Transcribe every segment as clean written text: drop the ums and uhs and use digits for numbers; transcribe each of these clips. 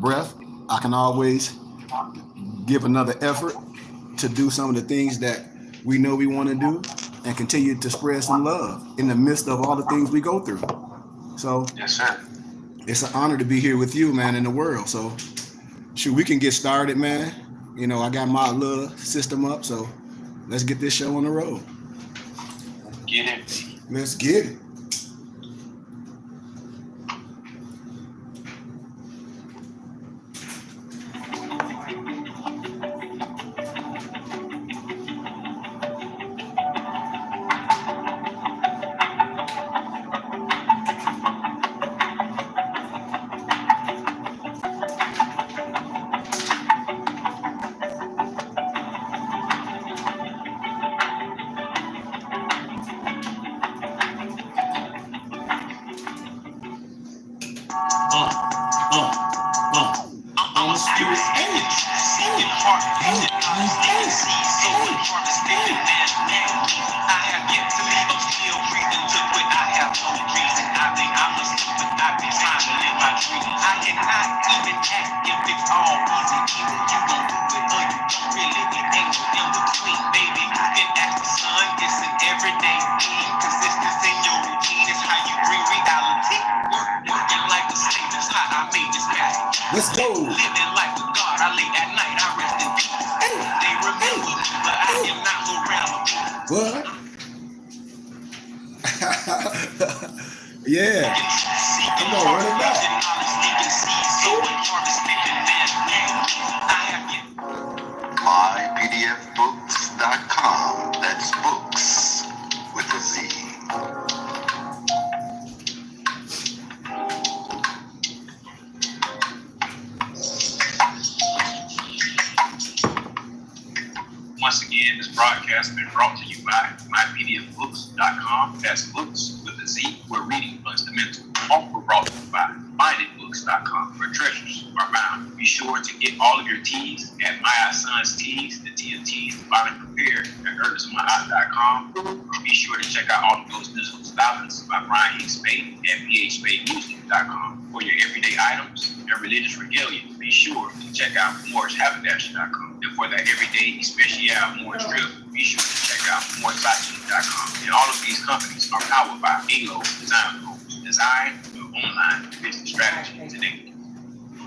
breath, I can always give another effort to do some of the things that we know we want to do and continue to spread some love in the midst of all the things we go through. So Yes, sir. it's an honor to be here with you, man, in the world. So shoot, we can get started, man. You know, I got my little system up, so let's get this show on the road. Get it. Let's get it. I'm a spirit seeking heart, seeking seeds, sowing, harvesting man. I have yet to leave, I'm still breathing. Look what I have no reason. I think I'm asleep, but I've been trying to live my dream. I cannot even act if it's all easy. Either you gon' do it or you don't really. It ain't no in between, baby. You can ask the sun, it's an everyday thing. Consistency in your routine is how you bring reality. Working like a slave is how I made this path. Let's go. Living like a god, I lay at night, I rest in peace. They remember me, but I am not around the people. What? Yeah. Come on, run it back. mypdfbooks.com. That's books with a Z. Once again, this broadcast has been brought to you by mypdfbooks.com. That's books with a Z, where reading runs the mental. Also brought to you by findingbooks.com, where treasures are found. Be sure to get all of your teas at My Son's Teas, the T of Teas, divinely prepared at ernestmyot.com. Be sure to check out all of those musical stylings by Brian Hicks Spade at phspademusic.com. For your everyday items and religious regalia, be sure to check out morrishaberdash.com. And for that everyday special Morris Strip, be sure to check out morrissachi.com. And all of these companies are powered by ALO Design Group. Design your online business strategy today.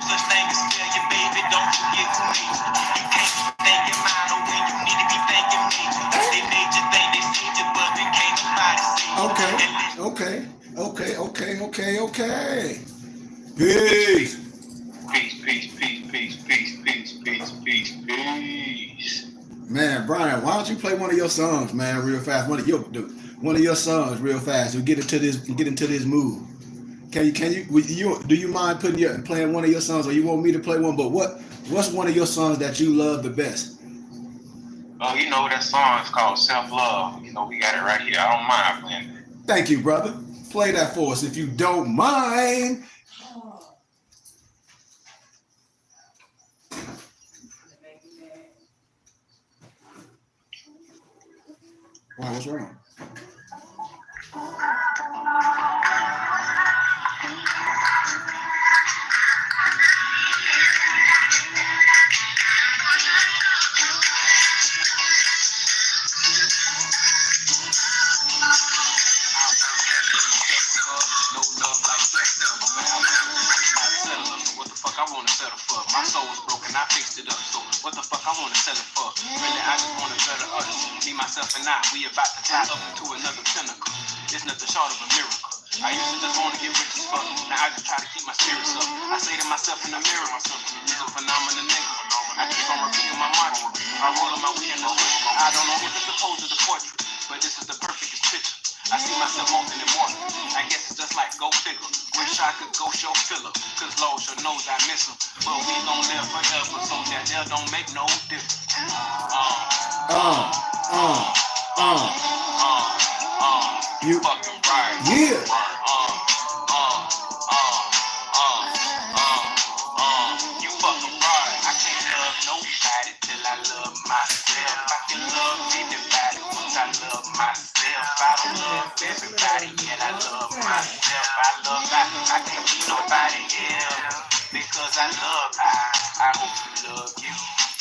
Such thing as failure, baby, don't forget to me. You can't be thinking minor when you need to be thinking major. They made you think they saved you, but they can't nobody save you. Okay. Peace. Peace. Man, Brian, why don't you play one of your songs, man, real fast? One of your songs, real fast. We get into this mood. Can you do you mind playing one of your songs, or you want me to play one? But what's one of your songs that you love the best? Oh, you know that song is called Self Love. You know, we got it right here. I don't mind playing it. Thank you, brother. Play that for us if you don't mind. Wow, what's wrong? I wanna settle for. My soul was broken, I fixed it up. So what the fuck I wanna settle for? Really, I just wanna better others. Me, myself, and I, we about to fly up into another pinnacle. It's nothing short of a miracle. I used to just wanna get rich as fuck. Now I just try to keep my spirits up. I say to myself in the mirror, you're a phenomenal nigga. I keep on repeating my mantra. I roll on my weed in the switch. I don't know if it's the pose of the portrait, but this is the perfectest picture. I see myself walking in water. I guess it's just like go figure. Wish I could go show filler, cause Lord sure knows I miss him. But we gon' live forever, so that there don't make no difference. You fucking right. Yeah. You fucking right. I can't love nobody till I love myself. I can love anybody once I love myself. I don't love everybody, yet I love myself. I can't be nobody else. because I hope you love you.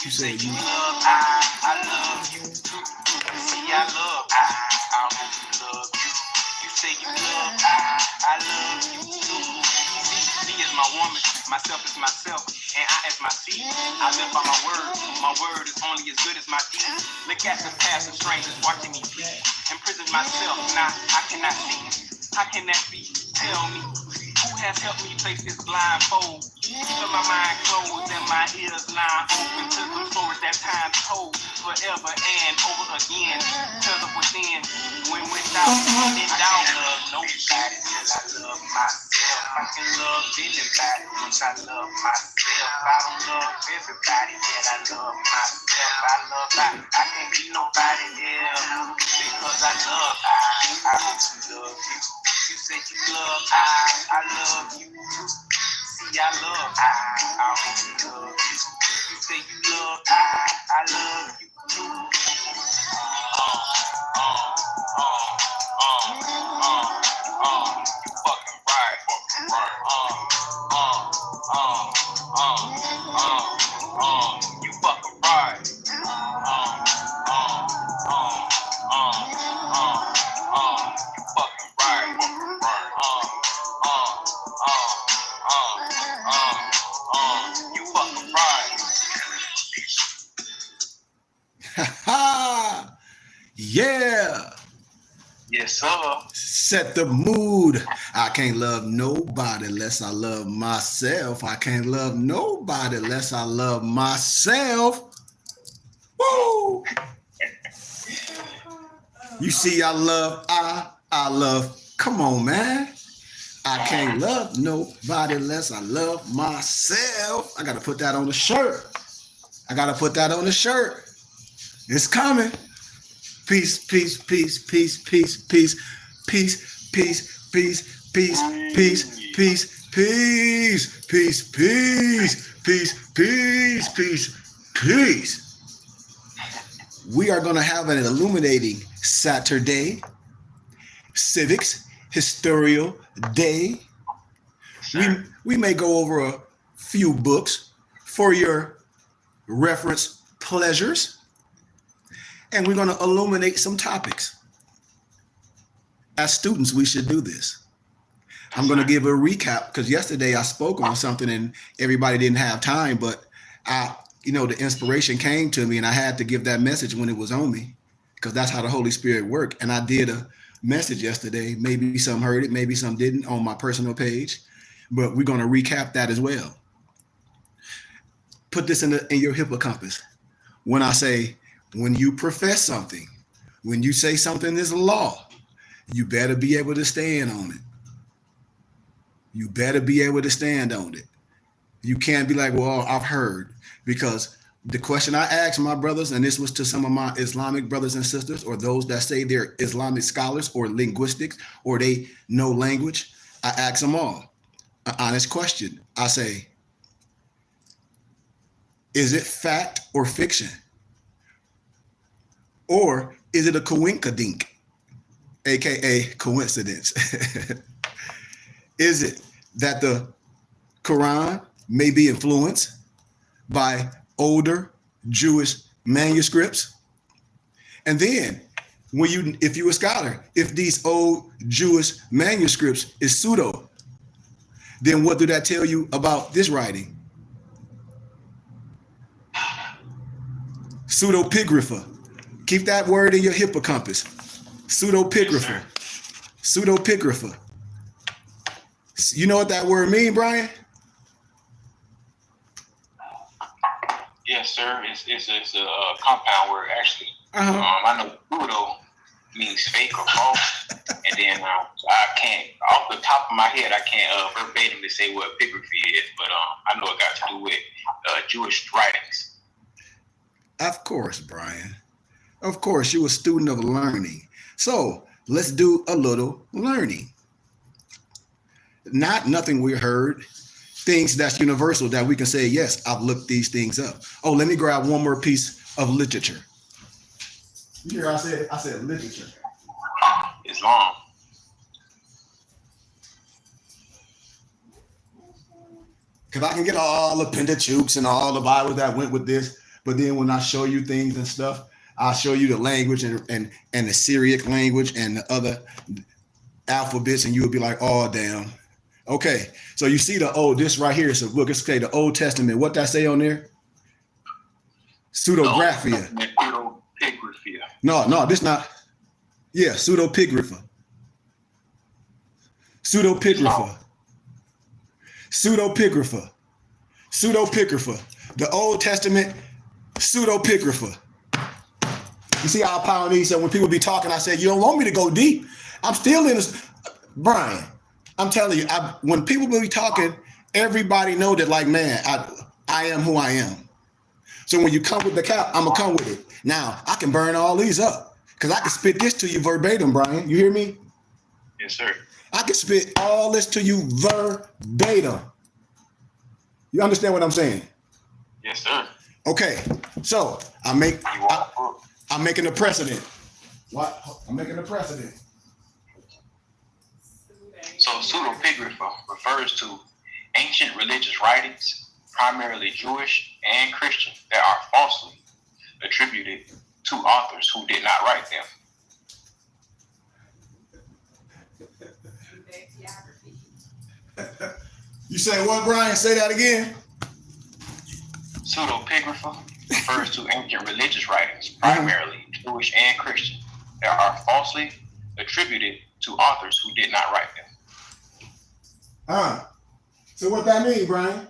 You say you love, I love you too. See, I love, I hope you love you. You say you love, I love you too. See, me is my woman, myself is myself, and I as my seed. I live by my word is only as good as my deed. Look at the past of strangers watching me bleed. Imprison myself, now I cannot see. How can that be? Tell me, who has helped me place this blindfold? So my mind closed and my ears now open to some stories that time told forever and over again. Tell up within, when without in doubt, love nobody till I love myself. I can love anybody once I love myself. I don't love everybody yet I love myself. I can't be nobody else because I love I love you. You say you love, I love you too. See, I love, I hope you love you. You say you love, I love you too. You fucking right. You fucking right. You fucking right. You fucking right. Yeah. Yes, sir. Set the mood. I can't love nobody unless I love myself. I can't love nobody unless I love myself. Woo! You see, I love. Come on, man. I can't love nobody unless I love myself. I gotta put that on the shirt. It's coming. Peace, peace, peace, peace, peace, peace, peace, peace, peace, peace, peace, peace, peace, peace, peace, peace, peace, peace. We are going to have an illuminating Saturday, civics, historical day. We may go over a few books for your reference pleasures. And we're going to illuminate some topics. As students, we should do this. I'm going to give a recap because yesterday I spoke on something and everybody didn't have time, but the inspiration came to me and I had to give that message when it was on me because that's how the Holy Spirit worked. And I did a message yesterday. Maybe some heard it, maybe some didn't on my personal page, but we're going to recap that as well. Put this in your hippocampus. When I say, when you profess something, when you say something is law, you better be able to stand on it. You better be able to stand on it. You can't be like, well, I've heard. Because the question I asked my brothers, and this was to some of my Islamic brothers and sisters, or those that say they're Islamic scholars or linguistics, or they know language, I ask them all an honest question. I say, is it fact or fiction? Or is it a coinkadink, aka coincidence? Is it that the Quran may be influenced by older Jewish manuscripts? And then, if you're a scholar, if these old Jewish manuscripts is pseudo, then what do that tell you about this writing? Pseudepigrapha. Keep that word in your hippocampus. Pseudepigrapha. Pseudepigrapha. You know what that word means, Brian? Yes, sir. It's a compound word, actually. I know pseudo means fake or false, and then I can't, off the top of my head, I can't verbatimly say what epigraphy is, but I know it got to do with Jewish writings. Of course, Brian. Of course, you're a student of learning. So let's do a little learning. Nothing we heard, things that's universal that we can say, yes, I've looked these things up. Oh, let me grab one more piece of literature. You hear I said literature. It's long. Because I can get all the Pentateuchs and all the Bibles that went with this. But then when I show you things and stuff, I'll show you the language and the Syriac language and the other alphabets, and you will be like, oh, damn. Okay, so you see this right here. So look, it's the Old Testament. What that say on there? Pseudographia. Pseudopigraphia. No, this not. Yeah, pseudopigrapha. Pseudopigrapha. Pseudopigrapha. Pseudopigrapha. The Old Testament pseudopigrapha. You see how I pound these? So when people be talking, I say, you don't want me to go deep. I'm still in this. Brian, I'm telling you, when people be talking, everybody know that, like, man, I am who I am. So when you come with the cap, I'm going to come with it. Now, I can burn all these up because I can spit this to you verbatim, Brian. You hear me? Yes, sir. I can spit all this to you verbatim. You understand what I'm saying? Yes, sir. Okay, so I'm making a precedent. What? I'm making a precedent. So pseudopigrapha refers to ancient religious writings, primarily Jewish and Christian, that are falsely attributed to authors who did not write them. You say what, Brian? Say that again. Pseudopigrapha refers to ancient religious writings, primarily Jewish and Christian, that are falsely attributed to authors who did not write them. So what that mean, Brian?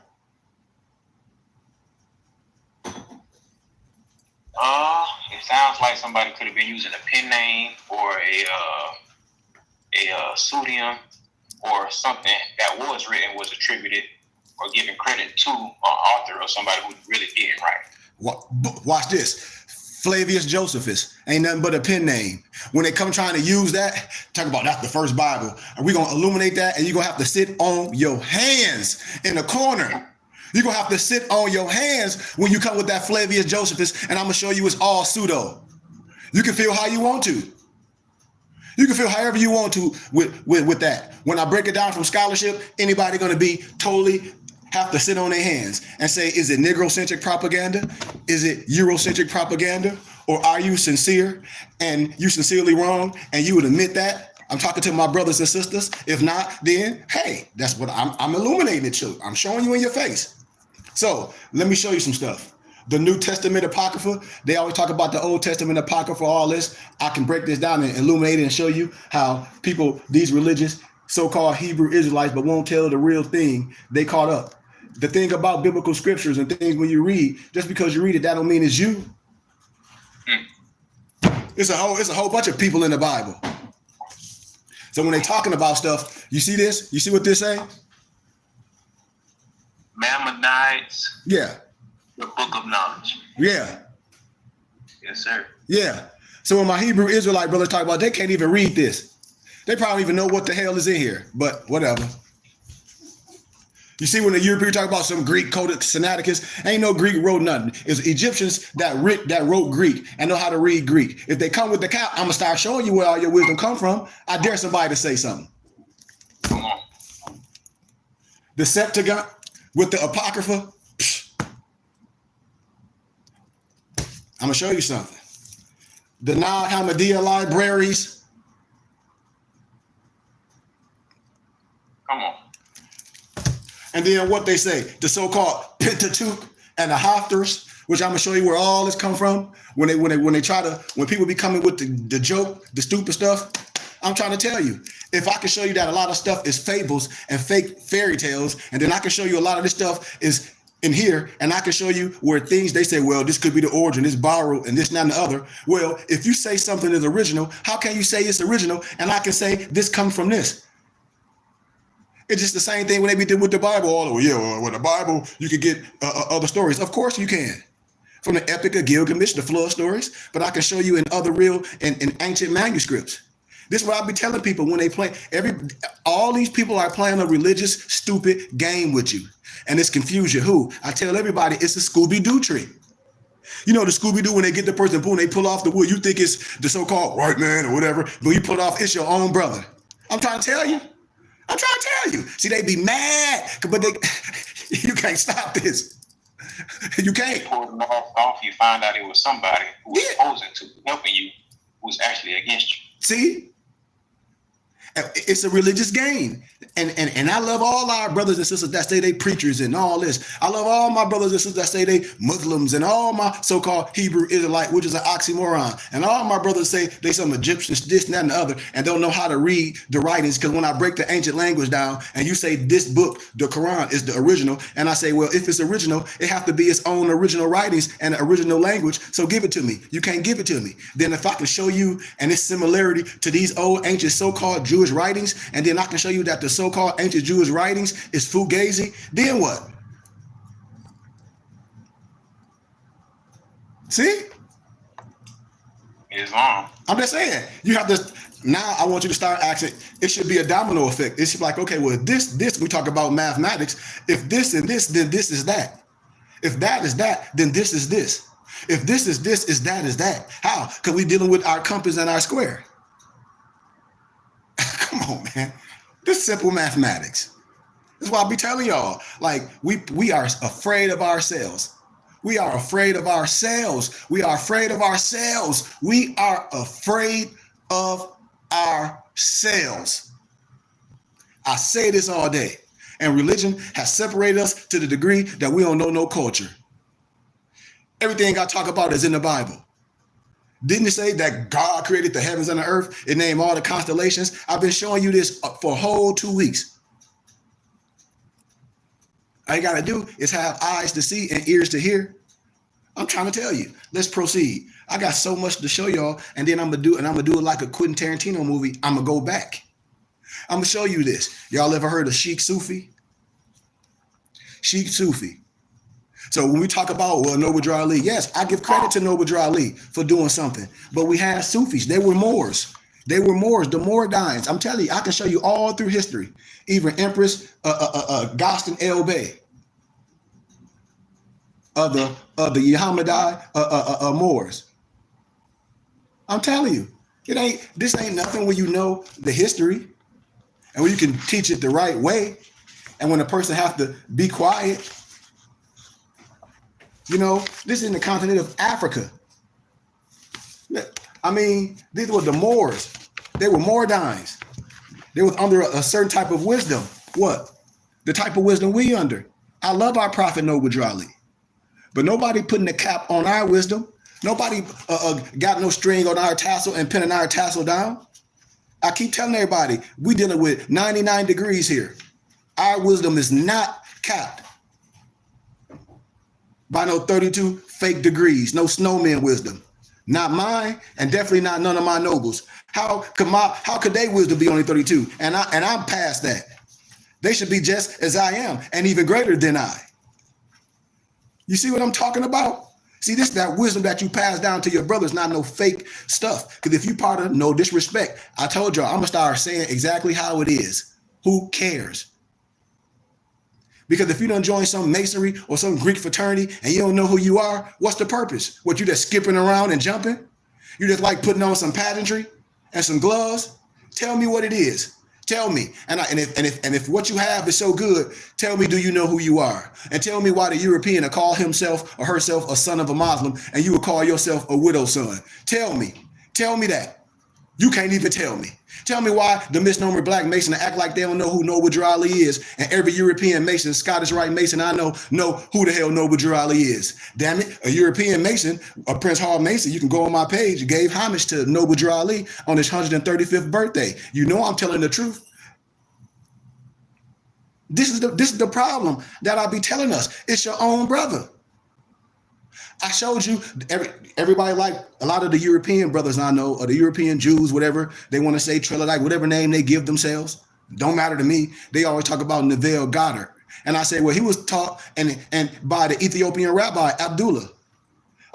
It sounds like somebody could have been using a pen name or a pseudonym or something that was written was attributed or given credit to an author or somebody who really didn't write. Watch this. Flavius Josephus ain't nothing but a pen name. When they come trying to use that, talk about that's the first Bible. Are we going to illuminate that? And you're going to have to sit on your hands in the corner. You're going to have to sit on your hands when you come with that Flavius Josephus, and I'm going to show you it's all pseudo. You can feel how you want to. You can feel however you want to with that. When I break it down from scholarship, anybody going to be totally have to sit on their hands and say, is it Negrocentric propaganda? Is it Eurocentric propaganda? Or are you sincere and you sincerely wrong and you would admit that? I'm talking to my brothers and sisters. If not, then, hey, that's what I'm illuminating it to. I'm showing you in your face. So let me show you some stuff. The New Testament Apocrypha, they always talk about the Old Testament Apocrypha, all this. I can break this down and illuminate it and show you how people, these religious so-called Hebrew Israelites, but won't tell the real thing, they caught up. The thing about biblical scriptures and things when you read, just because you read it, that don't mean it's you. It's a whole bunch of people in the Bible. So when they're talking about stuff, you see this? You see what this say? Maimonides. Yeah. The Book of Knowledge. Yeah. Yes, sir. Yeah. So when my Hebrew Israelite brothers talk about, they can't even read this. They probably even know what the hell is in here, but whatever. You see, when the Europeans talk about some Greek coded Sinaiticus, ain't no Greek wrote nothing. It's Egyptians that wrote Greek and know how to read Greek. If they come with the cow, I'm gonna start showing you where all your wisdom come from. I dare somebody to say something. Come on. The Septuagint with the Apocrypha. I'm gonna show you something. The Nag Hammadi libraries. Come on. And then what they say, the so-called Pentateuch and the Hafters, which I'm gonna show you where all this come from. When people be coming with the joke, the stupid stuff, I'm trying to tell you, if I can show you that a lot of stuff is fables and fake fairy tales, and then I can show you a lot of this stuff is in here, and I can show you where things they say, well, this could be the origin, this borrowed, and this, and that, and the other. Well, if you say something is original, how can you say it's original? And I can say this comes from this. It's just the same thing when they be doing with the Bible. With the Bible, you could get other stories. Of course you can. From the Epic of Gilgamesh, the flood stories. But I can show you in other real and ancient manuscripts. This is what I be telling people when they play. All these people are playing a religious, stupid game with you. And it's confusion. Who? I tell everybody it's a Scooby-Doo trick. You know the Scooby-Doo when they get the person, boom, they pull off the wood. You think it's the so-called white man or whatever, but you pull it off, it's your own brother. I'm trying to tell you. See, they be mad, but You can't stop this. You can't. Pull the mask off, you find out it was somebody who was opposing to helping you, who was actually against you. See? It's a religious game. And I love all our brothers and sisters that say they preachers and all this. I love all my brothers and sisters that say they Muslims and all my so-called Hebrew Israelite, which is an oxymoron. And all my brothers say they some Egyptians, this and that and the other, and don't know how to read the writings. Because when I break the ancient language down and you say this book, the Quran, is the original, and I say, well, if it's original, it have to be its own original writings and original language. So give it to me. You can't give it to me. Then if I can show you and its similarity to these old ancient so-called Jewish writings, and then I can show you that the so-called ancient Jewish writings is fugazi, then what? See? Islam. I'm just saying, you have to, now I want you to start asking, it should be a domino effect. It should be like, okay, well, this, we talk about mathematics. If this and this, then this is that. If that is that, then this is this. If this is this, is that is that. How? Because we're dealing with our compass and our square. Come on, man. This is simple mathematics. That's why I be telling y'all, like, we are afraid of ourselves. We are afraid of ourselves. We are afraid of ourselves. We are afraid of ourselves. I say this all day. And religion has separated us to the degree that we don't know no culture. Everything I talk about is in the Bible. Didn't it say that God created the heavens and the earth and named all the constellations? I've been showing you this for a whole 2 weeks. All you got to do is have eyes to see and ears to hear. I'm trying to tell you. Let's proceed. I got so much to show y'all, and then I'm gonna do it like a Quentin Tarantino movie. I'm gonna go back. I'm gonna show you this. Y'all ever heard of Sheikh Sufi? Sheikh Sufi. So when we talk about, well, Noble Drew Ali, yes, I give credit to Noble Drew Ali for doing something. But we had Sufis. They were Moors. They were Moors, the Moordains. I'm telling you, I can show you all through history. Even Empress Ghassan El Bey of the Muhammadite Moors. I'm telling you, this ain't nothing when you know the history and when you can teach it the right way. And when a person have to be quiet, you know, this is in the continent of Africa. I mean, these were the Moors. They were Moordines. They was under a certain type of wisdom. What? The type of wisdom we under. I love our prophet Noble Drew Ali. But nobody putting a cap on our wisdom. Nobody got no string on our tassel and pinning our tassel down. I keep telling everybody, we dealing with 99 degrees here. Our wisdom is not capped by no 32 fake degrees, no snowman wisdom. Not mine, and definitely not none of my nobles. How could their wisdom be only 32? And I'm past that. They should be just as I am, and even greater than I. You see what I'm talking about? See, this is that wisdom that you pass down to your brothers, not no fake stuff. Because if you part of no disrespect, I told y'all, I'm going to start saying exactly how it is. Who cares? Because if you don't join some masonry or some Greek fraternity and you don't know who you are, what's the purpose? What, you just skipping around and jumping? You just like putting on some pageantry and some gloves? Tell me what it is. Tell me. And if what you have is so good, tell me, do you know who you are? And tell me why the European will call himself or herself a son of a Muslim and you will call yourself a widow's son. Tell me that. You can't even tell me. Tell me why the misnomer black Mason act like they don't know who Noble Drew Ali is, and every European Mason, Scottish Rite Mason I know who the hell Noble Drew Ali is. Damn it, a European Mason, a Prince Hall Mason, you can go on my page, gave homage to Noble Drew Ali on his 135th birthday. You know I'm telling the truth. This is the problem that I be telling us. It's your own brother. I showed you everybody, like a lot of the European brothers I know, or the European Jews, whatever they want to say, Trilodite, whatever name they give themselves, don't matter to me. They always talk about Neville Goddard. And I say, well, he was taught and by the Ethiopian rabbi Abdullah.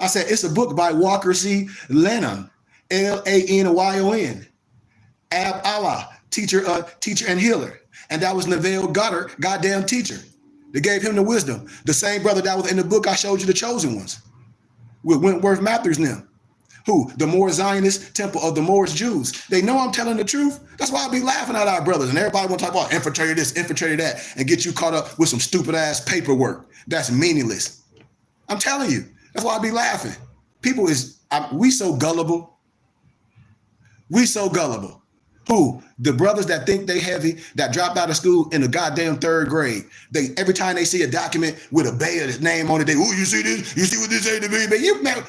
I said, it's a book by Walker C. Lanyon, Lanyon, Ab Allah, teacher and healer. And that was Neville Goddard, goddamn teacher. They gave him the wisdom. The same brother that was in the book I showed you, The Chosen Ones, with Wentworth Matthews and them, Who? The Moor Zionist temple of the Moorish Jews. They know I'm telling the truth. That's why I be laughing at our brothers. And everybody want to talk about infiltrated this, infiltrated that, and get you caught up with some stupid ass paperwork that's meaningless. I'm telling you. That's why I be laughing. People we so gullible. We so gullible. Who? The brothers that think they heavy, that dropped out of school in the goddamn 3rd grade. They every time they see a document with a Bayer's name on it, you see this? You see what this ain't to me? But you, man,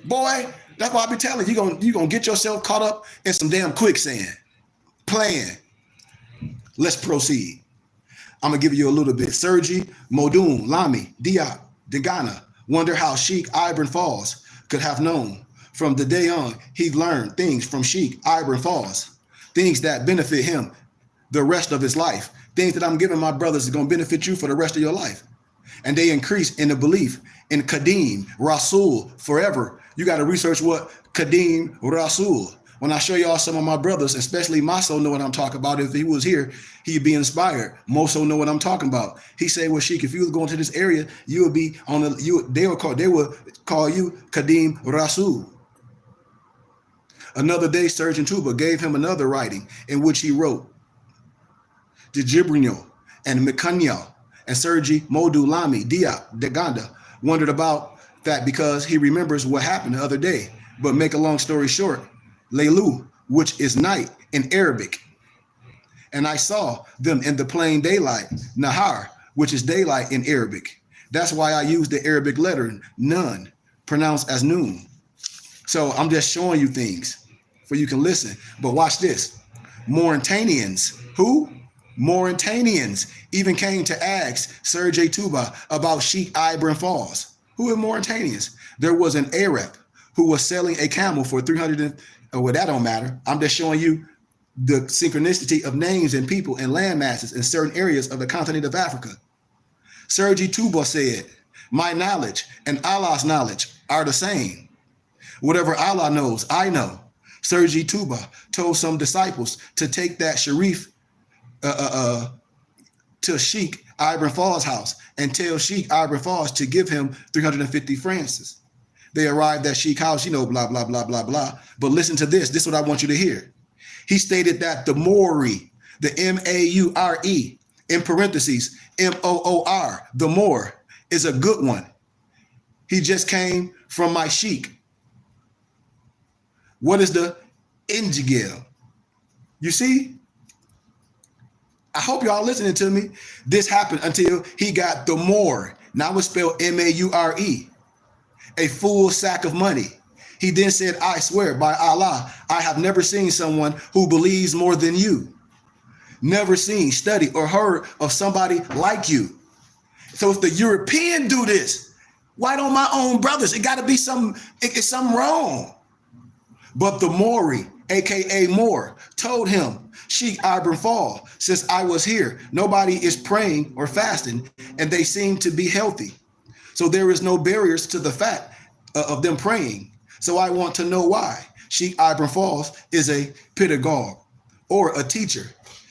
boy, that's why I be telling you, you're gonna get yourself caught up in some damn quicksand. Playing. Let's proceed. I'm gonna give you a little bit. Sergi, Modun, Lami, Diop, Degana. Wonder how Sheikh Ibn Fawz could have known. From the day on, he learned things from Sheikh Ibn Fawz. Things that benefit him the rest of his life. Things that I'm giving my brothers is gonna benefit you for the rest of your life. And they increase in the belief in Qadim, Rasul, forever. You got to research what Qadim, Rasul. When I show y'all some of my brothers, especially Maso know what I'm talking about. If he was here, he'd be inspired. Moso know what I'm talking about. He said, well, Sheikh, if you was going to this area, you would be on they would call you Qadim Rasul. Another day, Surgeon Tuba gave him another writing in which he wrote, the Jibrino and Mikanya and Sergi Modu Lami Diop Deganda wondered about that because he remembers what happened the other day. But make a long story short, Leilu, which is night in Arabic. And I saw them in the plain daylight, Nahar, which is daylight in Arabic. That's why I use the Arabic letter Nun, pronounced as noon. So I'm just showing you things for you can listen. But watch this. Mauritanians, who? Mauritanians even came to ask Sergei Tuba about Sheikh Ibn Fawz. Who are Mauritanians? There was an Arab who was selling a camel for 300, well, that don't matter. I'm just showing you the synchronicity of names and people and land masses in certain areas of the continent of Africa. Sergi Tuba said, my knowledge and Allah's knowledge are the same. Whatever Allah knows, I know. Sergi Tuba told some disciples to take that Sharif to Sheikh Ibn Fawz's house and tell Sheikh Ibn Fawz to give him 350 francs. They arrived at Sheikh's house, blah, blah, blah, blah, blah. But listen to this. This is what I want you to hear. He stated that the Maori, the M-A-U-R-E, in parentheses, M-O-O-R, the Moor, is a good one. He just came from my Sheikh. What is the Ingigel? You see? I hope y'all listening to me. This happened until he got the Moor. Now it's spelled M-A-U-R-E. A full sack of money. He then said, I swear by Allah, I have never seen someone who believes more than you. Never seen, studied, or heard of somebody like you. So if the European do this, why don't my own brothers? It got to be something wrong. But the Maori, aka Moor, told him, Sheikh Ibn Fawz, since I was here, nobody is praying or fasting, and they seem to be healthy. So there is no barriers to the fact of them praying. So I want to know why. Sheikh Ibn Fawz is a pedagogue or a teacher.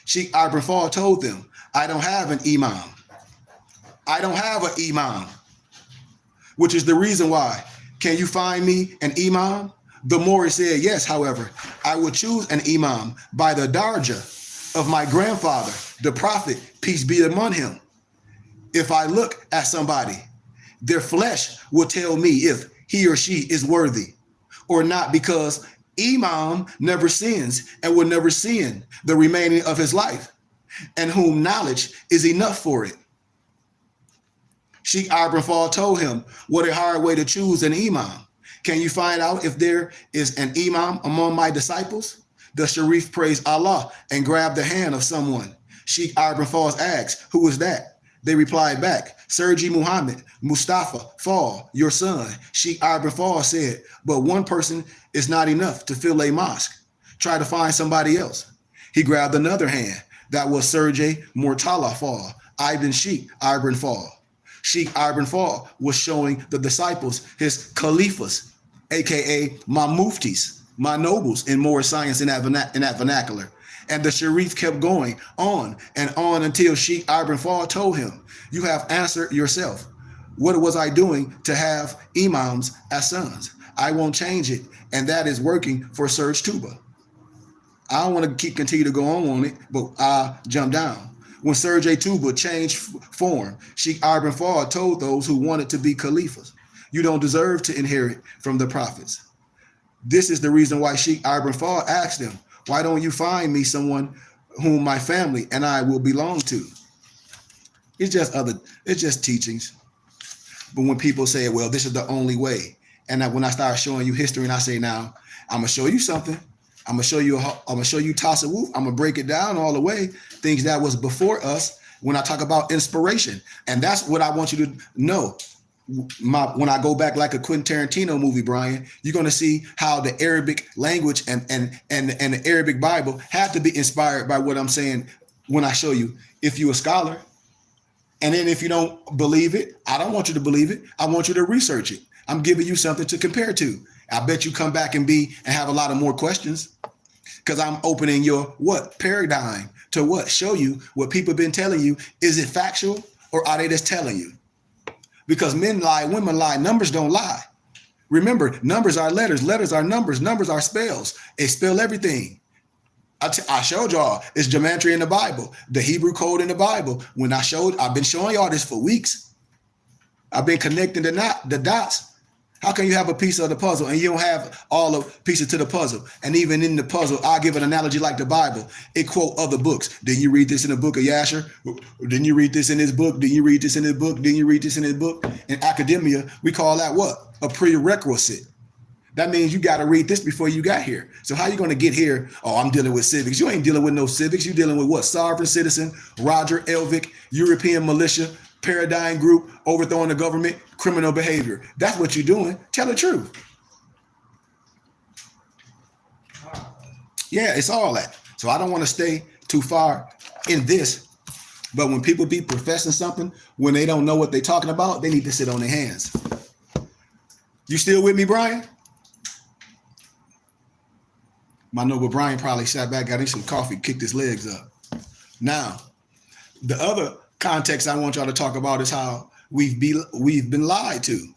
Sheikh Ibn Fawz told them, I don't have an imam. I don't have an imam, which is the reason why. Can you find me an imam? The Maori said, yes, however, I will choose an imam by the darja of my grandfather, the prophet, peace be upon him. If I look at somebody, their flesh will tell me if he or she is worthy or not, because imam never sins and will never sin the remaining of his life, and whom knowledge is enough for it. Sheikh Ibn Fawz told him, what a hard way to choose an imam. Can you find out if there is an imam among my disciples? The Sharif praised Allah and grabbed the hand of someone. Sheikh Ibn Fawz asked, who is that? They replied back, Sergi Muhammad Mustafa Fall, your son. Sheikh Ibn Fawz said, but one person is not enough to fill a mosque. Try to find somebody else. He grabbed another hand. That was Sergei Mortala Fall, Ibn Sheikh Ibn Fall. Sheikh Ibn Fawz was showing the disciples his caliphs, aka my muftis, my nobles in Moorish science in that vernacular. And the Sharif kept going on and on until Sheikh Ibn Fawz told him, you have answered yourself. What was I doing to have imams as sons? I won't change it, and that is working for Serge Tuba. I don't want to continue to go on it, but I jump down. When Serge Tuba changed form, Sheikh Ibn Fard told those who wanted to be caliphs, you don't deserve to inherit from the prophets. This is the reason why Sheikh Ibn Fard asked them, why don't you find me someone whom my family and I will belong to? It's just teachings. But when people say, well, this is the only way, and when I start showing you history and I say, now, I'm gonna show you something. I'm gonna show you Tasawwuf. I'm gonna break it down all the way, things that was before us when I talk about inspiration. And that's what I want you to know. When I go back like a Quentin Tarantino movie, Brian, you're going to see how the Arabic language and the Arabic Bible have to be inspired by what I'm saying when I show you. If you're a scholar, and then if you don't believe it, I don't want you to believe it. I want you to research it. I'm giving you something to compare to. I bet you come back and have a lot of more questions because I'm opening your paradigm to show you what people have been telling you. Is it factual or are they just telling you? Because men lie, women lie, numbers don't lie. Remember, numbers are letters, letters are numbers, numbers are spells. They spell everything. I showed y'all, it's gematria in the Bible, the Hebrew code in the Bible. I've been showing y'all this for weeks. I've been connecting the dots. How can you have a piece of the puzzle and you don't have all the pieces to the puzzle? And even in the puzzle, I'll give an analogy like the Bible. It quote other books. Didn't you read this in the book of Yasher? Didn't you read this in his book? Didn't you read this in his book? Didn't you read this in his book? In academia, we call that what? A prerequisite. That means you got to read this before you got here. So how you going to get here? Oh, I'm dealing with civics. You ain't dealing with no civics. You're dealing with what? Sovereign citizen, Roger Elvick, European militia, paradigm group, overthrowing the government, criminal behavior. That's what you're doing. Tell the truth. Yeah, it's all that. So I don't want to stay too far in this. But when people be professing something, when they don't know what they're talking about, they need to sit on their hands. You still with me, Brian? My noble Brian probably sat back, got him some coffee, kicked his legs up. Now, the other context I want y'all to talk about is how we've been lied to.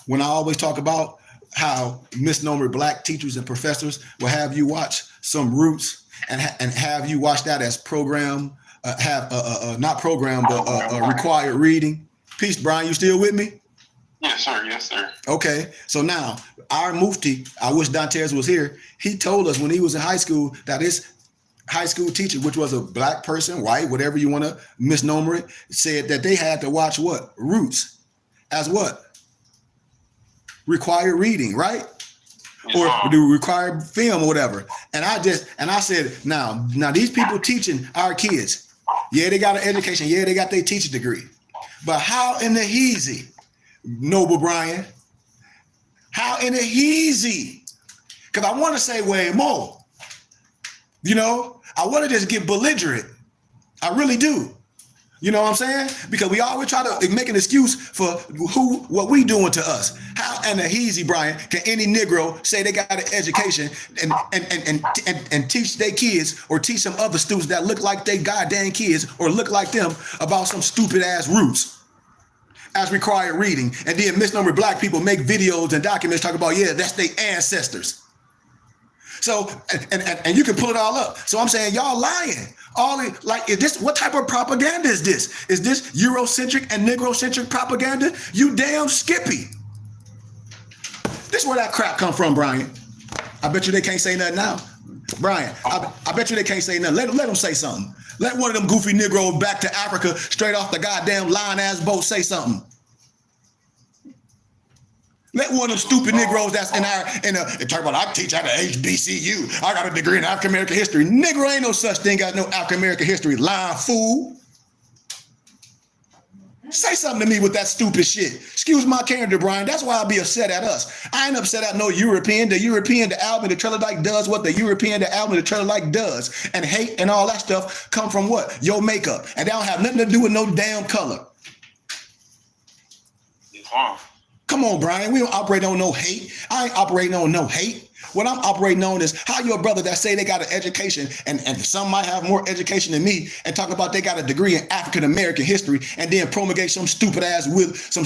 When I always talk about how misnomer black teachers and professors will have you watch some Roots and have you watch that as program, not program, but required reading. Peace, Brian. You still with me? Yes, sir. Yes, sir. Okay. So now our Mufti, I wish Dantes was here. He told us when he was in high school that his high school teacher, which was a black person, white, whatever you want to misnomer it, said that they had to watch what? Roots as what? Required reading, right? Or the required film or whatever. And I said, now these people teaching our kids, yeah, they got an education. Yeah, they got their teacher degree. But how in the heezy, Noble Brian, how in the heezy? Because I want to say way more. You know, I want to just get belligerent. I really do. You know what I'm saying? Because we always try to make an excuse for what we doing to us. How in the heezy, Brian, can any Negro say they got an education and teach their kids or teach some other students that look like they goddamn kids or look like them about some stupid ass roots as required reading, and then misnomer black people make videos and documents talk about, yeah, that's their ancestors. So, and you can pull it all up. So I'm saying y'all lying. Is this, what type of propaganda is this? Is this Eurocentric and Negrocentric propaganda? You damn Skippy. This is where that crap come from, Brian. I bet you they can't say nothing now. Brian, I bet you they can't say nothing. Let them say something. Let one of them goofy Negroes back to Africa straight off the goddamn line-ass boat say something. Let one of them stupid Negroes that's talk about, I teach at the HBCU. I got a degree in African American history. Negro ain't no such thing as no African American history. Lying fool. Say something to me with that stupid shit. Excuse my character, Brian. That's why I be upset at us. I ain't upset at no European. The Alvin the Trelodike does what the European, the Alvin the Trelodike does. And hate and all that stuff come from what? Your makeup. And they don't have nothing to do with no damn color. Come on, Brian. We don't operate on no hate. I ain't operating on no hate. What I'm operating on is how your brother that say they got an education and some might have more education than me and talk about they got a degree in African American history and then promulgate some stupid ass roots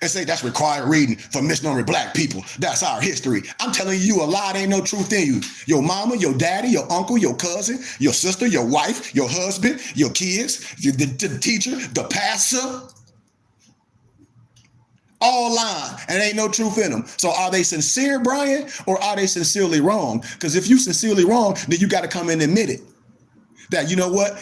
and say that's required reading for misnomer black people. That's our history. I'm telling you a lie. There ain't no truth in you. Your mama, your daddy, your uncle, your cousin, your sister, your wife, your husband, your kids, the teacher, the pastor, all lying, and ain't no truth in them. So are they sincere, Brian, or are they sincerely wrong? Because if you sincerely wrong, then you got to come in and admit it. That, you know what,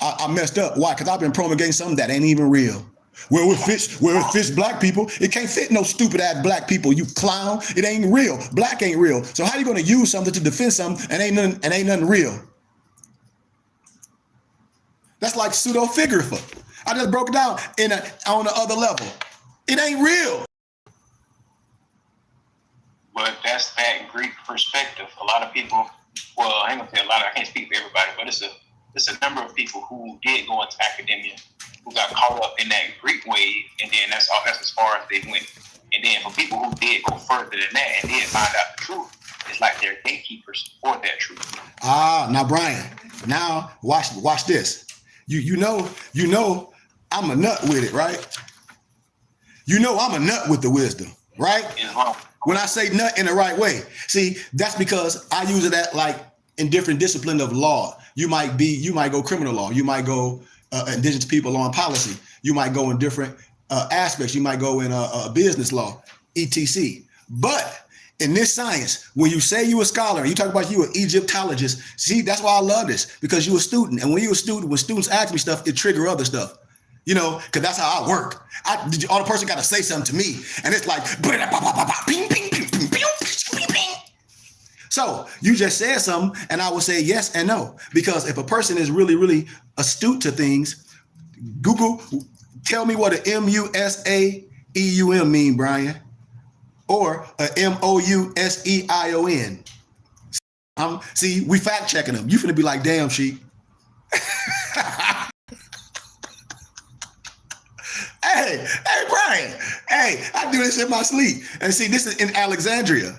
I messed up. Why? Because I've been promulgating something that ain't even real. Where it fits black people, it can't fit no stupid ass black people, you clown. It ain't real. Black ain't real. So how you gonna use something to defend something and ain't nothing real? That's like pseudo-figurative. I just broke it down on the other level. It ain't real. But that's that Greek perspective. A lot of people, well, I ain't gonna say a lot, I can't speak for everybody, but it's a number of people who did go into academia who got caught up in that Greek wave, and then that's as far as they went. And then for people who did go further than that and did find out the truth, it's like they're gatekeepers for that truth. Now Brian, now watch this. You know I'm a nut with it, right? You know I'm a nut with the wisdom, right? When I say nut in the right way, see, that's because I use it at like in different disciplines of law. You might go criminal law, you might go indigenous people law and policy, you might go in different aspects, you might go in business law, etc. But in this science, when you say you a scholar, you talk about you an Egyptologist, see, that's why I love this, because you a student. And when you a student, when students ask me stuff, it trigger other stuff. You know, because that's how I work. All the person got to say something to me, and it's like, so you just said something, and I will say yes and no. Because if a person is really, really astute to things, Google, tell me what an MUSAEUM mean, Brian, or a MOUSEION. See, we fact checking them. You finna be like, damn, sheep. Hey, Brian. Hey, I do this in my sleep. And see, this is in Alexandria.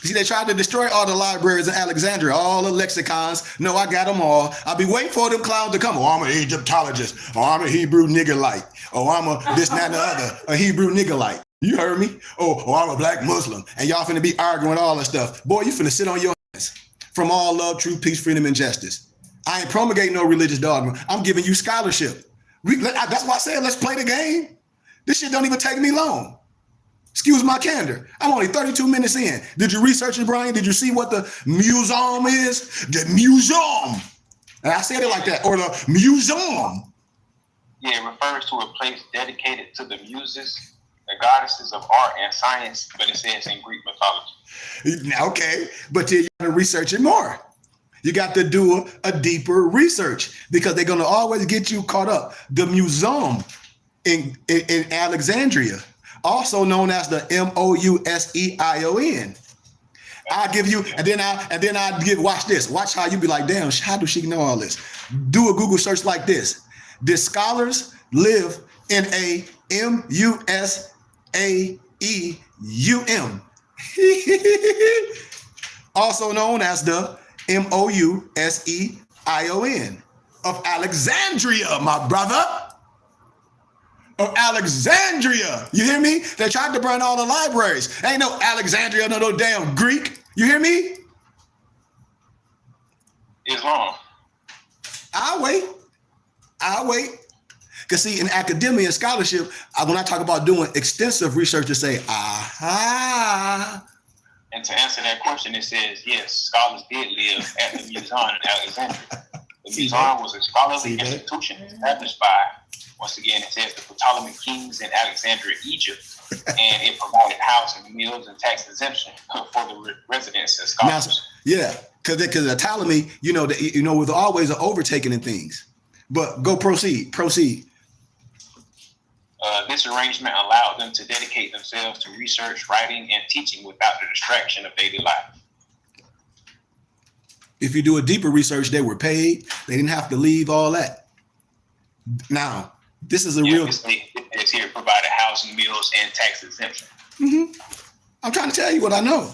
See, they tried to destroy all the libraries in Alexandria, all the lexicons. No, I got them all. I'll be waiting for them clowns to come. Oh, I'm an Egyptologist. Oh, I'm a Hebrew niggerite. Oh, I'm a this, that, and the other, a Hebrew niggerite. You heard me? Oh, I'm a black Muslim. And y'all finna be arguing all that stuff. Boy, you finna sit on your hands. From all love, truth, peace, freedom, and justice. I ain't promulgating no religious dogma. I'm giving you scholarship. That's why I said let's play the game. This shit don't even take me long. Excuse my candor. I'm only 32 minutes in. Did you research it, Brian? Did you see what the museum is? The museum. And I said it like that, or the museum. Yeah, it refers to a place dedicated to the muses, the goddesses of art and science, but it says in Greek mythology. Okay, but you got to research it more. You got to do a deeper research because they're going to always get you caught up. The museum in Alexandria, also known as the MOUSEION. I'll give you, and then I give, watch this. Watch how you be like, damn, how do she know all this? Do a Google search like this. Did scholars live in a MUSAEUM? Also known as the MOUSEION of Alexandria, my brother. Of Alexandria. You hear me? They tried to burn all the libraries. Ain't no Alexandria, no damn Greek. You hear me? Islam. I'll wait. Because see, in academia and scholarship, when I talk about doing extensive research to say, aha. And to answer that question, it says, yes, scholars did live at the museum in Alexandria. The museum was a scholarly institution established by, once again, it says the Ptolemaic kings in Alexandria, Egypt, and it provided housing, meals, and tax exemption for the residents and scholars. Now, yeah, because the Ptolemy, was always an overtaking in things. But go proceed. This arrangement allowed them to dedicate themselves to research, writing, and teaching without the distraction of daily life. If you do a deeper research, they were paid. They didn't have to leave all that. Now, this is real. It's here provided housing, meals, and tax exemption. Mm-hmm. I'm trying to tell you what I know.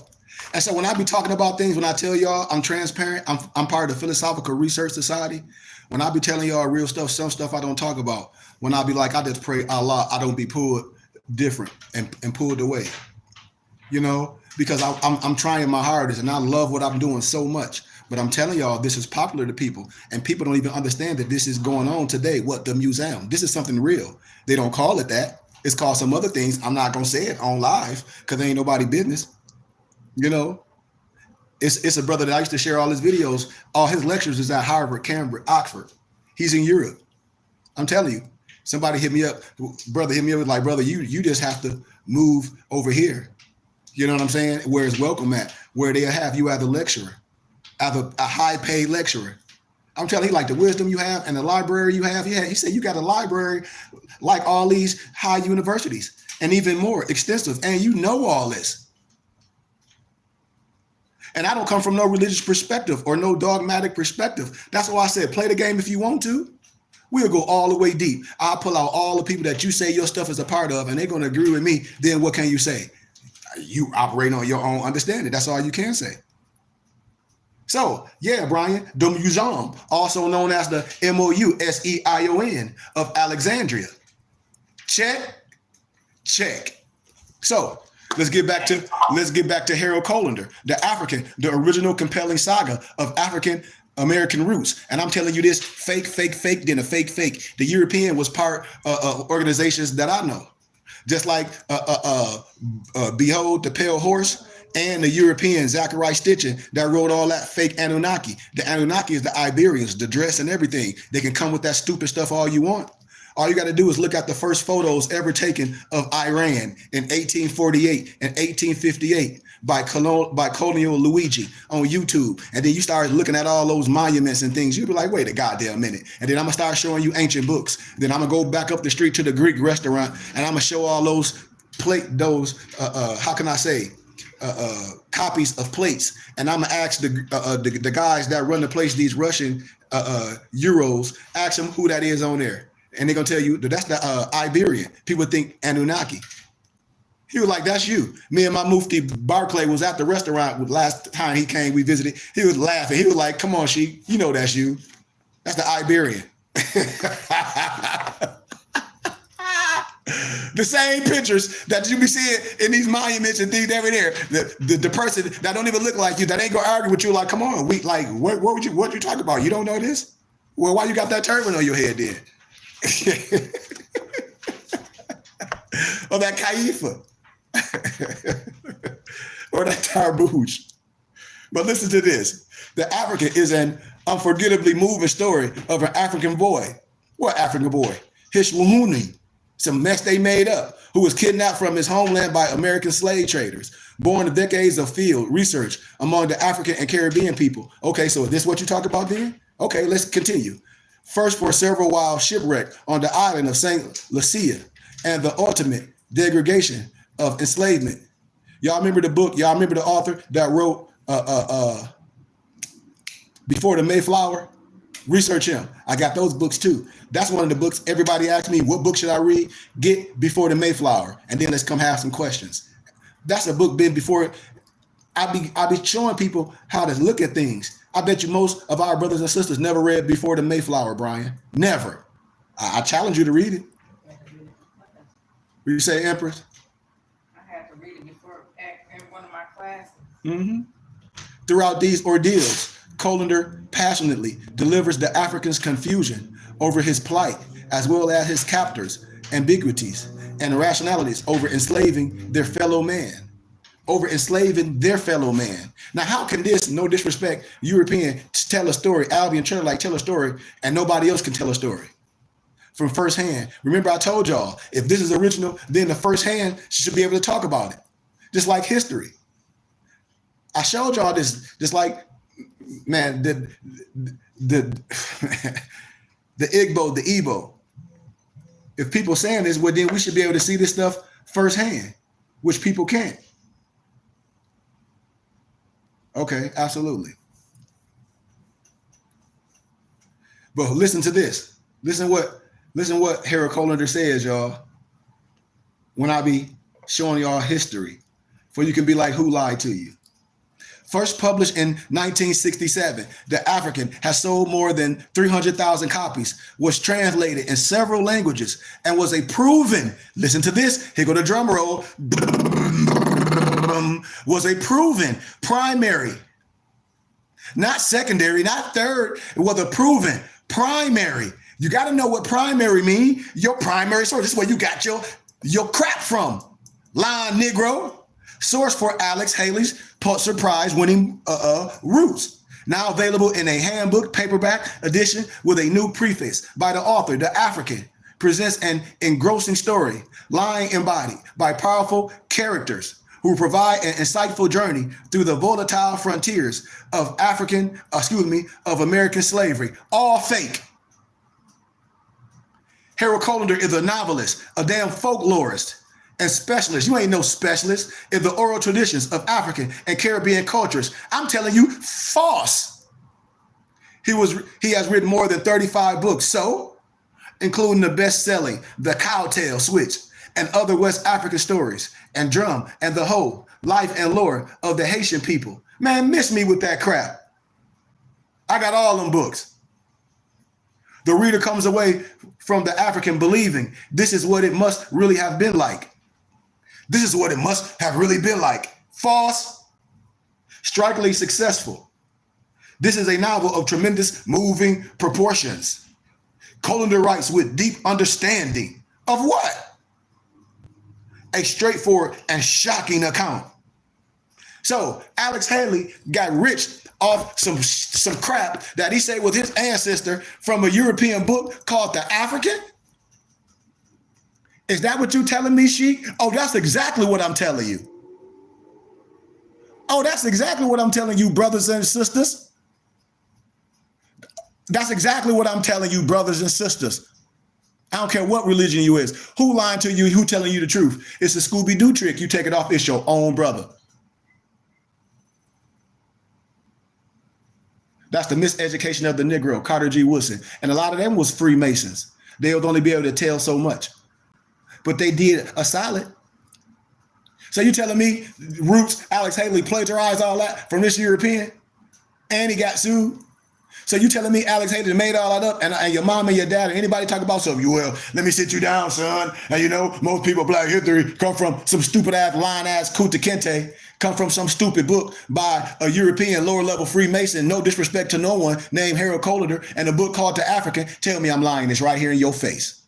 And so when I be talking about things, when I tell y'all I'm transparent, I'm part of the Philosophical Research Society. When I be telling y'all real stuff, some stuff I don't talk about. When I be like, I just pray Allah, I don't be pulled different and pulled away. You know, because I'm trying my hardest and I love what I'm doing so much. But I'm telling y'all, this is popular to people, and people don't even understand that this is going on today. What, the museum? This is something real. They don't call it that. It's called some other things. I'm not gonna say it on live because there ain't nobody business. You know, it's a brother that I used to share all his videos. All his lectures is at Harvard, Cambridge, Oxford. He's in Europe. I'm telling you. Somebody hit me up, brother. Hit me up like, brother, you just have to move over here. You know what I'm saying? Where it's welcome at, where they have you as a lecturer, as a high-paid lecturer. I'm telling you, like the wisdom you have and the library you have. Yeah, he said you got a library like all these high universities and even more extensive, and you know all this. And I don't come from no religious perspective or no dogmatic perspective. That's why I said play the game if you want to. We'll go all the way deep. I'll pull out all the people that you say your stuff is a part of, and they're going to agree with me. Then what can you say? You operate on your own understanding. That's all you can say. So, yeah, Brian, the museum, also known as the MOUSEION of Alexandria. Check. So, let's get back to Harold Colander, the original compelling saga of African American roots. And I'm telling you this, fake, then a fake. The European was part of organizations that I know. Just like Behold the Pale Horse and the European Zachariah Stitchin that wrote all that fake Anunnaki. The Anunnaki is the Iberians, the dress and everything. They can come with that stupid stuff all you want. All you got to do is look at the first photos ever taken of Iran in 1848 and 1858 by Colonial Luigi on YouTube. And then you start looking at all those monuments and things. You'll be like, wait a goddamn minute. And then I'm going to start showing you ancient books. Then I'm going to go back up the street to the Greek restaurant and I'm going to show all those copies of plates. And I'm going to ask the guys that run the place, these Russian Euros, ask them who that is on there. And they're going to tell you that that's the Iberian. People think Anunnaki. He was like, that's you. Me and my Mufti Barclay was at the restaurant last time he came, we visited. He was laughing. He was like, come on, Sheik, you know that's you. That's the Iberian. The same pictures that you be seeing in these monuments and things every there. The person that don't even look like you, that ain't gonna argue with you, like, come on, what you talking about? You don't know this? Well, why you got that turban on your head then? Or that kaifa. Or that tarbouche. But listen to this. The African is an unforgettably moving story of an African boy. What African boy? Hishwahuni, some mess they made up, who was kidnapped from his homeland by American slave traders, born to decades of field research among the African and Caribbean people. Okay, so is this what you talk about then? Okay, let's continue. First for several while shipwrecked on the island of St. Lucia and the ultimate degradation of enslavement. Y'all remember the book? Y'all remember the author that wrote Before the Mayflower? Research him. I got those books too. That's one of the books everybody asks me, what book should I read? Get Before the Mayflower. And then let's come have some questions. That's a book been before. I'll be showing people how to look at things. I bet you most of our brothers and sisters never read Before the Mayflower, Brian. Never. I challenge you to read it. What you say, Empress? I had to read it before in one of my classes. Mm-hmm. Throughout these ordeals, Colander passionately delivers the Africans' confusion over his plight, as well as his captors' ambiguities and irrationalities over enslaving their fellow man. Now, how can this, no disrespect, European tell a story, Albion Trailer tell a story, and nobody else can tell a story from firsthand? Remember, I told y'all, if this is original, then the firsthand should be able to talk about it, just like history. I showed y'all this, just like, man, the Igbo, the Igbo. If people saying this, well, then we should be able to see this stuff firsthand, which people can't. Okay, absolutely. But listen to this. Listen what Harold Colander says, y'all. When I be showing y'all history, For you can be like, who lied to you? First published in 1967, The African has sold more than 300,000 copies, was translated in several languages, and was a proven, listen to this, here go the drum roll, was a proven primary, not secondary, not third, it was a proven primary. You got to know what primary mean, your primary source. This is where you got your crap from. Line Negro. Source for Alex Haley's Pulitzer Prize winning Roots. Now available in a handbook paperback edition with a new preface by the author. The African presents an engrossing story, lying embodied by powerful characters who provide an insightful journey through the volatile frontiers of American slavery. All fake. Harold Colander is a novelist, a damn folklorist, and specialist. You ain't no specialist in the oral traditions of African and Caribbean cultures. I'm telling you, false. He has written more than 35 books, so including the best-selling The Cowtail Switch and other West African stories, and Drum and the Whole Life and Lore of the Haitian People. Man, miss me with that crap. I got all them books. The reader comes away from The African believing this is what it must really have been like. This is what it must have really been like. False. Strikingly successful. This is a novel of tremendous moving proportions. Colander writes with deep understanding of what? A straightforward and shocking account. So Alex Haley got rich off some crap that he said was his ancestor from a European book called The African? Is that what you telling me, Sheik? Oh, that's exactly what I'm telling you. Oh, that's exactly what I'm telling you, brothers and sisters. That's exactly what I'm telling you, brothers and sisters. I don't care what religion you is. Who lying to you? Who telling you the truth? It's a Scooby-Doo trick. You take it off. It's your own brother. That's the miseducation of the Negro, Carter G. Woodson. And a lot of them was Freemasons. They would only be able to tell so much. But they did a solid. So you telling me Roots, Alex Haley plagiarized all that from this European? And he got sued? So you telling me Alex Haley made all that up, and your mom and your dad and anybody talk about something? Well, let me sit you down, son. And you know, most people Black history come from some stupid ass lying ass Kunta Kinte, come from some stupid book by a European lower level Freemason, no disrespect to no one, named Harold Colander, and a book called The African. Tell me I'm lying. It's right here in your face.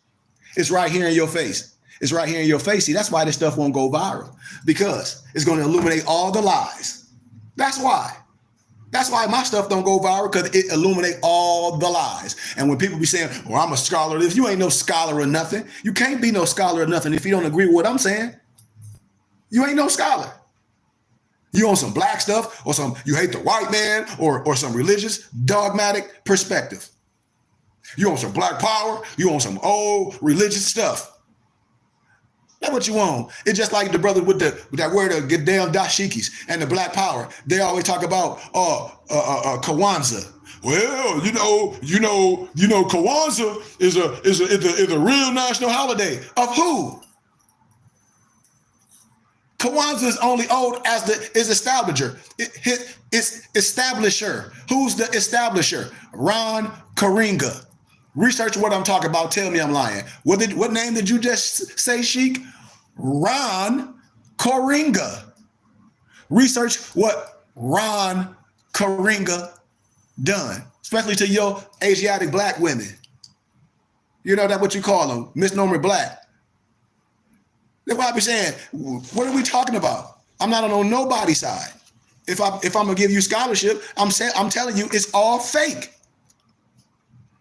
It's right here in your face. It's right here in your face. See, that's why this stuff won't go viral, because it's going to illuminate all the lies. That's why. That's why my stuff don't go viral, because it illuminates all the lies. And when people be saying, well, I'm a scholar, if you ain't no scholar or nothing, you can't be no scholar or nothing if you don't agree with what I'm saying. You ain't no scholar. You on some black stuff, or some you hate the white man, or some religious dogmatic perspective. You on some black power, you on some old religious stuff. That's what you want. It's just like the brother with that word of get damn dashikis and the black power. They always talk about Kwanzaa. Well, you know, Kwanzaa is a real national holiday. Of who? Kwanzaa is only old as is establisher. It's establisher. Who's the establisher? Ron Karenga. Research what I'm talking about. Tell me I'm lying. What name did you just say, Sheik? Ron Karenga. Research what Ron Karenga done, especially to your Asiatic black women. You know, that's what you call them, misnomer black. That's why I be saying, what are we talking about? I'm not on nobody's side. If I'm gonna give you scholarship, I'm telling you it's all fake.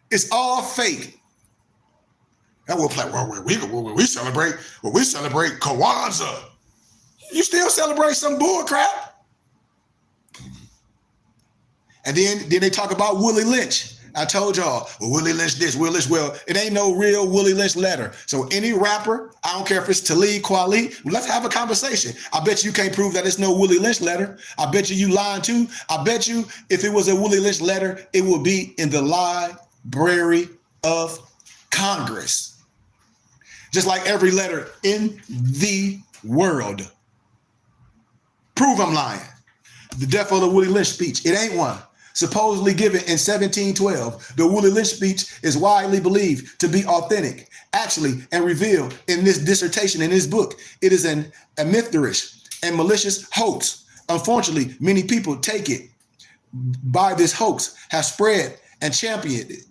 It's all fake. And we'll play we celebrate Kwanzaa. You still celebrate some bull crap. And then they talk about Willie Lynch. I told y'all, well, Willie Lynch this, Willie Lynch, well, it ain't no real Willie Lynch letter. So any rapper, I don't care if it's Talib Kweli, let's have a conversation. I bet you can't prove that it's no Willie Lynch letter. I bet you lying too. I bet you if it was a Willie Lynch letter, it would be in the Library of Congress. Just like every letter in the world. Prove I'm lying. The death of the Willie Lynch speech. It ain't one. Supposedly given in 1712, the Willie Lynch speech is widely believed to be authentic. Actually, and revealed in this dissertation, in this book, it is a mytherish and malicious hoax. Unfortunately, many people take it by this hoax have spread and championed it.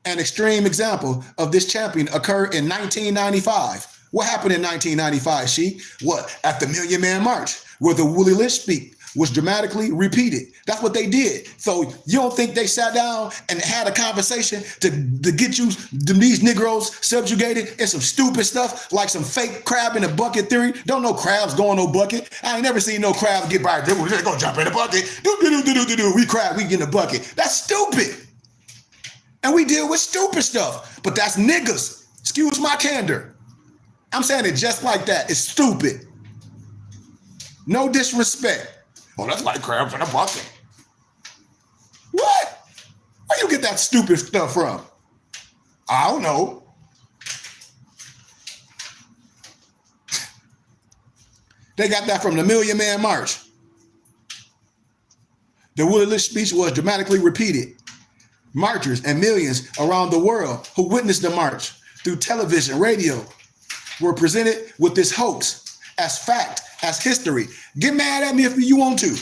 An extreme example of this champion occurred in 1995. What happened in 1995, Sheik? What? At the Million Man March, where the Willie Lynch speech was dramatically repeated. That's what they did. So you don't think they sat down and had a conversation to get you, these Negroes, subjugated in some stupid stuff like some fake crab in a bucket theory? Don't know crabs go in no bucket. I ain't never seen no crabs get by. We're just gonna jump in the bucket. We crab, we get in the bucket. That's stupid. And we deal with stupid stuff. But that's niggas. Excuse my candor. I'm saying it just like that. It's stupid. No disrespect. Oh, that's like crabs in a bucket. What? Where you get that stupid stuff from? I don't know. They got that from the Million Man March. The Willie Lynch speech was dramatically repeated. Marchers and millions around the world who witnessed the march through television, radio, were presented with this hoax as fact, as history. Get mad at me if you want to.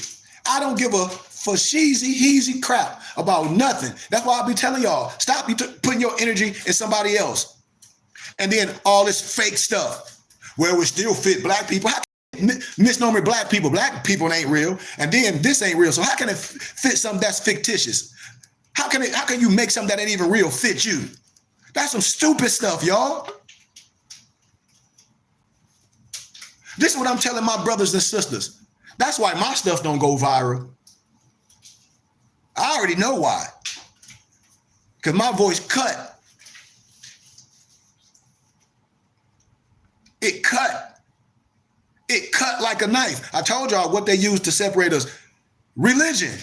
I don't give a heezy crap about nothing. That's why I be telling y'all, stop putting your energy in somebody else. And then all this fake stuff, where we still fit black people. How can misnomer black people? Black people ain't real. And then this ain't real. So how can it fit something that's fictitious? How can you make something that ain't even real fit you? That's some stupid stuff, y'all. This is what I'm telling my brothers and sisters. That's why my stuff don't go viral. I already know why. Because my voice cut. It cut. It cut like a knife. I told y'all what they used to separate us. Religion.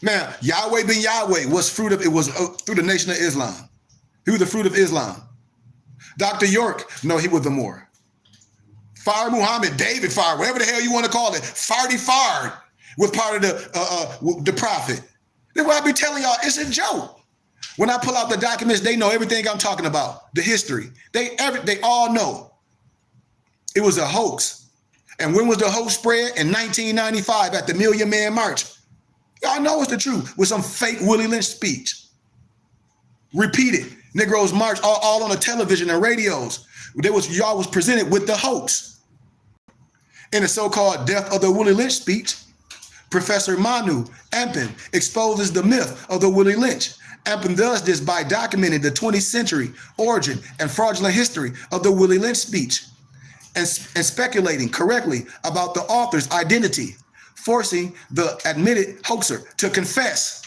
Man, Yahweh ben Yahweh was through the Nation of Islam. He was the fruit of Islam. Dr. York, no, he was the Moor. Fard Muhammad, David Fard, whatever the hell you want to call it, Fardy Fard was part of the prophet. That's what I be telling y'all. It's a joke. When I pull out the documents, they know everything I'm talking about. The history. They all know. It was a hoax. And when was the hoax spread? In 1995 at the Million Man March. Y'all know it's the truth with some fake Willie Lynch speech. Repeated. Negroes march all on the television and radios. Y'all was presented with the hoax. In the so-called death of the Willie Lynch speech, Professor Manu Ampin exposes the myth of the Willie Lynch. Ampin does this by documenting the 20th century origin and fraudulent history of the Willie Lynch speech and speculating correctly about the author's identity, forcing the admitted hoaxer to confess.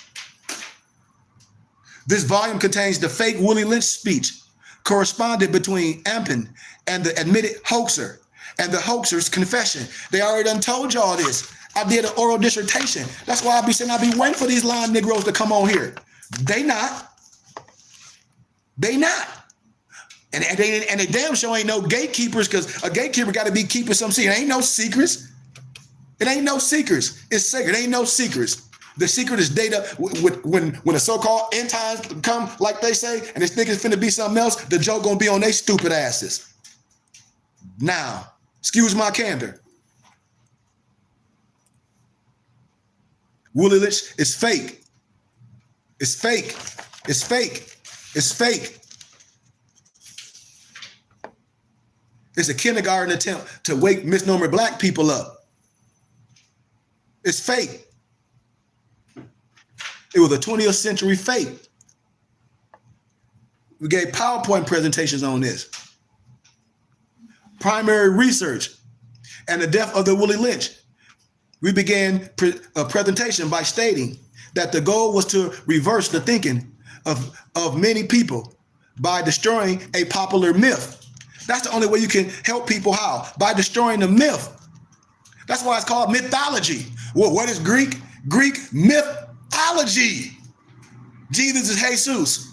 This volume contains the fake Willie Lynch speech corresponded between Ampin and the admitted hoaxer and the hoaxer's confession. They already done told y'all this. I did an oral dissertation. That's why I be saying I be waiting for these lying Negroes to come on here. They not. And they damn sure ain't no gatekeepers, because a gatekeeper got to be keeping some secret. Ain't no secrets. It ain't no secrets. It's sacred. Ain't no secrets. The secret is data. When the so-called end times come, like they say, and they think it's finna be something else, the joke gonna be on they stupid asses. Now, excuse my candor. Willie Lynch is fake. It's fake. It's fake. It's fake. It's a kindergarten attempt to wake misnomer black people up. It's fake. It was a 20th century fake. We gave PowerPoint presentations on this. Primary research and the death of the Willie Lynch. We began a presentation by stating that the goal was to reverse the thinking of many people by destroying a popular myth. That's the only way you can help people. How? By destroying the myth. That's why it's called mythology. Well, what is Greek? Greek mythology. Jesus is Jesus.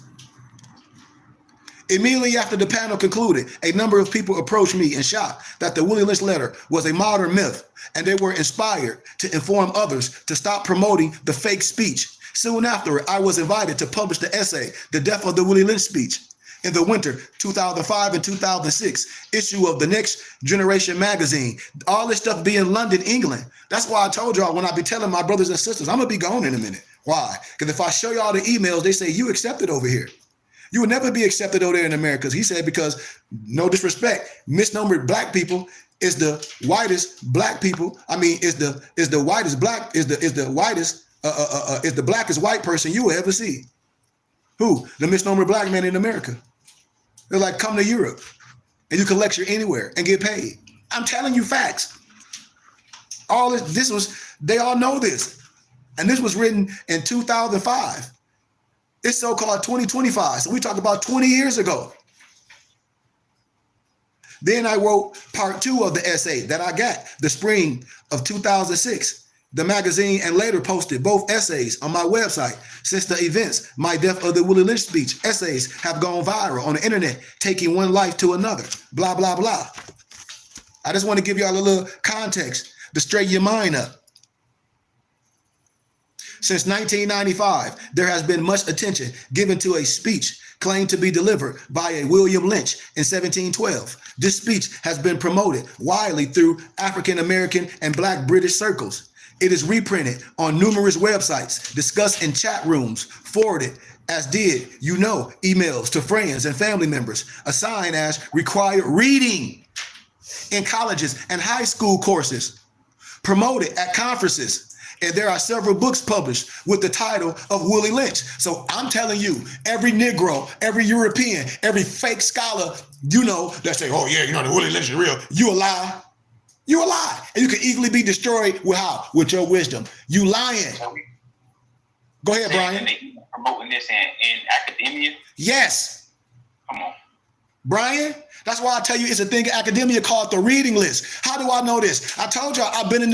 Immediately after the panel concluded, a number of people approached me and shocked that the Willie Lynch letter was a modern myth, and they were inspired to inform others to stop promoting the fake speech. Soon after, I was invited to publish the essay, The Death of the Willie Lynch Speech, in the winter 2005 and 2006 issue of the Next Generation magazine. All this stuff be in London, England. That's why I told y'all when I be telling my brothers and sisters, I'm going to be gone in a minute. Why? Because if I show y'all the emails, they say, you accepted over here. You will never be accepted over there in America. He said, because no disrespect, misnomered black people is the whitest black people. I mean, is the whitest black, is the blackest white person you will ever see. Who? The misnomered black man in America. They're like, come to Europe and you can lecture anywhere and get paid. I'm telling you facts. All this was, they all know this. And this was written in 2005. It's so-called 2025. So we talk about 20 years ago. Then I wrote part 2 of the essay that I got the spring of 2006. The magazine and later posted both essays on my website. Since the events, My Death of the Willie Lynch Speech, essays have gone viral on the internet, taking one life to another, blah, blah, blah. I just want to give y'all a little context to straighten your mind up. Since 1995, there has been much attention given to a speech claimed to be delivered by a William Lynch in 1712. This speech has been promoted widely through African American and Black British circles. It is reprinted on numerous websites, discussed in chat rooms, forwarded, as did, emails to friends and family members, assigned as required reading in colleges and high school courses, promoted at conferences. And there are several books published with the title of Willie Lynch. So I'm telling you, every Negro, every European, every fake scholar, that say, oh yeah, the Willie Lynch is real. You a lie. You a lie. And you can easily be destroyed with how? With your wisdom. You lying. Go ahead, Brian. They promoting this in academia? Yes. Come on. Brian, that's why I tell you it's a thing in academia called the reading list. How do I know this? I told y'all I've been in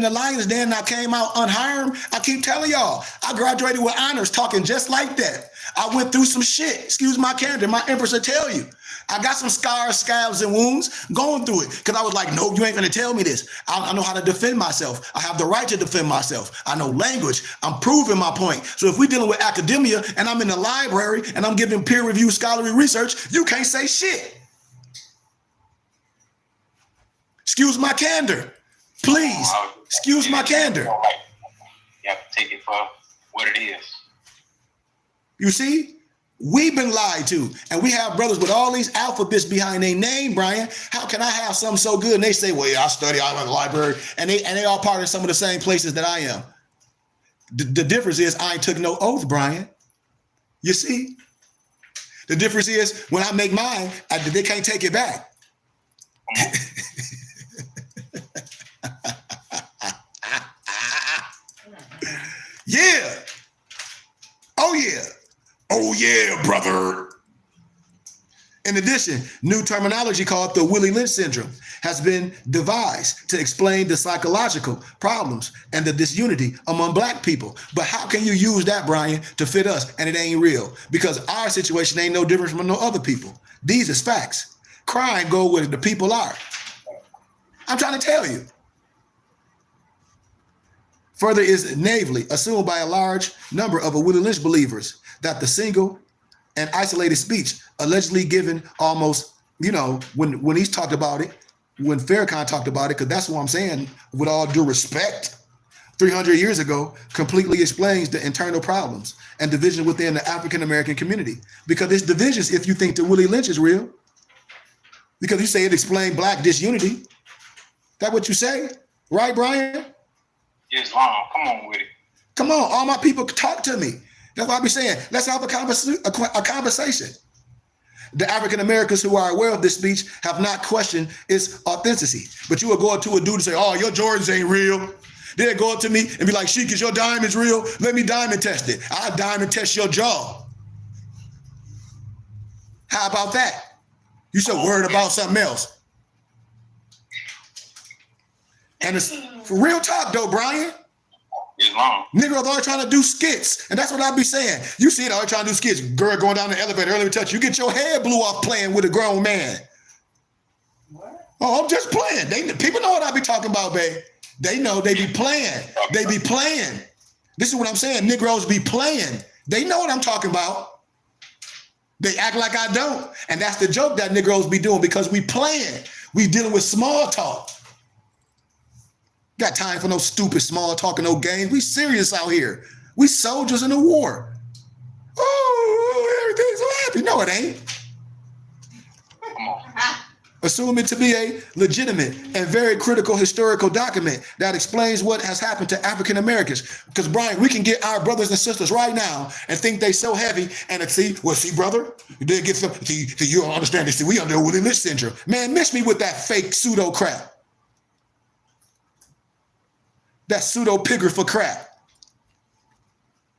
the Lions Den and I came out unharmed. I keep telling y'all, I graduated with honors talking just like that. I went through some shit. Excuse my candor. My empress will tell you. I got some scars, scabs, and wounds going through it because I was like, no, you ain't going to tell me this. I know how to defend myself. I have the right to defend myself. I know language. I'm proving my point. So if we're dealing with academia and I'm in the library and I'm giving peer-reviewed scholarly research, you can't say shit. Excuse my candor. Please. Excuse my candor. You have to take it for what it is. You see? We've been lied to, and we have brothers with all these alphabets behind their name, Brian. How can I have something so good? And they say, well, yeah, I went to the library, and they all part of some of the same places that I am. The difference is I ain't took no oath, Brian. You see? The difference is when I make mine, they can't take it back. Yeah. Oh, yeah. Oh, yeah, brother. In addition, new terminology called the Willie Lynch syndrome has been devised to explain the psychological problems and the disunity among Black people. But how can you use that, Brian, to fit us? And it ain't real because our situation ain't no different from no other people. These is facts. Crime go where the people are. I'm trying to tell you. Further is naively assumed by a large number of Willie Lynch believers that the single and isolated speech allegedly given almost, when he's talked about it, when Farrakhan talked about it, because that's what I'm saying, with all due respect, 300 years ago, completely explains the internal problems and division within the African-American community. Because there's divisions if you think that Willie Lynch is real. Because you say it explained Black disunity. That what you say? Right, Brian? Islam, come on with it. Come on, all my people talk to me. That's why I be saying, let's have a conversation. The African Americans who are aware of this speech have not questioned its authenticity. But you will go up to a dude and say, oh, your Jordans ain't real. They'll go up to me and be like, Sheik, is your diamonds real? Let me diamond test it. I'll diamond test your jaw. How about that? You so worried about something else. And it's for real talk though, Brian. Islam. Negroes always trying to do skits, and that's what I be saying. You see it always trying to do skits. Girl going down the elevator, early touch. You get your head blew off playing with a grown man. What? Oh, I'm just playing. People know what I be talking about, babe. They know they be playing. They be playing. This is what I'm saying. Negroes be playing. They know what I'm talking about. They act like I don't. And that's the joke that Negroes be doing because we playing. We dealing with small talk. Got time for no stupid small talk and no games. We serious out here. We soldiers in a war. Oh, everything's so happy. No, it ain't. Come on. Assume it to be a legitimate and very critical historical document that explains what has happened to African Americans. Because, Brian, we can get our brothers and sisters right now and think they so heavy and see, brother, you did get some, see, you don't understand this. See, we under Willie Lynch syndrome. Man, miss me with that fake pseudo crap. That pseudo-pigrapher crap.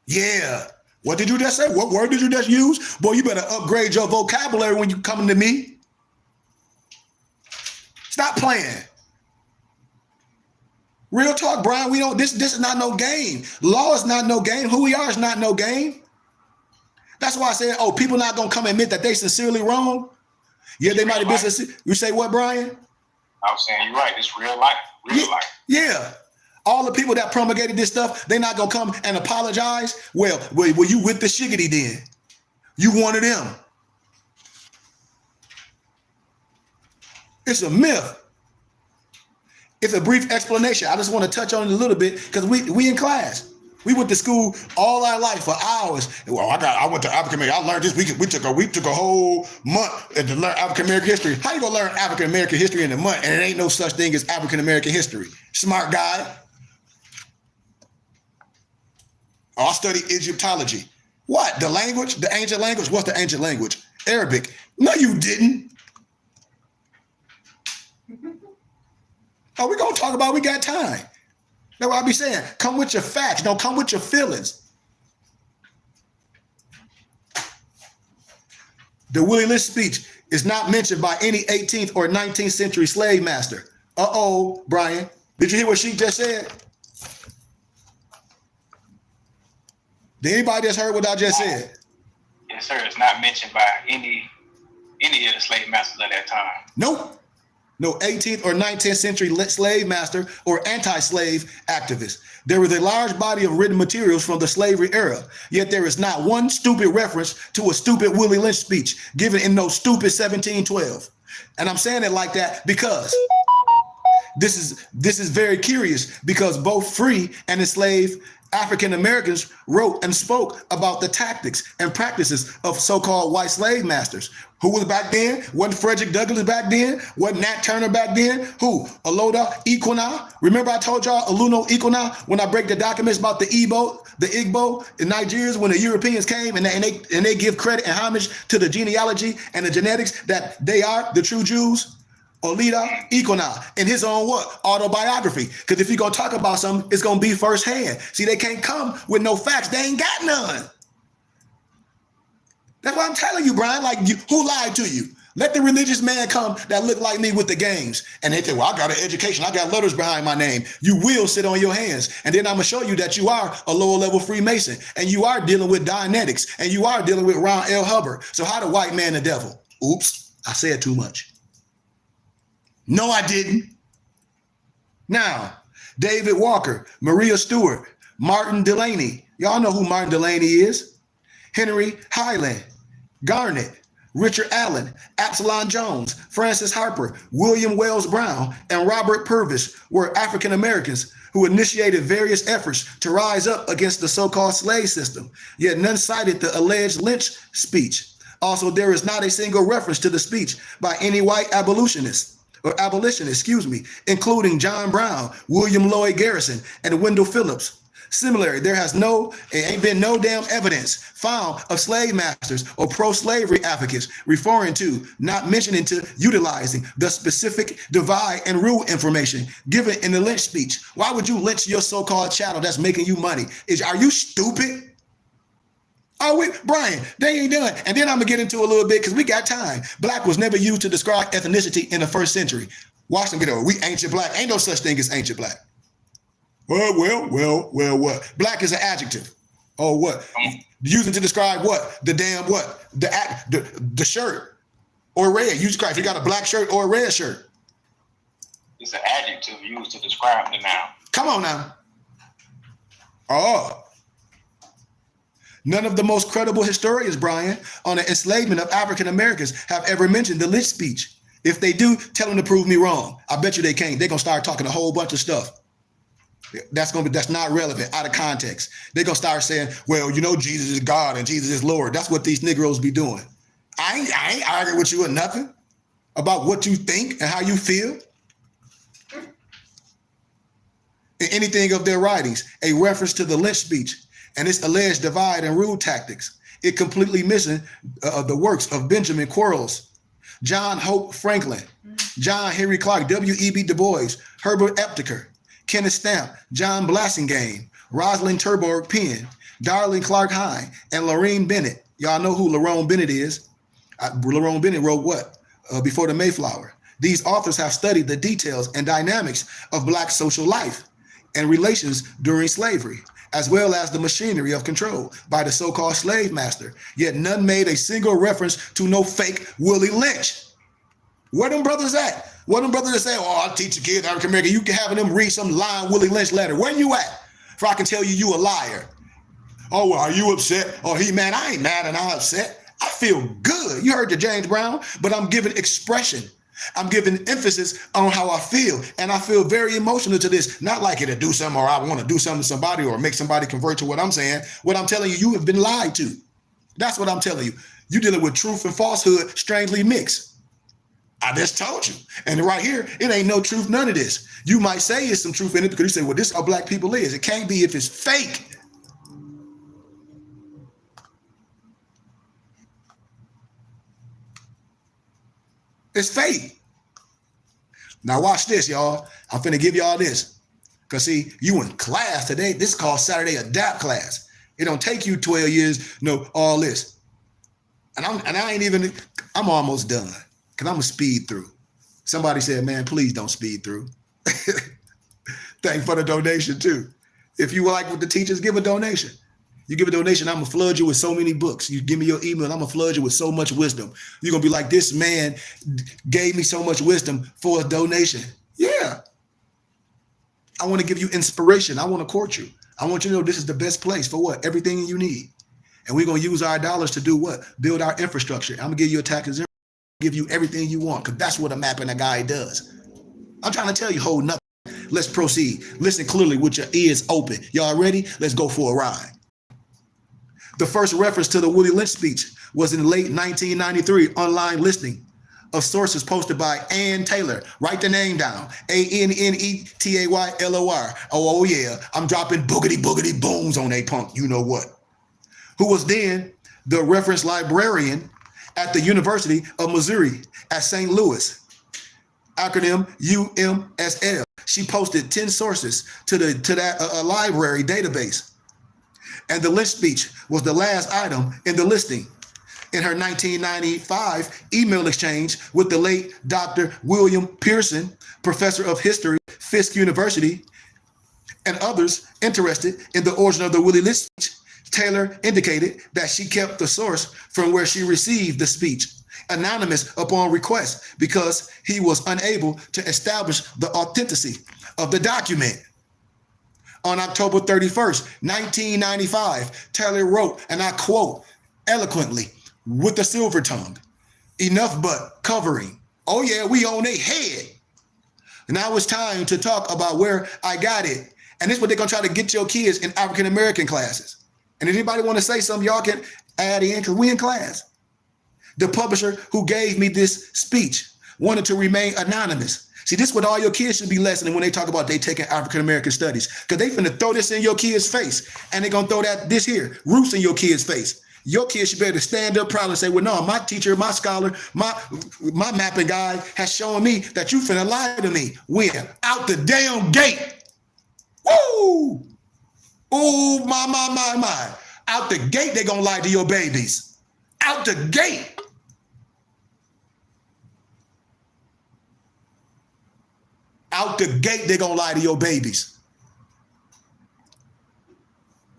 Yeah. What did you just say? What word did you just use? Boy, you better upgrade your vocabulary when you coming to me. Stop playing. Real talk, Brian. We don't. This is not no game. Law is not no game. Who we are is not no game. That's why I said, oh, people not gonna come admit that they sincerely wrong. Yeah, they might have been sincere. You say what, Brian? I was saying you're right. It's real life. Real life. Yeah. All the people that promulgated this stuff, they not gonna come and apologize. Well, were you with the shiggity then? You one of them. It's a myth. It's a brief explanation. I just want to touch on it a little bit because we in class. We went to school all our life for hours. Well, I went to African American. I learned this. We took a whole month to learn African American history. How you gonna learn African American history in a month and it ain't no such thing as African American history? Smart guy. Oh, I studied Egyptology. What? The language? The ancient language? What's the ancient language? Arabic. No, you didn't. Oh, we're going to talk about it. We got time. That's what I be saying. Come with your facts. Don't come with your feelings. The Willie Lynch speech is not mentioned by any 18th or 19th century slave master. Uh-oh, Brian. Did you hear what she just said? Did anybody just heard what I just said? Yes, sir. It's not mentioned by any of the slave masters at that time. Nope. No 18th or 19th century slave master or anti-slave activist. There is a large body of written materials from the slavery era, yet there is not one stupid reference to a stupid Willie Lynch speech given in no stupid 1712. And I'm saying it like that because this is very curious because both free and enslaved African Americans wrote and spoke about the tactics and practices of so-called white slave masters. Who was back then? Wasn't Frederick Douglass back then? Wasn't Nat Turner back then? Who? Oloda Ikwuna? Remember I told y'all Oluno Ikwuna when I break the documents about the Igbo in Nigeria when the Europeans came and they give credit and homage to the genealogy and the genetics that they are the true Jews? Olida Ikwuna in his own what? Autobiography. Because if you're going to talk about something, it's going to be firsthand. See, they can't come with no facts. They ain't got none. That's what I'm telling you, Brian. Like, who lied to you? Let the religious man come that look like me with the games. And they say, well, I got an education. I got letters behind my name. You will sit on your hands. And then I'm going to show you that you are a lower level Freemason. And you are dealing with Dianetics. And you are dealing with Ron L. Hubbard. So how the white man the devil? Oops, I said too much. No, I didn't. Now, David Walker, Maria Stewart, Martin Delaney. Y'all know who Martin Delaney is. Henry Highland, Garnett, Richard Allen, Absalom Jones, Francis Harper, William Wells Brown, and Robert Purvis were African Americans who initiated various efforts to rise up against the so-called slave system, yet none cited the alleged Lynch speech. Also, there is not a single reference to the speech by any white abolitionist, including John Brown, William Lloyd Garrison, and Wendell Phillips. Similarly, there ain't been no damn evidence found of slave masters or pro-slavery advocates referring to, not mentioning to, utilizing the specific divide and rule information given in the Lynch speech. Why would you lynch your so-called chattel that's making you money? Are you stupid? Oh, wait, Brian, they ain't done. And then I'm going to get into a little bit because we got time. Black was never used to describe ethnicity in the first century. Watch them get over. We ancient black. Ain't no such thing as ancient black. What? Black is an adjective. Oh, what? Using to describe what? The damn what? The shirt or red. You describe if you got a black shirt or a red shirt. It's an adjective used to describe the noun. Come on now. Oh. None of the most credible historians, Brian, on the enslavement of African Americans have ever mentioned the Lynch speech. If they do, tell them to prove me wrong. I bet you they can't. They're gonna start talking a whole bunch of stuff. That's not relevant, out of context. They're gonna start saying, well, you know, Jesus is God and Jesus is Lord. That's what these Negroes be doing. I ain't arguing with you or nothing about what you think and how you feel. In anything of their writings, a reference to the Lynch speech and its alleged divide and rule tactics, it completely missing the works of Benjamin Quarles, John Hope Franklin, John Henry Clark, W.E.B. Du Bois, Herbert Eptiker, Kenneth Stamp, John Blassingame, Rosalind Terborg Penn, Darlene Clark Hine, and Lorraine Bennett. Y'all know who Lorraine Bennett is. Lorraine Bennett wrote what? Before the Mayflower. These authors have studied the details and dynamics of Black social life and relations during slavery, as well as the machinery of control by the so-called slave master. Yet none made a single reference to no fake Willie Lynch. Where them brothers at? Where them brothers that say, oh, I'll teach the kids African American. You can have them read some lying Willie Lynch letter. Where you at? For I can tell you a liar. Oh, well, are you upset? Oh, he mad? I ain't mad and I'm upset. I feel good. You heard the James Brown, but I'm giving expression. I'm giving emphasis on how I feel. And I feel very emotional to this. Not like it to do something or I want to do something to somebody or make somebody convert to what I'm saying. What I'm telling you, you have been lied to. That's what I'm telling you. You're dealing with truth and falsehood strangely mixed. I just told you. And right here, it ain't no truth, none of this. You might say it's some truth in it because you say, well, this is how Black people is. It can't be if it's fake. It's fake. Now watch this, y'all. I'm finna give y'all this. Because see, you in class today. This is called Saturday Adapt class. It don't take you 12 years, no, all this. And I'm almost done. Because I'm going to speed through. Somebody said, man, please don't speed through. Thank for the donation, too. If you like what the teachers, give a donation. You give a donation, I'm going to flood you with so many books. You give me your email, I'm going to flood you with so much wisdom. You're going to be like, this man gave me so much wisdom for a donation. Yeah. I want to give you inspiration. I want to court you. I want you to know this is the best place for what? Everything you need. And we're going to use our dollars to do what? Build our infrastructure. I'm going to give you a tax exemption. Give you everything you want, because that's what a map and a guide does. I'm trying to tell you, hold nothing. Let's proceed. Listen clearly with your ears open. Y'all ready? Let's go for a ride. The first reference to the Willie Lynch speech was in late 1993 online listing of sources posted by Ann Taylor. Write the name down. ANNETAYLOR. Oh yeah, I'm dropping boogity boogity booms on a punk. You know what? Who was then the reference librarian at the University of Missouri at St. Louis, acronym UMSL. She posted 10 sources to that library database. And the Lynch speech was the last item in the listing. In her 1995 email exchange with the late Dr. William Pearson, professor of history, Fisk University, and others interested in the origin of the Willie Lynch speech, Taylor indicated that she kept the source from where she received the speech anonymous upon request because he was unable to establish the authenticity of the document. On October 31st, 1995, Taylor wrote, and I quote, eloquently, with a silver tongue, enough but covering. Oh yeah, we on their head. Now it's time to talk about where I got it. And this is what they're gonna try to get your kids in African American classes. And if anybody want to say something, y'all can add in because we in class. The publisher who gave me this speech wanted to remain anonymous. See, this is what all your kids should be listening when they talk about they taking African American studies, because they finna throw this in your kids' face, and they're gonna throw this here, roots in your kids' face. Your kids should be able to stand up proud and say, well, no, my teacher, my scholar, my mapping guy has shown me that you finna lie to me. When? Out the damn gate. Woo! Oh, my. Out the gate, they gonna lie to your babies. Out the gate. Out the gate, they gonna lie to your babies.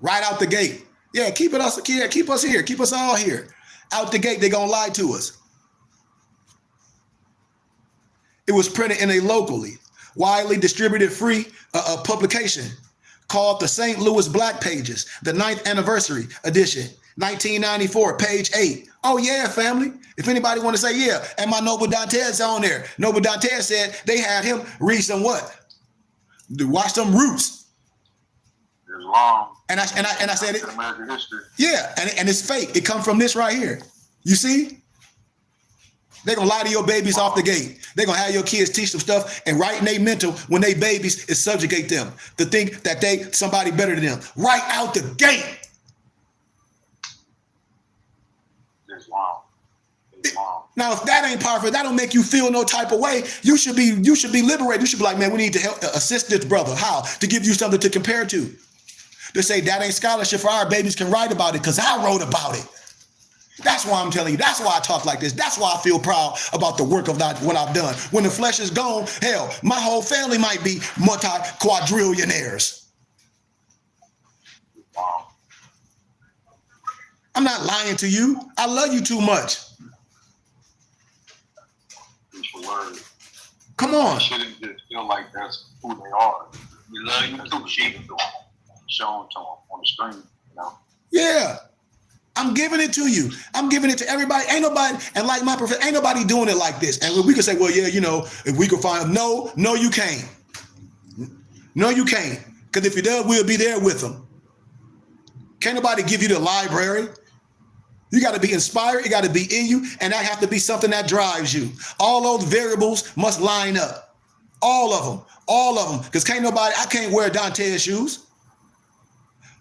Right out the gate. Yeah, keep us here. Keep us all here. Out the gate, they're going to lie to us. It was printed in a locally, widely distributed free publication called the St. Louis Black Pages, the 9th anniversary edition, 1994, page 8. Oh, yeah, family. If anybody want to say, yeah, and my Noble Dantes on there. Noble Dantes said they had him read some what? Watch some Roots. It's long. And I said it. American history. Yeah, and it's fake. It comes from this right here. You see? They're going to lie to your babies off the gate. They're going to have your kids teach them stuff, and right in their mental, when they babies, is subjugate them to think that they somebody better than them. Right out the gate. It's long. It's long. Now, if that ain't powerful, that don't make you feel no type of way. You should be liberated. You should be like, man, we need to help assist this brother. How? To give you something to compare to. To say that ain't scholarship for our babies can write about it because I wrote about it. That's why I'm telling you. That's why I talk like this. That's why I feel proud about the work of what I've done. When the flesh is gone, hell, my whole family might be multi-quadrillionaires. Wow. I'm not lying to you. I love you too much. It's your word. Come on. You shouldn't just feel like that's who they are. We love you too. Show them to them on the screen, you know? Yeah. I'm giving it to you. I'm giving it to everybody. Ain't nobody, and like my professor, ain't nobody doing it like this. And we can say, well, yeah, you know, if we could find, no, you can't. No, you can't. Because if you does, we'll be there with them. Can't nobody give you the library. You got to be inspired. It got to be in you. And that have to be something that drives you. All those variables must line up. All of them. All of them. Because I can't wear Dantes shoes.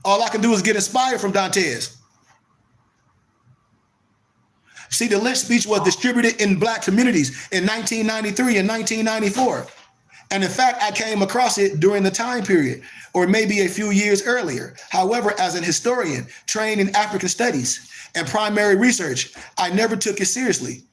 All I can do is get inspired from Dantes. See, the lynch speech was distributed in black communities in 1993 and 1994. And in fact, I came across it during the time period, or maybe a few years earlier. However, as an historian trained in African studies and primary research, I never took it seriously.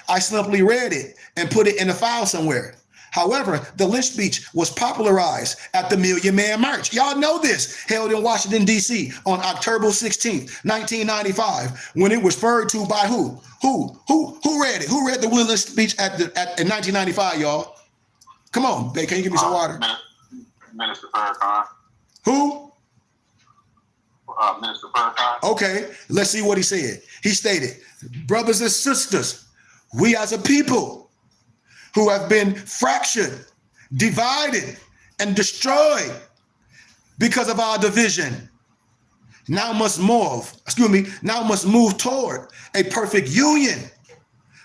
I simply read it and put it in a file somewhere. However, the lynch speech was popularized at the Million Man March. Y'all know this, held in Washington, D.C. on October 16th, 1995, when it was referred to by who? Who read it? Who read the lynch speech in 1995, y'all? Come on, babe, can you give me some water? Minister Farrakhan. Who? Minister Farrakhan. Okay, let's see what he said. He stated, brothers and sisters, we as a people who have been fractured, divided, and destroyed because of our division, now must move toward a perfect union.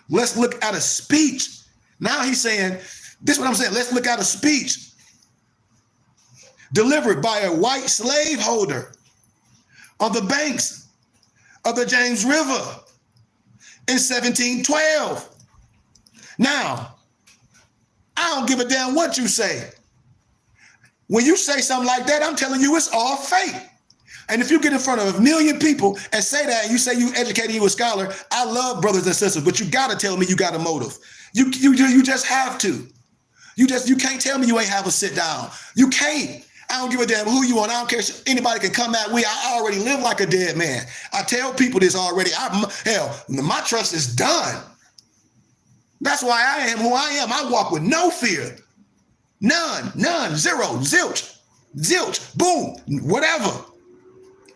Let's look at a speech. Now he's saying, this is what I'm saying, let's look at a speech delivered by a white slaveholder on the banks of the James River in 1712. Now, I don't give a damn what you say. When you say something like that, I'm telling you it's all fake. And if you get in front of a million people and say that, and you say you educated, you a scholar, I love brothers and sisters, but you gotta tell me you got a motive. You just have to. You can't tell me you ain't have a sit down. You can't. I don't give a damn who you are. I don't care if anybody can come that way. I already live like a dead man. I tell people this already. My trust is done. That's why I am who I am. I walk with no fear. None, zero, zilch, boom, whatever.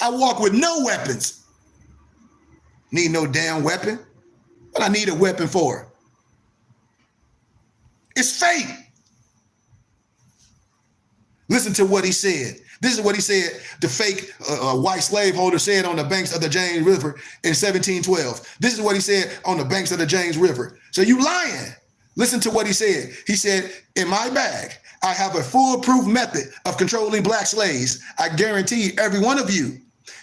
I walk with no weapons. Need no damn weapon. What I need a weapon for? It's fake. Listen to what he said. This is what he said the fake white slaveholder said on the banks of the James River in 1712. This is what he said on the banks of the James River. So you lying. Listen to what he said. He said, in my bag, I have a foolproof method of controlling black slaves. I guarantee every one of you,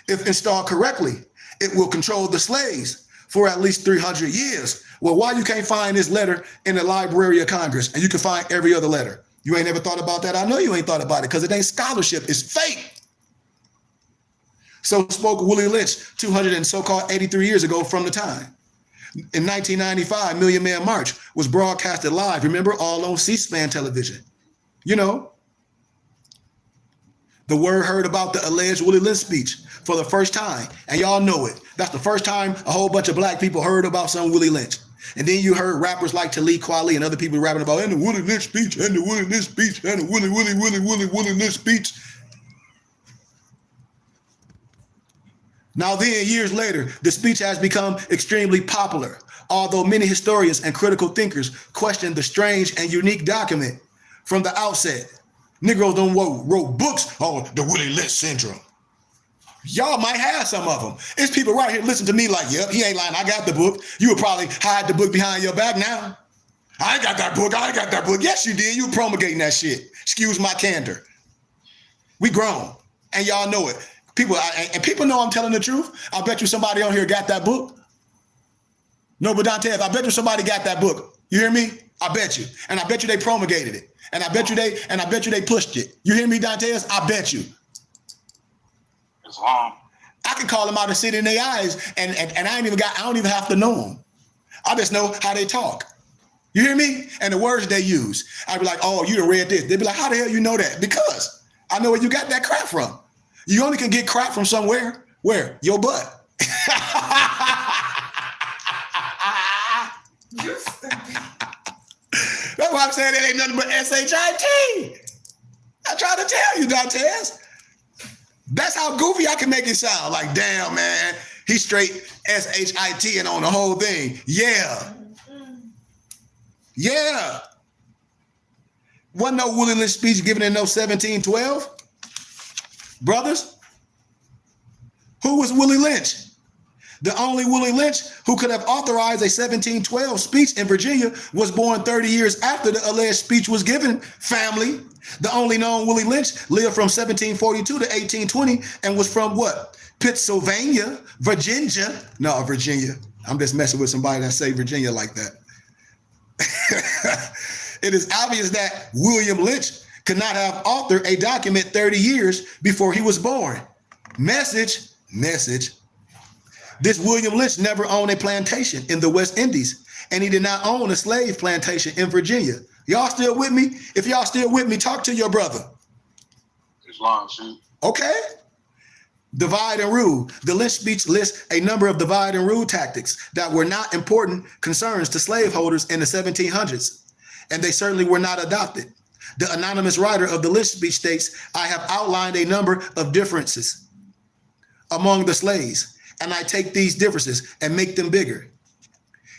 if installed correctly, it will control the slaves for at least 300 years. Well, why you can't find this letter in the Library of Congress and you can find every other letter? You ain't never thought about that? I know you ain't thought about it because it ain't scholarship. It's fake. So spoke Willie Lynch 200 and so-called 83 years ago from the time. In 1995, Million Man March was broadcasted live, remember, all on C-SPAN television. You know, The word heard about the alleged Willie Lynch speech for the first time, and y'all know it. That's the first time a whole bunch of black people heard about some Willie Lynch. And then you heard rappers like Talib Kweli and other people rapping about, and the Willie Lynch speech, and the Willie Lynch speech, and the Willie Lynch speech. Now then, years later, the speech has become extremely popular, although many historians and critical thinkers question the strange and unique document from the outset. Negroes don't wrote books on the Willie Lynch syndrome. Y'all might have some of them. It's people right here listen to me like, yep, he ain't lying. I got the book. You would probably hide the book behind your back now. I ain't got that book. I ain't got that book. Yes, you did. You were promulgating that shit. Excuse my candor. We grown, and y'all know it. People know I'm telling the truth. I bet you somebody on here got that book. No, but Dante, I bet you somebody got that book. You hear me? I bet you. And I bet you they promulgated it. And I bet you they pushed it. You hear me, Dantes? I bet you. It's long. I can call them out and sit in their eyes, and I don't even have to know them. I just know how they talk. You hear me? And the words they use. I'd be like, oh, you done read this. They'd be like, how the hell you know that? Because I know where you got that crap from. You only can get crap from somewhere. Where? Your butt. You stupid. That's why I'm saying it ain't nothing but SHIT. I try to tell you, Dantes. That's how goofy I can make it sound. Like, damn, man, he's straight SHIT and on the whole thing. Yeah. Yeah. Wasn't no Willie Lynch speech given in no 1712. Brothers, who was Willie Lynch? The only Willie Lynch who could have authorized a 1712 speech in Virginia was born 30 years after the alleged speech was given, family. The only known Willie Lynch lived from 1742 to 1820 and was from what? Pennsylvania, Virginia. No, Virginia. I'm just messing with somebody that say Virginia like that. It is obvious that William Lynch could not have authored a document 30 years before he was born. Message. This William Lynch never owned a plantation in the West Indies, and he did not own a slave plantation in Virginia. Y'all still with me? If y'all still with me, talk to your brother. It's long, shoot. Okay. Divide and rule. The Lynch speech lists a number of divide and rule tactics that were not important concerns to slaveholders in the 1700s, and they certainly were not adopted. The anonymous writer of the Lynch speech states, I have outlined a number of differences among the slaves, and I take these differences and make them bigger.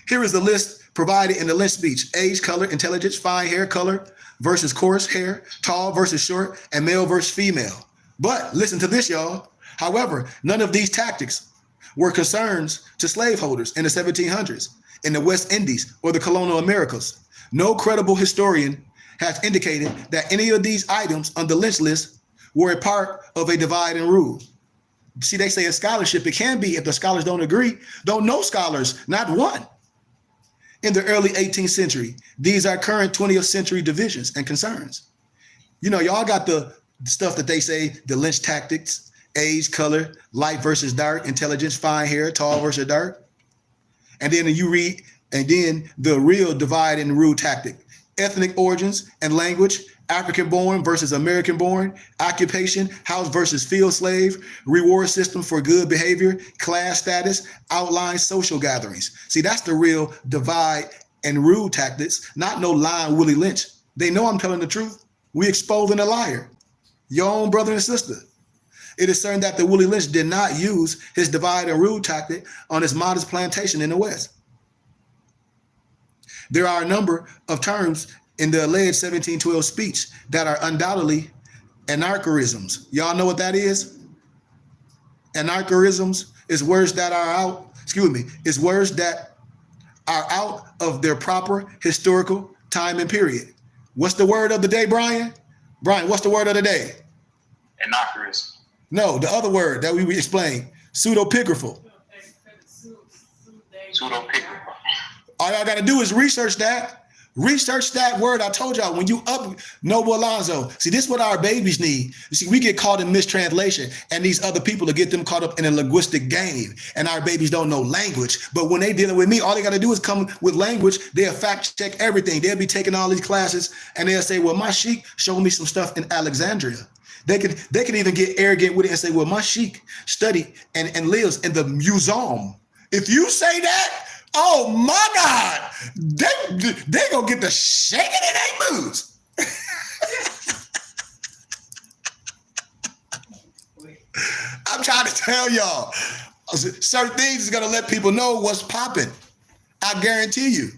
Here is the list provided in the Lynch speech: age, color, intelligence, fine hair color versus coarse hair, tall versus short, and male versus female. But listen to this, y'all. However, none of these tactics were concerns to slaveholders in the 1700s, in the West Indies, or the colonial Americas. No credible historian has indicated that any of these items on the Lynch list were a part of a divide and rule. See, they say a scholarship, it can be if the scholars don't agree. Don't know scholars, not one. In the early 18th century, these are current 20th century divisions and concerns. You know, y'all got the stuff that they say, the Lynch tactics, age, color, light versus dark, intelligence, fine hair, tall versus dark. And then you read, and then the real divide and rule tactic: ethnic origins and language, African born versus American born, occupation, house versus field slave, reward system for good behavior, class status, outline social gatherings. See, that's the real divide and rule tactics, not no lying Willie Lynch. They know I'm telling the truth. We exposing a liar. Your own brother and sister. It is certain that the Willie Lynch did not use his divide and rule tactic on his modest plantation in the West. There are a number of terms in the alleged 1712 speech that are undoubtedly anarcharisms. Y'all know what that is? Anarcharisms is words that are out of their proper historical time and period. What's the word of the day, Brian? Brian, what's the word of the day? Anarcharism. No, the other word that we explained, pseudepigraphal. Pseudepigraphal. All y'all got to do is research that. Research that word. I told y'all, when you up Noble Alonzo, see, this is what our babies need. You see, we get caught in mistranslation, and these other people to get them caught up in a linguistic game, and our babies don't know language. But when they dealing with me, all they got to do is come with language. They'll fact check everything. They'll be taking all these classes, and they'll say, well, my sheik showed me some stuff in Alexandria. They can even get arrogant with it and say, well, my sheik studied and lives in the museum. If you say that, oh my God, they gonna get the shaking in their boots. I'm trying to tell y'all, certain things is gonna let people know what's popping. I guarantee you.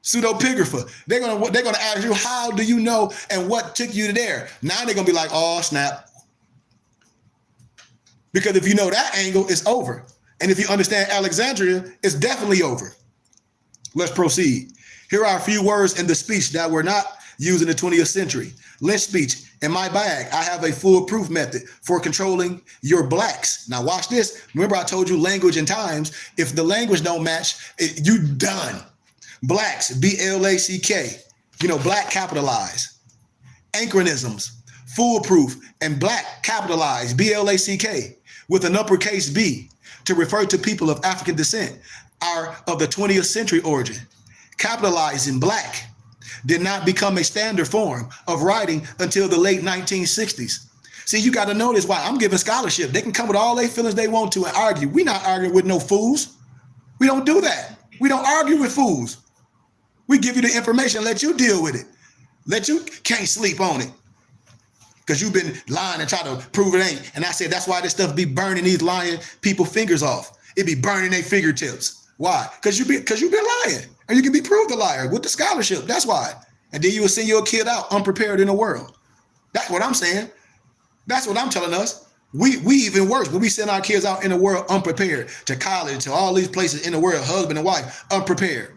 Pseudopigrapher. They're gonna ask you, how do you know and what took you to there? Now they're gonna be like, oh snap. Because if you know that angle, it's over. And if you understand Alexandria, it's definitely over. Let's proceed. Here are a few words in the speech that were not used in the 20th century. Lynch speech. In my bag, I have a foolproof method for controlling your blacks. Now watch this. Remember I told you language and times. If the language don't match, you done. Blacks, B-L-A-C-K. Black capitalized. Anachronisms, foolproof, and black capitalized, B-L-A-C-K, with an uppercase B, to refer to people of African descent, are of the 20th century origin. Capitalizing black did not become a standard form of writing until the late 1960s. See, you got to know this. Why? I'm giving scholarship. They can come with all their feelings they want to and argue. We're not arguing with no fools. We don't do that. We don't argue with fools. We give you the information, let you deal with it. Can't sleep on it. Because you've been lying and try to prove it ain't. And I said, that's why this stuff be burning these lying people fingers off. It be burning their fingertips. Why? Because you've been lying. And you can be proved a liar with the scholarship. That's why. And then you will send your kid out unprepared in the world. That's what I'm saying. That's what I'm telling us. We even worse. When we send our kids out in the world unprepared, to college, to all these places in the world, husband and wife, unprepared.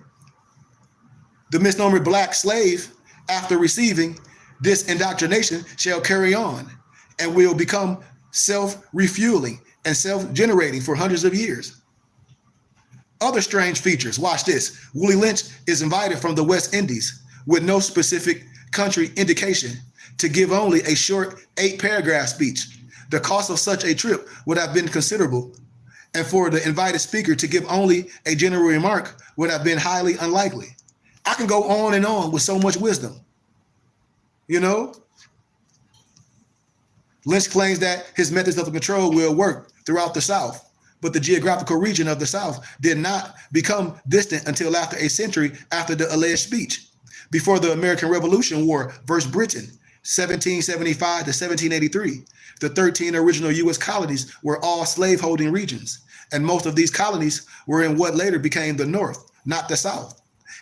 The misnomer black slave, after receiving this indoctrination, shall carry on and will become self-refueling and self-generating for hundreds of years. Other strange features, watch this. Willie Lynch is invited from the West Indies with no specific country indication to give only a short 8-paragraph speech. The cost of such a trip would have been considerable, and for the invited speaker to give only a general remark would have been highly unlikely. I can go on and on with so much wisdom. Lynch claims that his methods of control will work throughout the South, but the geographical region of the South did not become distant until after a century after the alleged speech. Before the American Revolution War versus Britain, 1775 to 1783, the 13 original U.S. colonies were all slaveholding regions, and most of these colonies were in what later became the North, not the South.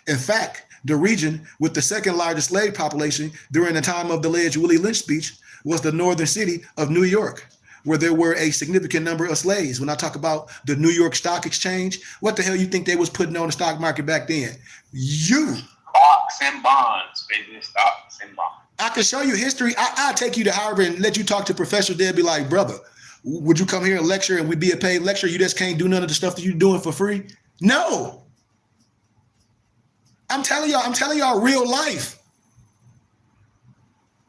In fact, the region with the second largest slave population during the time of the alleged Willie Lynch speech was the northern city of New York, where there were a significant number of slaves. When I talk about the New York Stock Exchange, what the hell you think they was putting on the stock market back then? Stocks and bonds, baby. Stocks and bonds. I can show you history. I'll take you to Harvard and let you talk to professors. They'll be like, brother, would you come here and lecture and we be a paid lecture? You just can't do none of the stuff that you're doing for free? No. I'm telling y'all real life.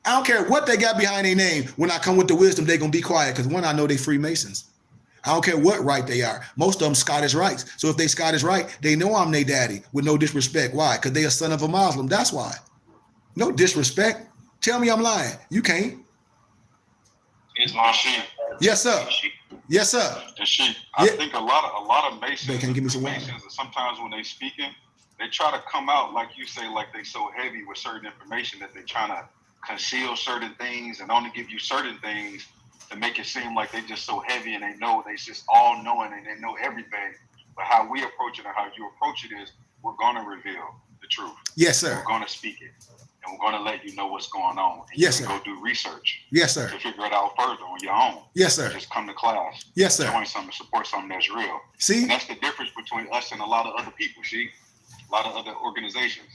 I don't care what they got behind their name. When I come with the wisdom, they're going to be quiet because one, I know they Freemasons. I don't care what right they are. Most of them Scottish rights. So if they Scottish right, they know I'm their daddy with no disrespect. Why? Because they a son of a Muslim. That's why. No disrespect. Tell me I'm lying. You can't. Islam. Yes, sir. Yes, sir. And I think a lot of Masons, They can't give me some Masons, sometimes when they speaking, they try to come out, like you say, like they so heavy with certain information that they trying to conceal certain things and only give you certain things to make it seem like they just so heavy and they just all knowing and they know everything. But how we approach it and how you approach it is we're going to reveal the truth. Yes, sir. We're going to speak it. And we're going to let you know what's going on. And yes, you sir. Go do research. Yes, sir. To figure it out further on your own. Yes, sir. Just come to class. Yes, sir. Join something, support something that's real. See? And that's the difference between us and a lot of other people, a lot of other organizations.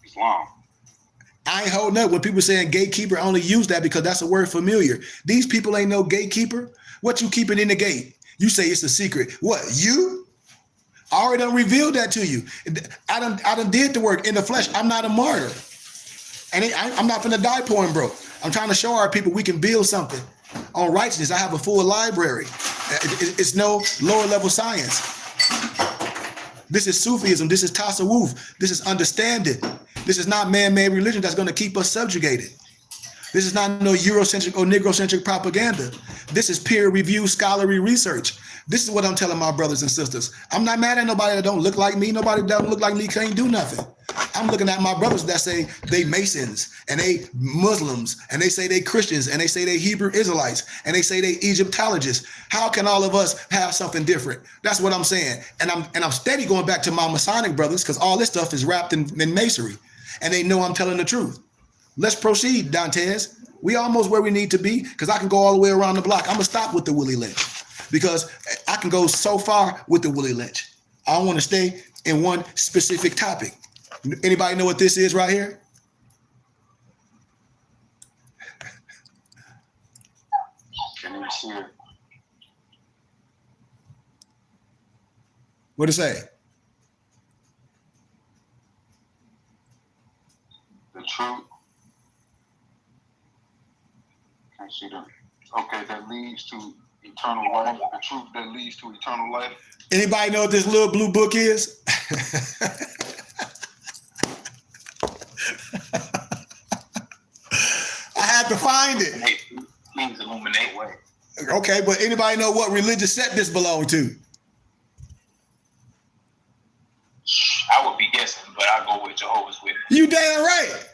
Islam. I ain't holding up when people saying gatekeeper. I only use that because that's a word familiar. These people ain't no gatekeeper. What you keeping in the gate? You say it's a secret. What, you? I already done revealed that to you. I done did the work in the flesh. I'm not a martyr. And I'm not finna die pouring broke. I'm trying to show our people we can build something on righteousness. I have a full library. It's no lower level science. This is Sufism. This is Tasawwuf. This is understanding. This is not man-made religion that's going to keep us subjugated. This is not no Eurocentric or Negrocentric propaganda. This is peer-reviewed scholarly research. This is what I'm telling my brothers and sisters. I'm not mad at nobody that don't look like me. Nobody that don't look like me can't do nothing. I'm looking at my brothers that say they Masons and they Muslims and they say they Christians and they say they Hebrew Israelites and they say they Egyptologists. How can all of us have something different? That's what I'm saying. And I'm steady going back to my Masonic brothers because all this stuff is wrapped in masonry and they know I'm telling the truth. Let's proceed, Dantes. We almost where we need to be because I can go all the way around the block. I'm gonna stop with the Willie Lynch because I can go so far with the Willie Lynch. I want to stay in one specific topic. Anybody know what this is right here? Can't even see it. What it say? The truth. Can't see that. Okay, that leads to eternal life. The truth that leads to eternal life. Anybody know what this little blue book is? I had to find it. Please illuminate. Okay, but anybody know what religious sect this belonged to? I would be guessing, but I'll go with Jehovah's Witness. You damn right.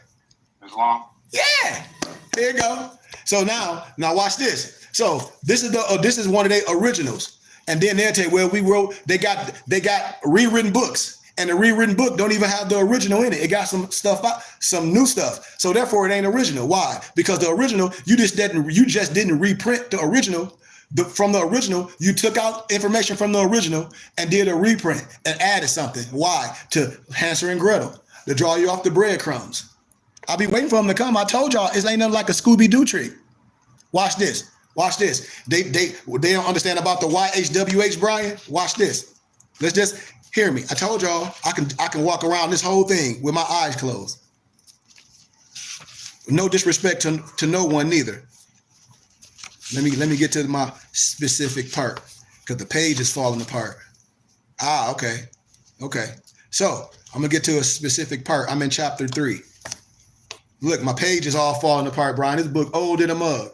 Islam. Yeah. There you go. So now watch this. So this is one of their originals, and then they'll tell you, well, we wrote. They got rewritten books, and the rewritten book don't even have the original in it. It got some stuff out, some new stuff. So therefore, it ain't original. Why? Because the original you just didn't reprint the original. From the original, you took out information from the original and did a reprint and added something. Why? To Hansel and Gretel, to draw you off the breadcrumbs. I'll be waiting for them to come. I told y'all it ain't nothing like a Scooby-Doo trick. Watch this. Watch this. They don't understand about the YHWH, Brian. Watch this. Let's just hear me. I told y'all I can walk around this whole thing with my eyes closed. No disrespect to no one neither. Let me get to my specific part because the page is falling apart. Okay. So I'm gonna get to a specific part. I'm in chapter 3. Look, my page is all falling apart, Brian. This book old in a mug.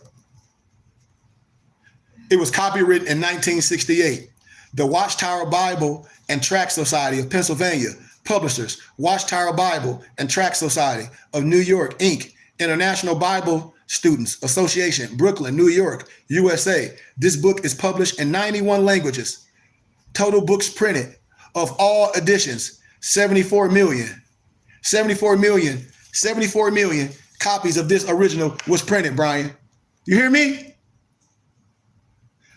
It was copywritten in 1968. The Watchtower Bible and Tract Society of Pennsylvania, publishers, Watchtower Bible and Tract Society of New York, Inc., International Bible Students Association, Brooklyn, New York, USA. This book is published in 91 languages. Total books printed of all editions, 74 million copies of this original was printed, Brian. You hear me?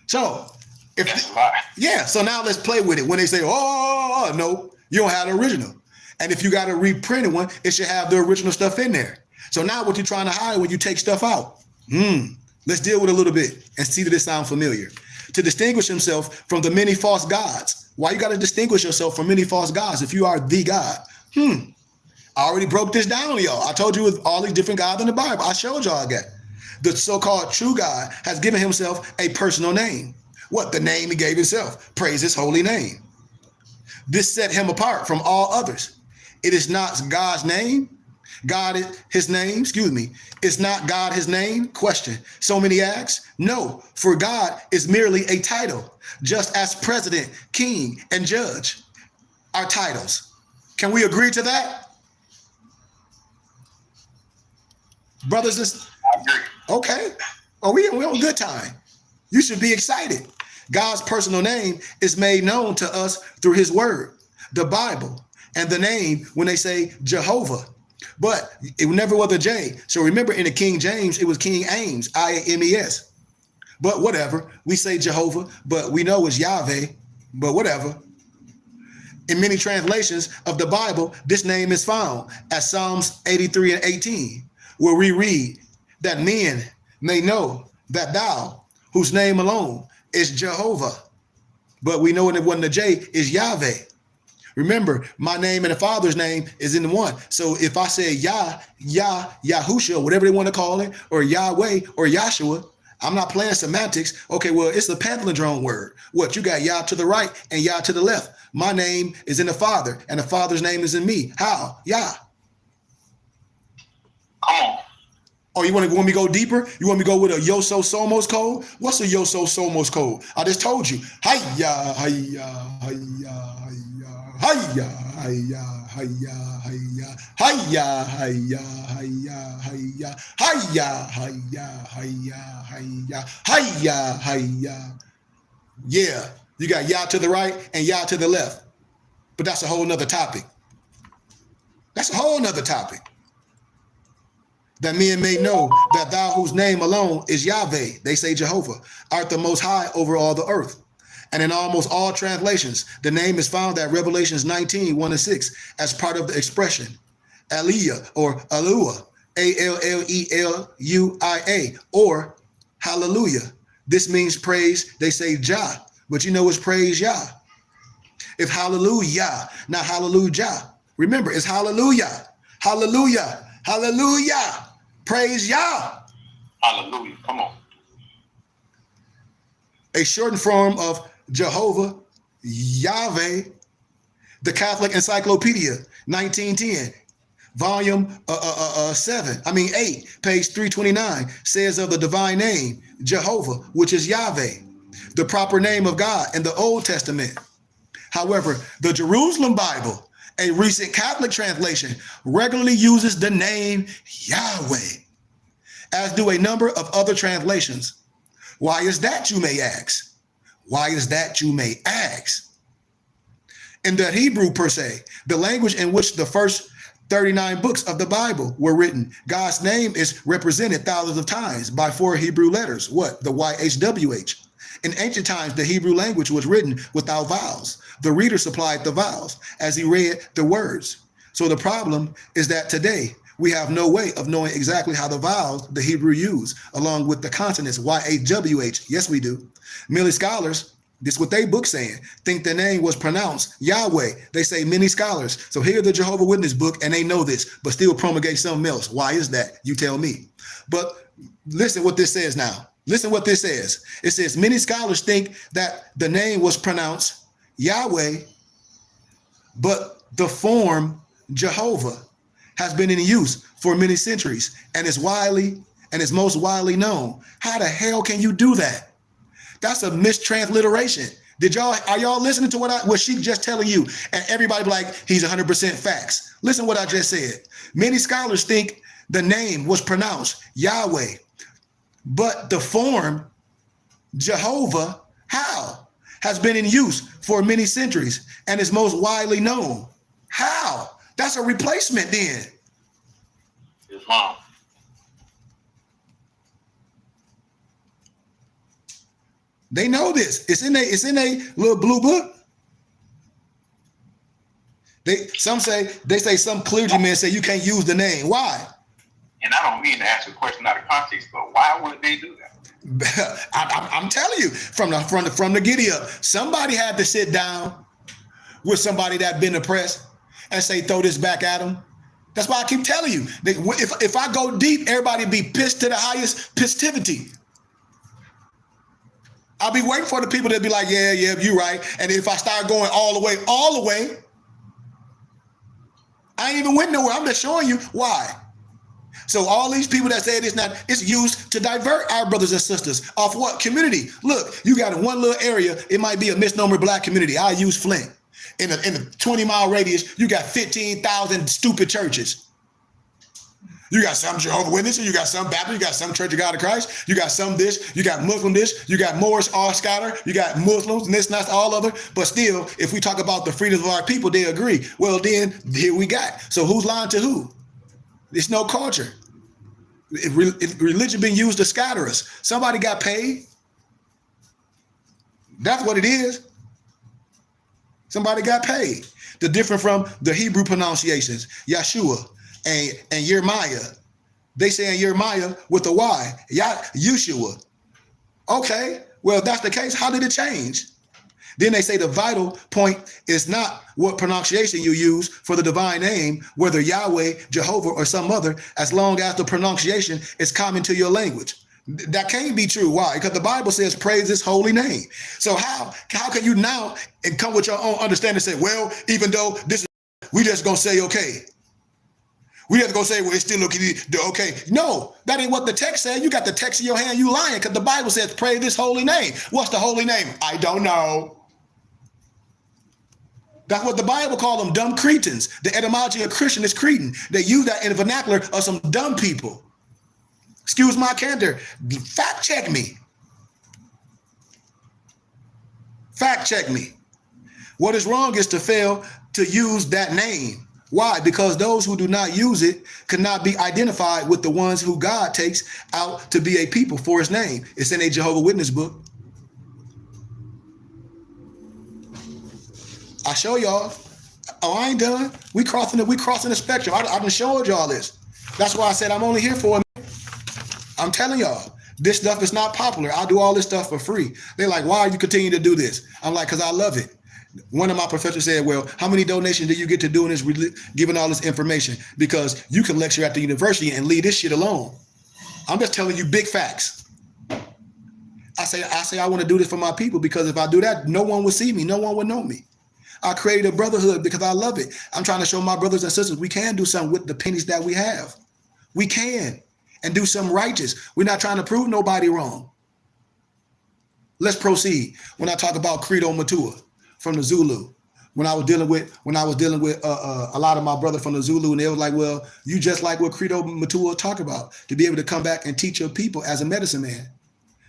So, so now let's play with it. When they say, oh, no, you don't have the original. And if you got a reprinted one, it should have the original stuff in there. So now what you're trying to hide when you take stuff out? Let's deal with it a little bit and see that it sounds familiar. To distinguish himself from the many false gods. Why you got to distinguish yourself from many false gods if you are the God? I already broke this down, y'all. I told you with all these different gods in the Bible. I showed y'all that. The so-called true God has given himself a personal name. What? The name he gave himself. Praise his holy name. This set him apart from all others. It is not God's name. His name. It's not God his name? Question. So many ask? No, for God is merely a title, just as president, king, and judge are titles. Can we agree to that? Brothers and sisters? Okay. Oh, we on a good time. You should be excited. God's personal name is made known to us through his word, the Bible, and the name when they say Jehovah. But it never was a J. So remember in the King James, it was King Ames, I-A-M-E-S. But whatever, we say Jehovah, but we know it's Yahweh, but whatever. In many translations of the Bible, this name is found as Psalms 83 and 18, where we read that men may know that thou, whose name alone is Jehovah, but we know it wasn't a J, is Yahweh. Remember, my name and the Father's name is in the one. So if I say Yahusha, whatever they want to call it, or Yahweh or Yahshua, I'm not playing semantics. Okay, well, it's a palindrome word. What? You got Yah to the right and Yah to the left. My name is in the Father, and the Father's name is in me. How? Yah. Come on. Oh, you want me to go deeper? You want me to go with a Yoso Somos code? What's a Yoso Somos code? I just told you. Hiya, hiya, hiya, hiya, hiya, hiya, hiya, hiya, hiya, hiya, hiya, hiya, hiya, hiya, hiya, hiya, hiya. Yeah, you got Yah to the right and Yah to the left. But that's a whole nother topic. That's a whole nother topic. That men may know that thou whose name alone is Yahweh, they say Jehovah, art the most high over all the earth. And in almost all translations, the name is found at Revelations 19, 1 and 6, as part of the expression Aliyah or Alua, Alleluia, or Hallelujah. This means praise, they say Jah, but you know it's praise Yah. If hallelujah, not hallelujah. Remember, it's hallelujah, hallelujah, hallelujah. Praise Yah. Hallelujah. Come on. A shortened form of Jehovah, Yahweh, the Catholic Encyclopedia, 1910, volume 8, page 329, says of the divine name, Jehovah, which is Yahweh, the proper name of God in the Old Testament. However, the Jerusalem Bible, a recent Catholic translation, regularly uses the name Yahweh, as do a number of other translations. Why is that, you may ask? Why is that, you may ask? In the Hebrew, per se, the language in which the first 39 books of the Bible were written, God's name is represented thousands of times by 4 Hebrew letters. What? The YHWH. In ancient times, the Hebrew language was written without vowels. The reader supplied the vowels as he read the words. So the problem is that today we have no way of knowing exactly how the vowels the Hebrew use, along with the consonants YHWH. Yes, we do. Many scholars, this is what they book saying, think the name was pronounced Yahweh. They say many scholars. So here the Jehovah Witness book, and they know this, but still promulgate something else. Why is that? You tell me. But listen what this says now. Listen what this says. It says many scholars think that the name was pronounced Yahweh, but the form Jehovah has been in use for many centuries and is most widely known. How the hell can you do that? That's a mistransliteration. Are y'all listening to what she just telling you? And everybody be like, he's 100% facts. Listen what I just said. Many scholars think the name was pronounced Yahweh, but the form Jehovah, how? Has been in use for many centuries and is most widely known. How? That's a replacement then. Islam. They know this. It's in a little blue book. They say some clergymen say you can't use the name. Why? And I don't mean to ask a question out of context, but why would they do that? I'm telling you, from the giddy up, somebody had to sit down with somebody that been oppressed and say, throw this back at them. That's why I keep telling you, if I go deep, everybody be pissed to the highest pistivity. I'll be waiting for the people that be like, yeah, you're right. And if I start going all the way, I ain't even went nowhere. I'm just showing you why. So all these people that say it's used to divert our brothers and sisters off what? Community. Look, you got in one little area, it might be a misnomer black community. I use Flint. In a 20-mile radius, you got 15,000 stupid churches. You got some Jehovah's Witnesses, you got some Baptist, you got some Church of God of Christ, you got some this, you got Muslim this, you got Moors all scattered, you got Muslims and this and that's all other. But still, if we talk about the freedom of our people, they agree. Well, then here we got. So who's lying to who? It's no culture. Religion being used to scatter us. Somebody got paid. That's what it is. Somebody got paid. The different from the Hebrew pronunciations, Yeshua and Yermiah. They say in Yermiah with a Y, Yeshua. Okay, well, if that's the case, how did it change? Then they say the vital point is not what pronunciation you use for the divine name, whether Yahweh, Jehovah, or some other, as long as the pronunciation is common to your language. That can't be true. Why? Because the Bible says praise his holy name. So how can you now and come with your own understanding and say, well, even though this is, we just gonna say okay. We have to go say, well, it's still okay. No, that ain't what the text said. You got the text in your hand, you lying, because the Bible says, pray this holy name. What's the holy name? I don't know. That's what the Bible called them, dumb cretins. The etymology of Christian is cretin. They use that in the vernacular of some dumb people. Excuse my candor. Fact check me. Fact check me. What is wrong is to fail to use that name. Why? Because those who do not use it cannot be identified with the ones who God takes out to be a people for his name. It's in a Jehovah's Witness book. I show y'all. Oh, I ain't done. We crossing the spectrum. I done showed y'all this. That's why I said I'm only here for a minute. I'm telling y'all, this stuff is not popular. I do all this stuff for free. They're like, why are you continuing to do this? I'm like, because I love it. One of my professors said, well, how many donations do you get to doing this, giving all this information? Because you can lecture at the university and leave this shit alone. I'm just telling you big facts. I say I want to do this for my people, because if I do that, no one will see me. No one will know me. I created a brotherhood because I love it. I'm trying to show my brothers and sisters we can do something with the pennies that we have. We can, and do something righteous. We're not trying to prove nobody wrong. Let's proceed. When I talk about Credo Matua from the Zulu, when I was dealing with a lot of my brothers from the Zulu, and they were like, well, you just like what Credo Matua talk about, to be able to come back and teach your people as a medicine man,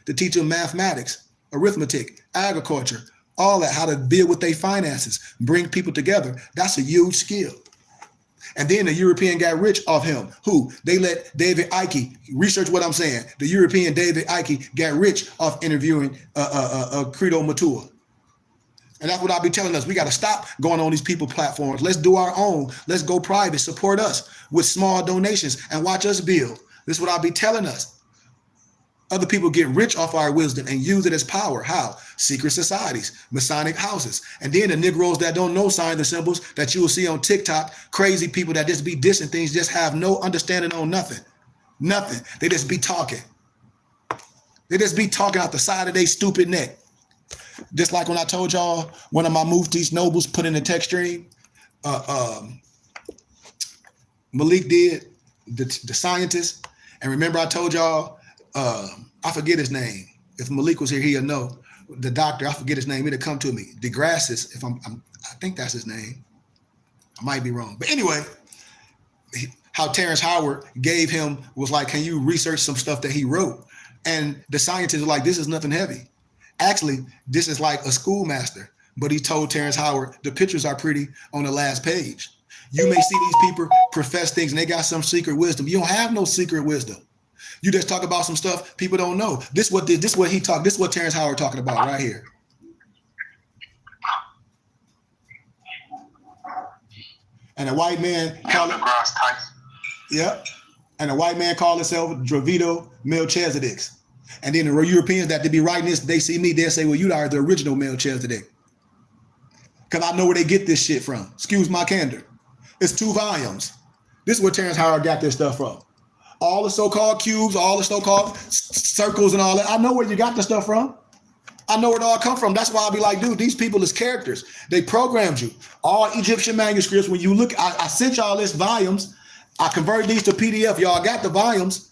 to teach them mathematics, arithmetic, agriculture, all that, how to deal with their finances, bring people together. That's a huge skill. And then the European got rich off him. Who? They let David Icke research what I'm saying. The European David Icke got rich off interviewing Credo Matua. And that's what I'll be telling us. We got to stop going on these people platforms. Let's do our own. Let's go private. Support us with small donations and watch us build. This is what I'll be telling us. Other people get rich off our wisdom and use it as power. How? Secret societies, Masonic houses. And then the Negroes that don't know signs and symbols that you will see on TikTok, crazy people that just be dissing things, just have no understanding on nothing. Nothing. They just be talking. They just be talking out the side of their stupid neck. Just like when I told y'all, one of my Muftis nobles put in the text stream, Malik did, the scientist. And remember I told y'all, I forget his name. If Malik was here, he'll know. The doctor, I forget his name. It'll come to me. DeGrassis, I think that's his name. I might be wrong. But anyway, how Terrence Howard gave him, was like, can you research some stuff that he wrote? And the scientists were like, this is nothing heavy. Actually, this is like a schoolmaster. But he told Terrence Howard, the pictures are pretty on the last page. You may see these people profess things and they got some secret wisdom. You don't have no secret wisdom. You just talk about some stuff people don't know. This is what Terrence Howard talking about right here. And a white man called it, yep. And a white man called himself Dravido Melchizedek. And then the Europeans that they be writing this, they see me, they'll say, well, you are the original Melchizedek. Because I know where they get this shit from. Excuse my candor. It's 2 volumes. This is where Terrence Howard got this stuff from. All the so-called cubes, all the so-called circles and all that. I know where you got the stuff from. I know where it all come from. That's why I'll be like, dude, these people is characters. They programmed you. All Egyptian manuscripts, when you look, I sent y'all this volumes. I converted these to PDF. Y'all got the volumes.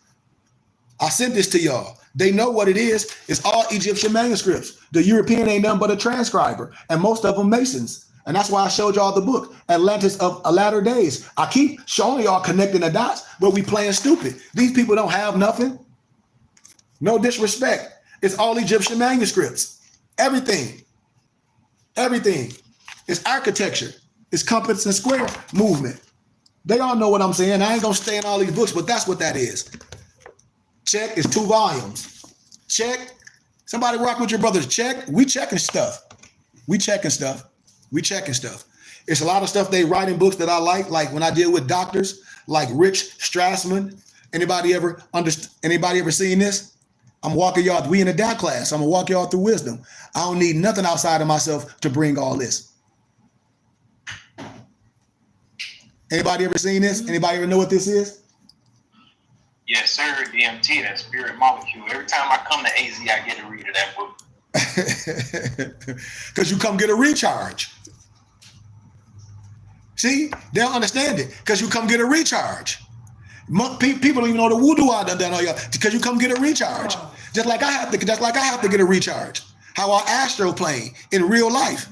I sent this to y'all. They know what it is. It's all Egyptian manuscripts. The European ain't nothing but a transcriber. And most of them Masons. And that's why I showed y'all the book, Atlantis of Latter Days. I keep showing y'all connecting the dots, but we playing stupid. These people don't have nothing. No disrespect. It's all Egyptian manuscripts. Everything. Everything. It's architecture. It's compass and square movement. They all know what I'm saying. I ain't gonna stay in all these books, but that's what that is. Check is 2 volumes. Check. Somebody rock with your brothers. Check. We checking stuff. We checking stuff. We checking stuff. It's a lot of stuff they write in books that I like when I deal with doctors, like Rich Strassman. Anybody ever seen this? I'm walking y'all. We in a DAC class. I'm gonna walk y'all through wisdom. I don't need nothing outside of myself to bring all this. Anybody ever seen this? Anybody ever know what this is? Yes, sir. DMT, that spirit molecule. Every time I come to AZ, I get to read of that book. Because you come get a recharge. See, they don't understand it because you come get a recharge. People don't even know the voodoo I done on y'all because you come get a recharge. Just like I have to get a recharge. How I astral plane in real life.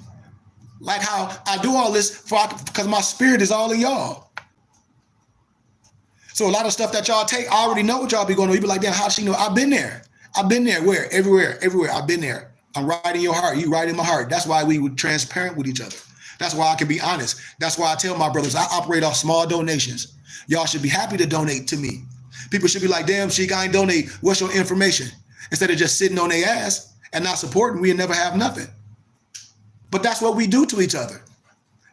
Like how I do all this because my spirit is all in y'all. So a lot of stuff that y'all take, I already know what y'all be going on. You be like, damn, how she know? I've been there. I've been there. Where? Everywhere. I've been there. I'm right in your heart. You right in my heart. That's why we were transparent with each other. That's why I can be honest. That's why I tell my brothers, I operate off small donations. Y'all should be happy to donate to me. People should be like, damn, Sheik, I ain't donate. What's your information? Instead of just sitting on their ass and not supporting, we'll never have nothing. But that's what we do to each other.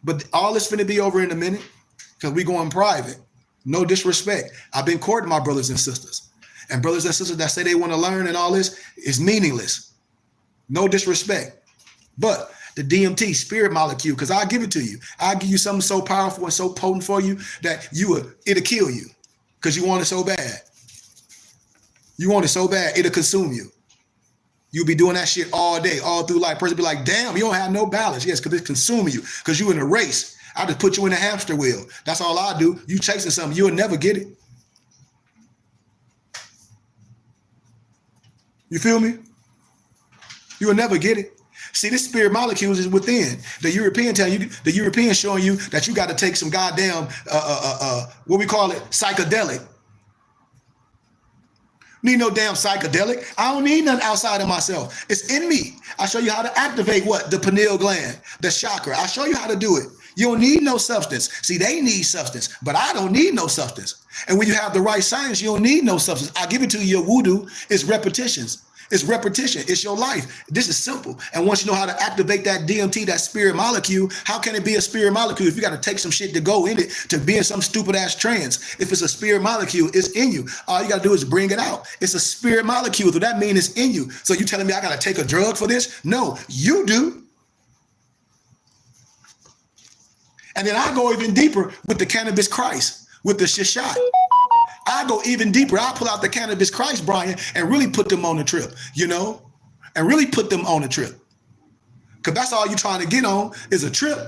But all this finna be over in a minute because we going private. No disrespect. I've been courting my brothers and sisters. And brothers and sisters that say they want to learn and all this is meaningless. No disrespect. But the DMT, spirit molecule, because I'll give it to you. I'll give you something so powerful and so potent for you that it'll kill you because you want it so bad. You want it so bad, it'll consume you. You'll be doing that shit all day, all through life. Person be like, damn, you don't have no balance. Yes, because it's consuming you because you're in a race. I just put you in a hamster wheel. That's all I do. You chasing something, you'll never get it. You feel me? You will never get it. See, this spirit molecules is within. The European showing you that you got to take some goddamn what we call it, psychedelic. Need no damn psychedelic. I don't need nothing outside of myself. It's in me. I show you how to activate what? The pineal gland, the chakra. I show you how to do it. You don't need no substance. See, they need substance, but I don't need no substance. And when you have the right science, you don't need no substance. I give it to you, your voodoo. It's repetitions. It's repetition. It's your life. This is simple. And once you know how to activate that DMT, that spirit molecule, how can it be a spirit molecule if you got to take some shit to go in it to be in some stupid ass trance? If it's a spirit molecule, it's in you. All you got to do is bring it out. It's a spirit molecule. So that means it's in you. So you telling me I got to take a drug for this? No, you do. And then I go even deeper with the cannabis Christ, with the shishat. I go even deeper. I pull out the cannabis Christ, Brian, and really put them on the trip, and really put them on the trip. Because that's all you're trying to get on is a trip.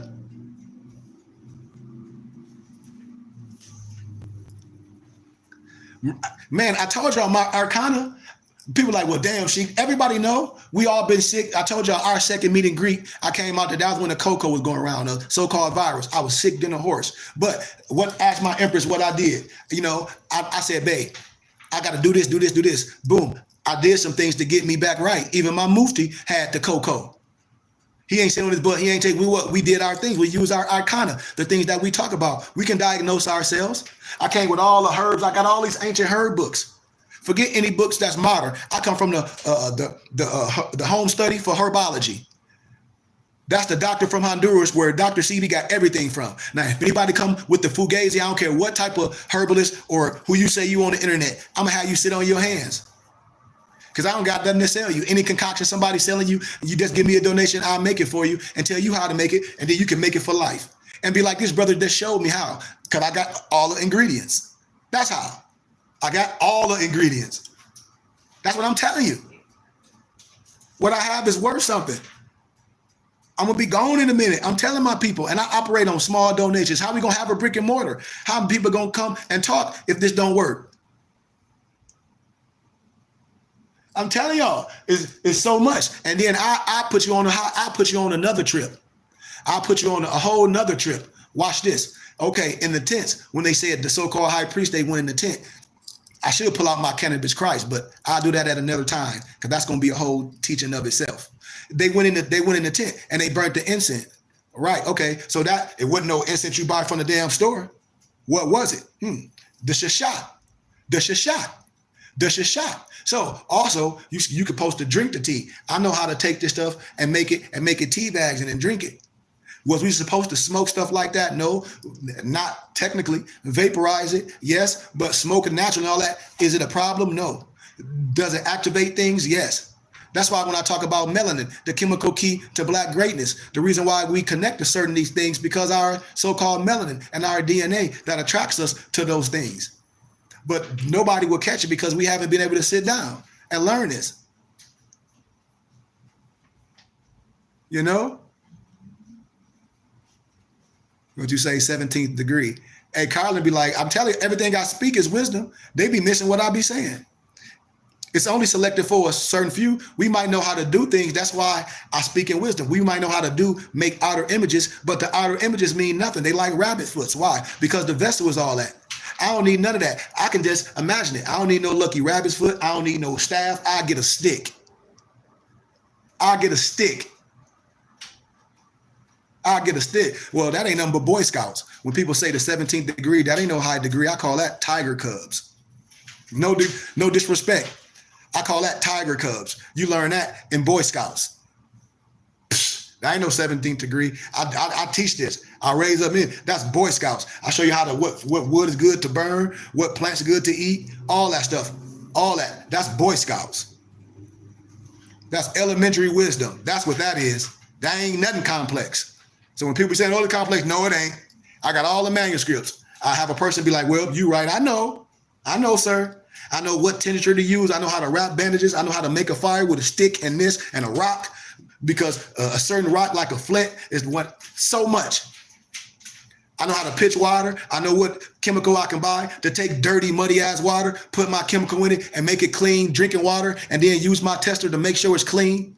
Man, I told y'all my arcana. People like, well, damn, Sheik. Everybody know we all been sick. I told y'all our second meet and greet. I came out that was when the cocoa was going around, the so-called virus. I was sick than a horse. But asked my empress what I did. I said, babe, I got to do this, do this, do this. Boom. I did some things to get me back right. Even my mufti had the cocoa. He ain't sitting on his butt. He ain't taking. We did our things. We use our arcana, the things that we talk about. We can diagnose ourselves. I came with all the herbs. I got all these ancient herb books. Forget any books that's modern. I come from the home study for herbology. That's the doctor from Honduras where Dr. CB got everything from. Now, if anybody come with the fugazi, I don't care what type of herbalist or who you say you on the internet, I'm gonna have you sit on your hands. Because I don't got nothing to sell you. Any concoction somebody selling you, you just give me a donation, I'll make it for you and tell you how to make it, and then you can make it for life. And be like, this brother just showed me how, because I got all the ingredients. That's how. I got all the ingredients. That's what I'm telling you. What I have is worth something. I'm going to be gone in a minute. I'm telling my people, and I operate on small donations. How we going to have a brick and mortar? How people going to come and talk if this don't work? I'm telling y'all, it's so much. And then I put you on another trip. I'll put you on a whole nother trip. Watch this. Okay, in the tents, when they said the so-called high priest, they went in the tent. I should pull out my cannabis Christ, but I'll do that at another time because that's going to be a whole teaching of itself. They went in the tent and they burnt the incense. Right. Okay. So that it wasn't no incense you buy from the damn store. What was it? The shishat. The shishat. The shishat. So also you could post to drink the tea. I know how to take this stuff and make it tea bags and then drink it. Was we supposed to smoke stuff like that? No, not technically. Vaporize it, yes, but smoking natural and all that, is it a problem? No. Does it activate things? Yes. That's why when I talk about melanin, the chemical key to black greatness, the reason why we connect to certain these things, because our so-called melanin and our DNA that attracts us to those things. But nobody will catch it because we haven't been able to sit down and learn this. What you say, 17th degree. Hey, Carlin be like, I'm telling you, everything I speak is wisdom. They be missing what I be saying. It's only selected for a certain few. We might know how to do things. That's why I speak in wisdom. We might know how to make outer images, but the outer images mean nothing. They like rabbit foots. Why? Because the vessel is all that. I don't need none of that. I can just imagine it. I don't need no lucky rabbit's foot. I don't need no staff. I get a stick. I get a stick. I get a stick. Well, that ain't nothing but Boy Scouts. When people say the 17th degree, that ain't no high degree. I call that tiger cubs. No disrespect. I call that tiger cubs. You learn that in Boy Scouts. That ain't no 17th degree. I teach this. I raise up in. That's Boy Scouts. I show you how to what wood is good to burn, what plants are good to eat, all that stuff. All that. That's Boy Scouts. That's elementary wisdom. That's what that is. That ain't nothing complex. So when people say, oh, it's complex, no, it ain't. I got all the manuscripts. I have a person be like, well, you right. I know, sir. I know what tincture to use. I know how to wrap bandages. I know how to make a fire with a stick and this and a rock, because a certain rock like a flint is what so much. I know how to pitch water. I know what chemical I can buy to take dirty, muddy ass water, put my chemical in it and make it clean drinking water, and then use my tester to make sure it's clean.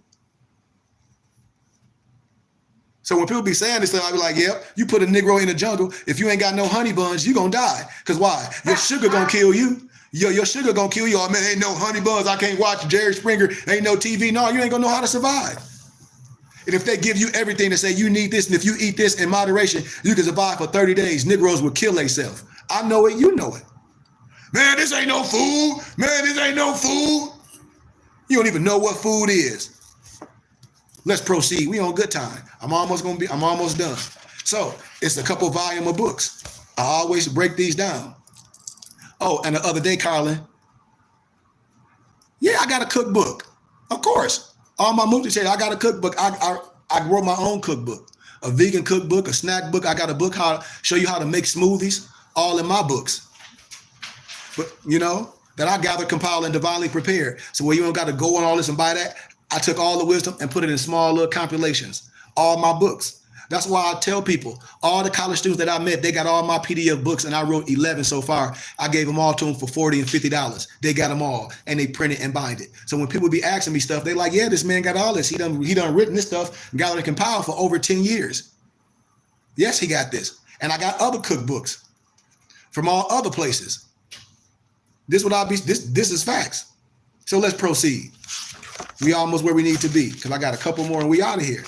So when people be saying this stuff, I be like, yep, you put a Negro in the jungle. If you ain't got no honey buns, you gonna die. Because why? Your sugar gonna kill you. Your sugar gonna kill you. Oh man, ain't no honey buns. I can't watch Jerry Springer. Ain't no TV. No, you ain't gonna know how to survive. And if they give you everything to say you need this, and if you eat this in moderation, you can survive for 30 days. Negroes will kill themselves. I know it, you know it. Man, this ain't no food. Man, this ain't no food. You don't even know what food is. Let's proceed. We on good time. I'm almost done. So it's a couple volume of books. I always break these down. Oh, and the other day, Carlin, yeah, I got a cookbook. Of course. All my movies say I got a cookbook. I wrote my own cookbook, a vegan cookbook, a snack book. I got a book how to show you how to make smoothies, all in my books. But you know, that I gathered, compiled, and divinely prepared. So where you don't got to go on all this and buy that, I took all the wisdom and put it in small little compilations, all my books. That's why I tell people, all the college students that I met, they got all my PDF books, and I wrote 11 so far. I gave them all to them for $40 and $50. They got them all, and they print it and bind it. So when people be asking me stuff, they like, yeah, this man got all this. He done written this stuff, gathered and compiled for over 10 years. Yes, he got this. And I got other cookbooks from all other places. This is facts. So let's proceed. We almost where we need to be, because I got a couple more and we out of here.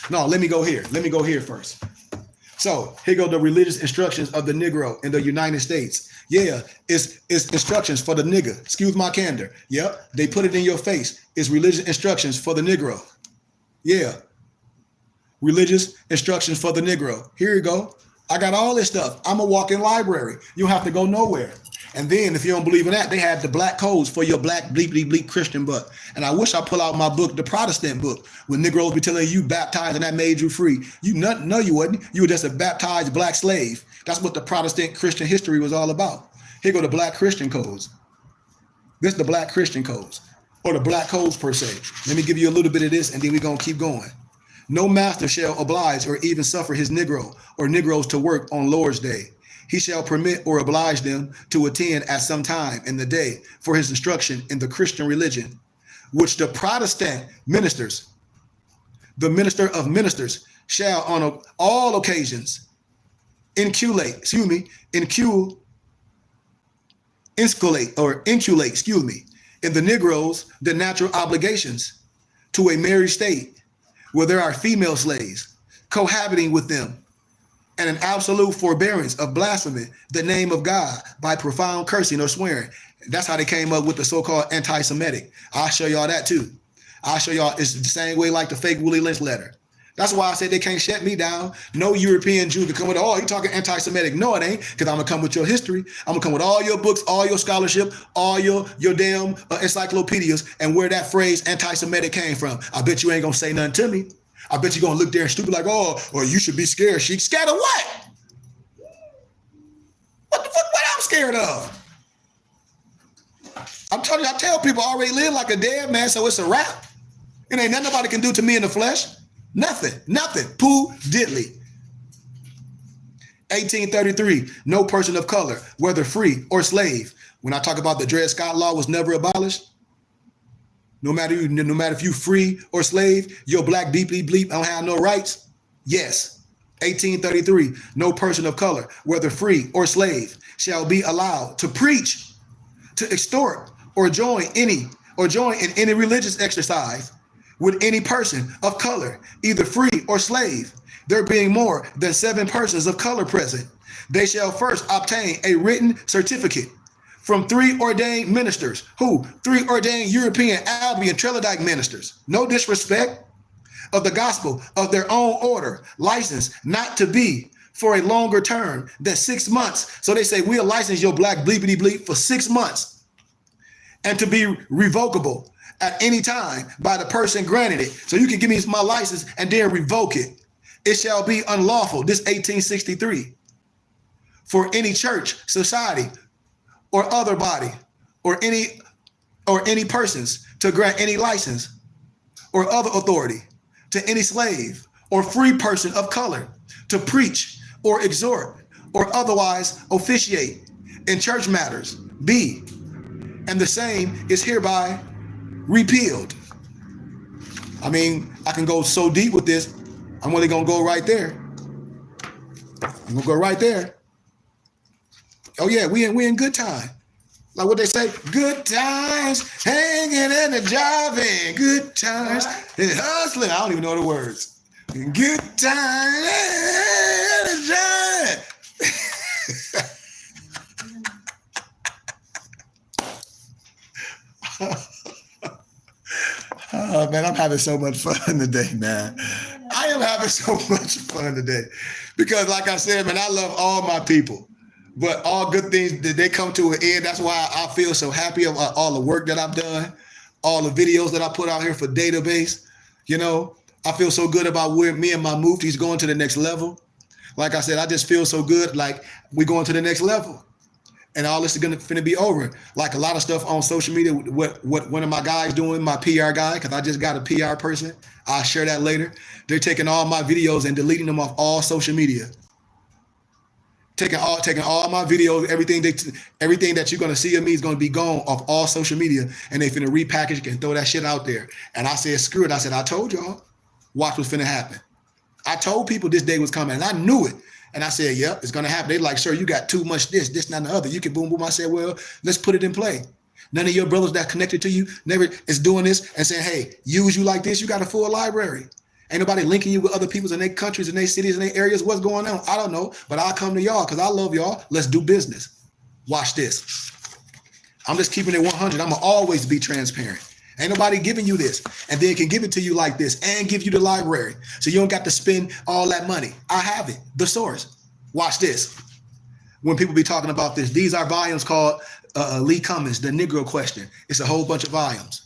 No, let me go here. Let me go here first. So here go the religious instructions of the Negro in the United States. Yeah, it's instructions for the nigga. Excuse my candor. Yep, they put it in your face. It's religious instructions for the Negro. Yeah, religious instructions for the Negro. Here you go. I got all this stuff. I'm a walk-in library. You don't have to go nowhere. And then if you don't believe in that, they have the black codes for your black bleep Christian butt. And I wish I pull out my book, the Protestant book, when Negroes be telling you baptized and that made you free. No, you wasn't. You were just a baptized black slave. That's what the Protestant Christian history was all about. Here go the black Christian codes. This is the black Christian codes, or the black codes per se. Let me give you a little bit of this and then we're going to keep going. No master shall oblige or even suffer his Negro or Negroes to work on Lord's Day. He shall permit or oblige them to attend at some time in the day for his instruction in the Christian religion, which the Protestant ministers, the minister of ministers, shall on all occasions inculcate in the Negroes the natural obligations to a married state where there are female slaves cohabiting with them, and an absolute forbearance of blaspheming the name of God by profound cursing or swearing. That's how they came up with the so-called anti-Semitic. I'll show y'all that too. I'll show y'all it's the same way like the fake Willie Lynch letter. That's why I said they can't shut me down. No European Jew can come with, oh, you talking anti-Semitic. No, it ain't, because I'm going to come with your history. I'm going to come with all your books, all your scholarship, all your damn encyclopedias, and where that phrase anti-Semitic came from. I bet you ain't going to say nothing to me. I bet you're going to look there and stupid like, oh, or you should be scared. Sheik. Scared of what? What the fuck? What I'm scared of? I'm telling you, I tell people I already live like a dead man, so it's a wrap. It ain't nothing nobody can do to me in the flesh. Nothing. Pooh diddly. 1833, no person of color, whether free or slave. When I talk about the Dred Scott Law was never abolished, no matter if you free or slave, you're black beeply bleep, don't have no rights. Yes. 1833, no person of color, whether free or slave, shall be allowed to preach, to extort, or join in any religious exercise with any person of color, either free or slave, there being more than 7 persons of color present. They shall first obtain a written certificate from 3 ordained ministers. Who? 3 ordained European Albion Trelodike ministers. No disrespect. Of the gospel of their own order, licensed not to be for a longer term than 6 months. So they say, we'll license your black bleepity bleep for 6 months, and to be revocable at any time by the person granted it. So you can give me my license and then revoke it. It shall be unlawful, this 1863, for any church, society, or other body, or any persons to grant any license or other authority to any slave or free person of color to preach or exhort or otherwise officiate in church matters. B, and the same is hereby repealed. I mean, I can go so deep with this. I'm only gonna go right there. I'm gonna go right there. Oh yeah, we in good time. Like what they say, good times, hanging and a jiving, good times, and hustling. I don't even know the words. Good times and a jiving. Oh man, I'm having so much fun today, man. I am having so much fun today because, like I said, man, I love all my people. But all good things, they come to an end. That's why I feel so happy about all the work that I've done, all the videos that I put out here for database. You know, I feel so good about where me and my mufti's going to the next level. Like I said, I just feel so good, like we're going to the next level. And all this is finna be over. Like a lot of stuff on social media, what one of my guys doing, my PR guy, because I just got a PR person. I'll share that later. They're taking all my videos and deleting them off all social media. Taking all my videos, everything that you're gonna see of me is gonna be gone off all social media, and they finna repackage and throw that shit out there. And I said, screw it. I said, I told y'all, watch what's finna happen. I told people this day was coming, and I knew it. And I said, yep, it's gonna happen. They like, sir, you got too much this, and the other. You can boom, boom. I said, well, let's put it in play. None of your brothers that connected to you never is doing this and saying, hey, use you like this. You got a full library. Ain't nobody linking you with other people in their countries, in their cities, in their areas. What's going on? I don't know, but I'll come to y'all because I love y'all. Let's do business. Watch this. I'm just keeping it 100. I'm gonna always be transparent. Ain't nobody giving you this and then can give it to you like this and give you the library. So you don't got to spend all that money. I have it, the source. Watch this. When people be talking about this, these are volumes called Lee Cummins, the Negro Question. It's a whole bunch of volumes.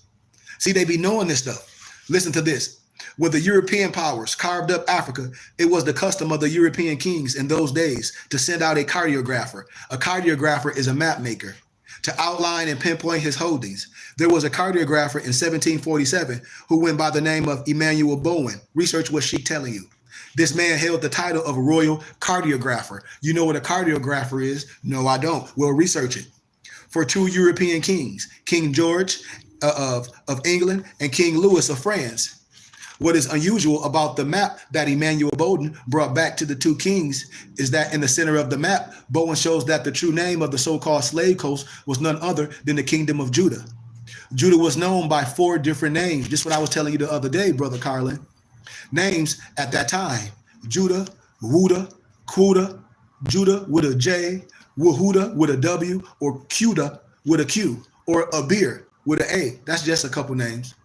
See, they be knowing this stuff. Listen to this. With the European powers carved up Africa, it was the custom of the European kings in those days to send out a cartographer. A cartographer is a map maker to outline and pinpoint his holdings. There was a cartographer in 1747 who went by the name of Emmanuel Bowen. Research what she's telling you. This man held the title of royal cartographer. You know what a cartographer is? No, I don't. Well, research it. For 2 European kings, King George of England and King Louis of France. What is unusual about the map that Emmanuel Bowen brought back to the 2 kings is that in the center of the map, Bowen shows that the true name of the so-called slave coast was none other than the kingdom of Judah. Judah was known by 4 different names. Just what I was telling you the other day, Brother Carlin. Names at that time: Judah, Wuda, Kuda, Judah with a J, Wahuda with a W, or Kuda with a Q, or Abir with an A. That's just a couple names.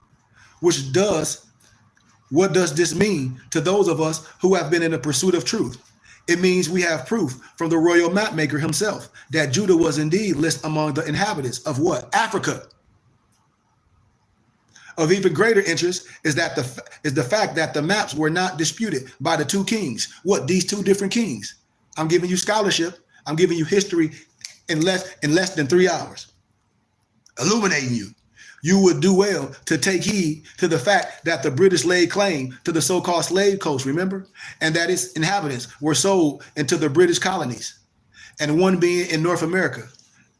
What does this mean to those of us who have been in the pursuit of truth? It means we have proof from the royal map maker himself that Judah was indeed listed among the inhabitants of what? Africa. Of even greater interest is the fact that the maps were not disputed by the 2 kings. What? These 2 different kings. I'm giving you scholarship. I'm giving you history in less than 3 hours. Illuminating you. you would do well to take heed to the fact that the British laid claim to the so-called slave coast, remember? And that its inhabitants were sold into the British colonies, and one being in North America.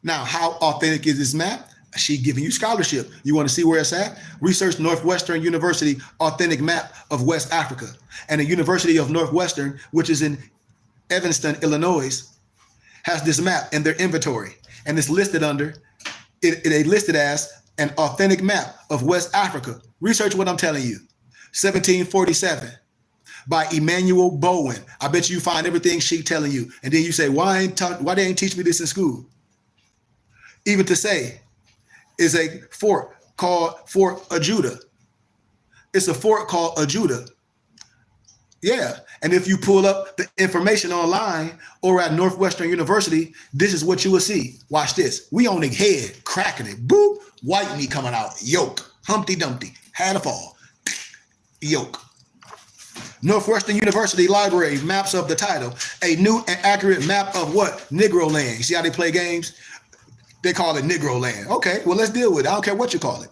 Now, how authentic is this map? She giving you scholarship. You want to see where it's at? Research Northwestern University authentic map of West Africa. And the University of Northwestern, which is in Evanston, Illinois, has this map in their inventory. And it's listed under, they listed as an authentic map of West Africa. Research what I'm telling you. 1747 by Emmanuel Bowen. I bet you find everything she telling you. And then you say, why they ain't teach me this in school? Even to say, is a fort called Fort Ajuda. It's a fort called Ajuda. Yeah, and if you pull up the information online or at Northwestern University, this is what you will see. Watch this. We on the head, cracking it. Boop, white meat coming out. Yolk, Humpty Dumpty, had a fall. Yolk. Northwestern University Library, maps of the title. A new and accurate map of what? Negro land. You see how they play games? They call it Negro land. Okay, well, let's deal with it. I don't care what you call it.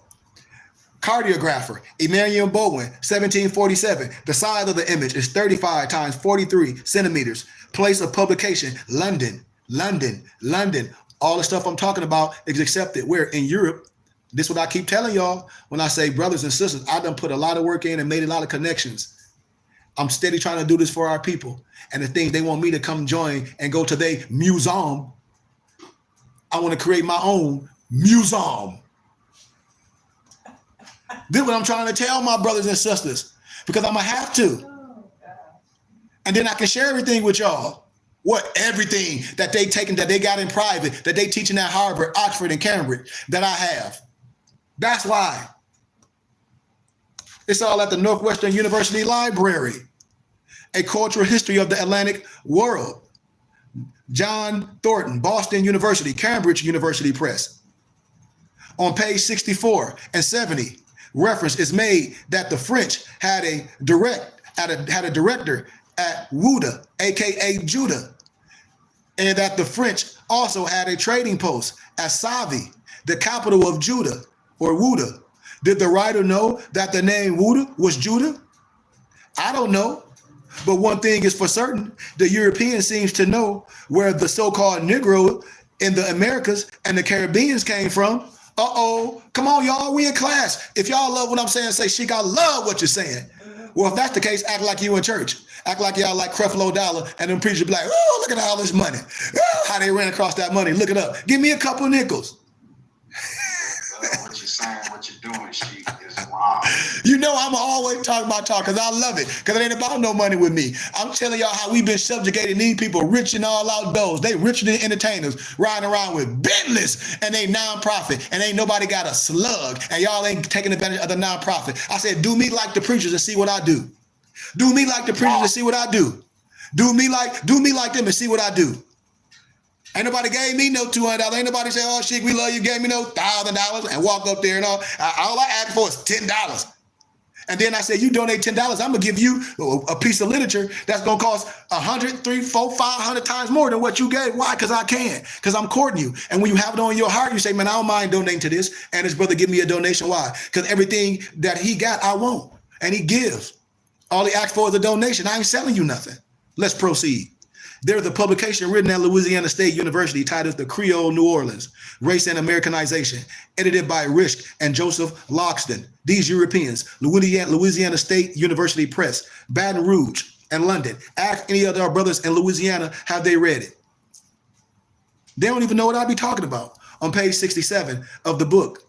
Cartographer, Emmanuel Bowen, 1747. The size of the image is 35 times 43 centimeters. Place of publication, London, London, London. All the stuff I'm talking about is accepted. Where? In Europe. This is what I keep telling y'all when I say brothers and sisters. I done put a lot of work in and made a lot of connections. I'm steady trying to do this for our people. And the things they want me to come join and go to their museum, I want to create my own museum. This is what I'm trying to tell my brothers and sisters, because I'm going to have to. And then I can share everything with y'all. What? Everything that they taken, that they got in private, that they teaching at Harvard, Oxford, and Cambridge, that I have. That's why. It's all at the Northwestern University Library. A cultural history of the Atlantic world. John Thornton, Boston University, Cambridge University Press. On page 64 and 70, reference is made that the French had a director at Wuda, aka Judah, and that the French also had a trading post at Savi, the capital of Judah, or Wuda. Did the writer know that the name Wuda was Judah? I don't know. But one thing is for certain, the European seems to know where the so-called Negro in the Americas and the Caribbeans came from. Uh-oh, come on, y'all, we in class. If y'all love what I'm saying, say, Sheik, I love what you're saying. Well, if that's the case, act like you in church. Act like y'all like Creflo Dollar, and then preachers be like, oh, look at all this money. Oh, how they ran across that money. Look it up. Give me a couple of nickels. What you're saying, what you're doing, Sheik, is wrong. You know I'm always talking about talk because I love it, because it ain't about no money with me. I'm telling y'all how we've been subjugating these people, rich and all outdoors. They richer than entertainers, riding around with Bentleys, and they nonprofit, and ain't nobody got a slug, and y'all ain't taking advantage of the nonprofit. I said, do me like the preachers and see what I do. Do me like the preachers and see what I do. Do me like them and see what I do. Ain't nobody gave me no $200. Ain't nobody say, oh, Sheik, we love you, gave me no $1,000 and walk up there and all I asked for is $10. And then I said, you donate $10, I'm gonna give you a piece of literature that's gonna cost 100, 300, 400, 500 times more than what you gave. Why? Because I can, because I'm courting you. And when you have it on your heart, you say, man, I don't mind donating to this. And his brother give me a donation. Why? Because everything that he got, I want. And he gives. All he asked for is a donation. I ain't selling you nothing. Let's proceed. There's a publication written at Louisiana State University titled The Creole New Orleans, Race and Americanization, edited by Risch and Joseph Loxton. These Europeans, Louisiana State University Press, Baton Rouge, and London. Ask any of our brothers in Louisiana, have they read it? They don't even know what I be talking about. On page 67 of the book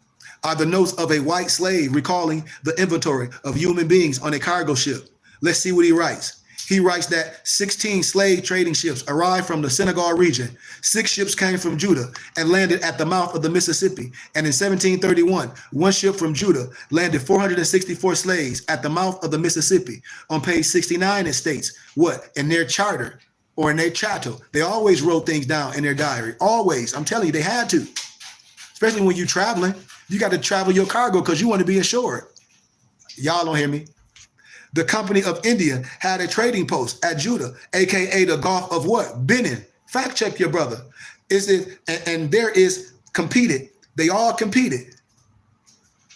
are the notes of a white slave recalling the inventory of human beings on a cargo ship. Let's see what he writes. He writes that 16 slave trading ships arrived from the Senegal region. 6 ships came from Judah and landed at the mouth of the Mississippi. And in 1731, 1 ship from Judah landed 464 slaves at the mouth of the Mississippi. On page 69, it states, what? In their charter or in their chattel. They always wrote things down in their diary. Always. I'm telling you, they had to. Especially when you're traveling. You got to travel your cargo because you want to be insured. Y'all don't hear me. The Company of India had a trading post at Judah, aka the Gulf of what? Benin. Fact check your brother. Is it? And there is competed. They all competed.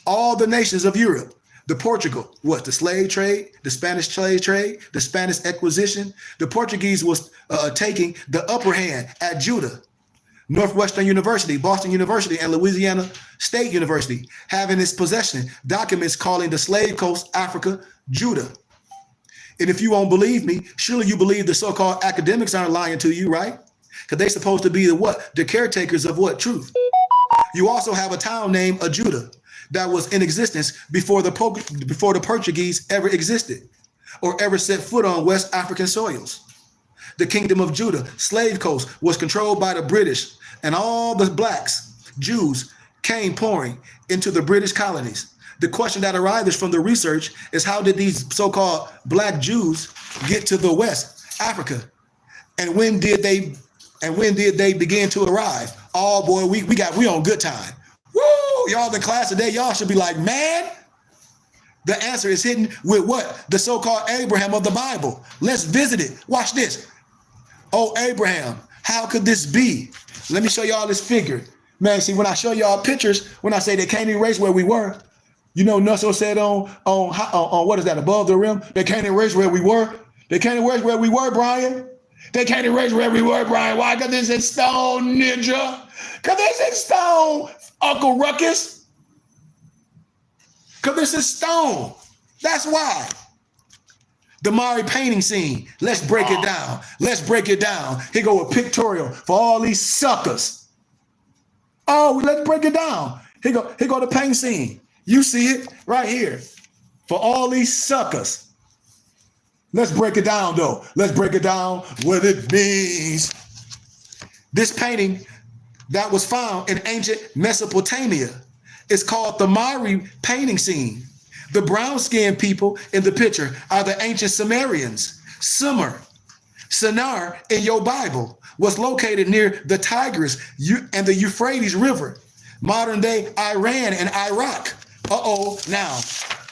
all the nations of Europe. The Portugal, what? The slave trade, the Spanish slave trade, the Spanish acquisition. The Portuguese was taking the upper hand at Judah. Northwestern University, Boston University, and Louisiana State University have in its possession documents calling the slave coast Africa Judah. And if you won't believe me, surely you believe the so-called academics aren't lying to you, right? Because they're supposed to be the what? The caretakers of what? Truth. You also have a town named Judah that was in existence before the Portuguese ever existed or ever set foot on West African soils. The kingdom of Judah, slave coast, was controlled by the British, and all the blacks, Jews, came pouring into the British colonies. The question that arises from the research is, how did these so-called black Jews get to the West Africa? And when did they begin to arrive? Oh boy, we on good time. Woo! Y'all in class today, y'all should be like, man. The answer is hidden with what? The so-called Abraham of the Bible. Let's visit it. Watch this. Oh, Abraham, how could this be? Let me show y'all this figure. Man, see, when I show y'all pictures, when I say they can't erase where we were, you know, Nusso said on what is that, above the rim? They can't erase where we were. They can't erase where we were, Brian. They can't erase where we were, Brian. Why? Because this is stone, ninja. Because this is stone, Uncle Ruckus. Because this is stone. That's why. The Mari painting scene. Let's break it down. Let's break it down. Here go a pictorial for all these suckers. Oh, let's break it down. Here go the paint scene. You see it right here. For all these suckers. Let's break it down, though. Let's break it down what it means. This painting that was found in ancient Mesopotamia is called the Mari painting scene. The brown-skinned people in the picture are the ancient Sumerians. Sumer, Sinar in your Bible, was located near the Tigris and the Euphrates River, modern-day Iran and Iraq. Now,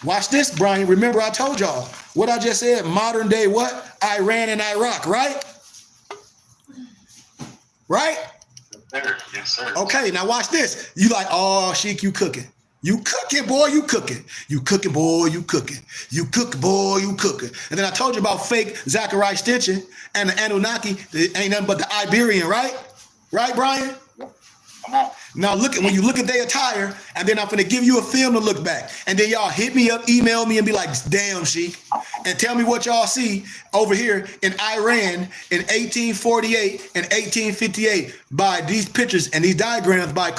watch this, Brian. Remember I told y'all what I just said, modern-day what? Iran and Iraq, right? Right? Yes, sir. Okay, now watch this. You like, oh, Sheik, you cooking. You cooking, boy, you cooking. You cooking, boy, you cooking. You cook, boy, you cooking. And then I told you about fake Zachariah Stinson and the Anunnaki. It ain't nothing but the Iberian, right? Right, Brian? Come on. Now when you look at their attire, and then I'm gonna give you a film to look back. And then y'all hit me up, email me, and be like, damn, Sheik. And tell me what y'all see over here in Iran in 1848 and 1858 by these pictures and these diagrams by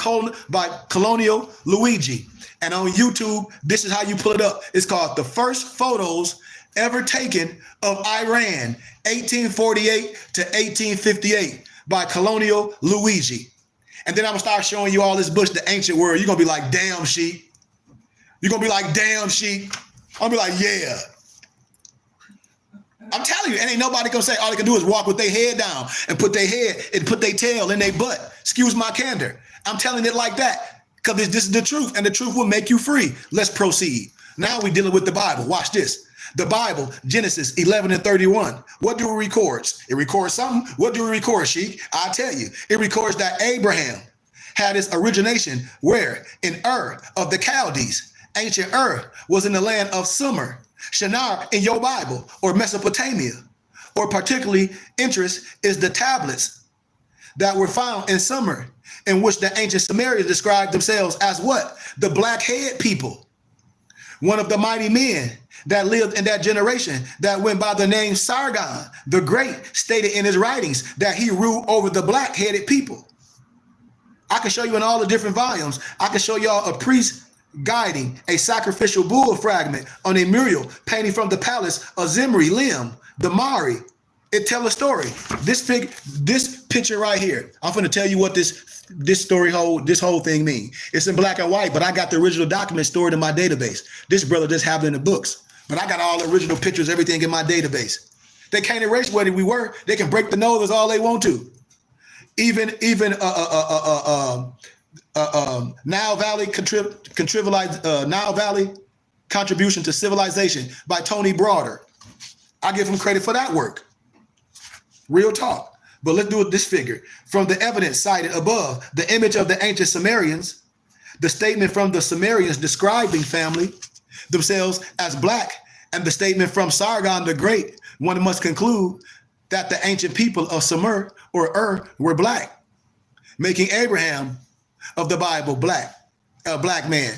Colonial Luigi. And on YouTube, this is how you pull it up. It's called The First Photos Ever Taken of Iran, 1848 to 1858 by Colonial Luigi. And then I'm gonna start showing you all this bush, the ancient world. You're gonna be like, damn, Sheik. You're gonna be like, damn, Sheik. I'm gonna be like, yeah. I'm telling you, and ain't nobody gonna say all they can do is walk with their head down and put their head and put their tail in their butt. Excuse my candor. I'm telling it like that because this is the truth, and the truth will make you free. Let's proceed. Now we're dealing with the Bible. Watch this. The Bible, Genesis 11 and 31. What do it record? It records something. What do it record, Sheik? I'll tell you. It records that Abraham had his origination where? In Ur of the Chaldees. Ancient Ur was in the land of Sumer, Shinar in your Bible, or Mesopotamia. Or particularly interest is the tablets that were found in Sumer, in which the ancient Sumerians described themselves as what? The black-haired people. One of the mighty men that lived in that generation that went by the name Sargon the Great stated in his writings that he ruled over the black-headed people. I can show you in all the different volumes. I can show y'all a priest guiding a sacrificial bull fragment on a mural painting from the palace of Zimri, Lim, the Mari. It tells a story. This picture right here, I'm going to tell you what this whole thing means. It's in black and white, but I got the original document stored in my database. This brother just have it in the books, but I got all the original pictures, everything in my database. They can't erase where we were. They can break the nose all they want to. Even Nile Valley Nile Valley Contribution to Civilization by Tony Broader. I give him credit for that work. Real talk. But let's do it this figure. From the evidence cited above, the image of the ancient Sumerians the statement from the Sumerians describing family themselves as black, and the statement from Sargon the Great, one must conclude that the ancient people of Sumer or were black, making Abraham of the Bible black, a black man.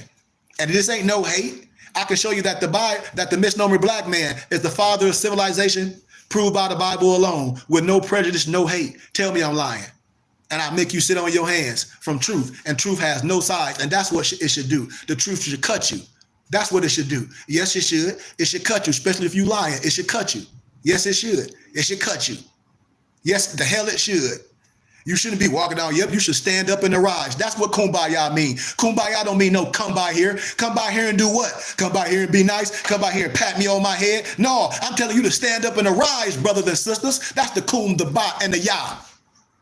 And this ain't no hate. I can show you that the misnomer black man is the father of civilization, proved by the Bible alone, with no prejudice, no hate. Tell me I'm lying. And I make you sit on your hands from truth, and truth has no sides, and that's what it should do. The truth should cut you. That's what it should do. Yes, it should. It should cut you, especially if you lying. It should cut you. Yes, it should. It should cut you. Yes, the hell it should. You shouldn't be walking down. Yep, you should stand up in the rise. That's what kumbaya mean. Kumbaya don't mean no come by here. Come by here and do what? Come by here and be nice. Come by here and pat me on my head. No, I'm telling you to stand up in the rise, brothers and sisters. That's the kum, the ba, and the ya.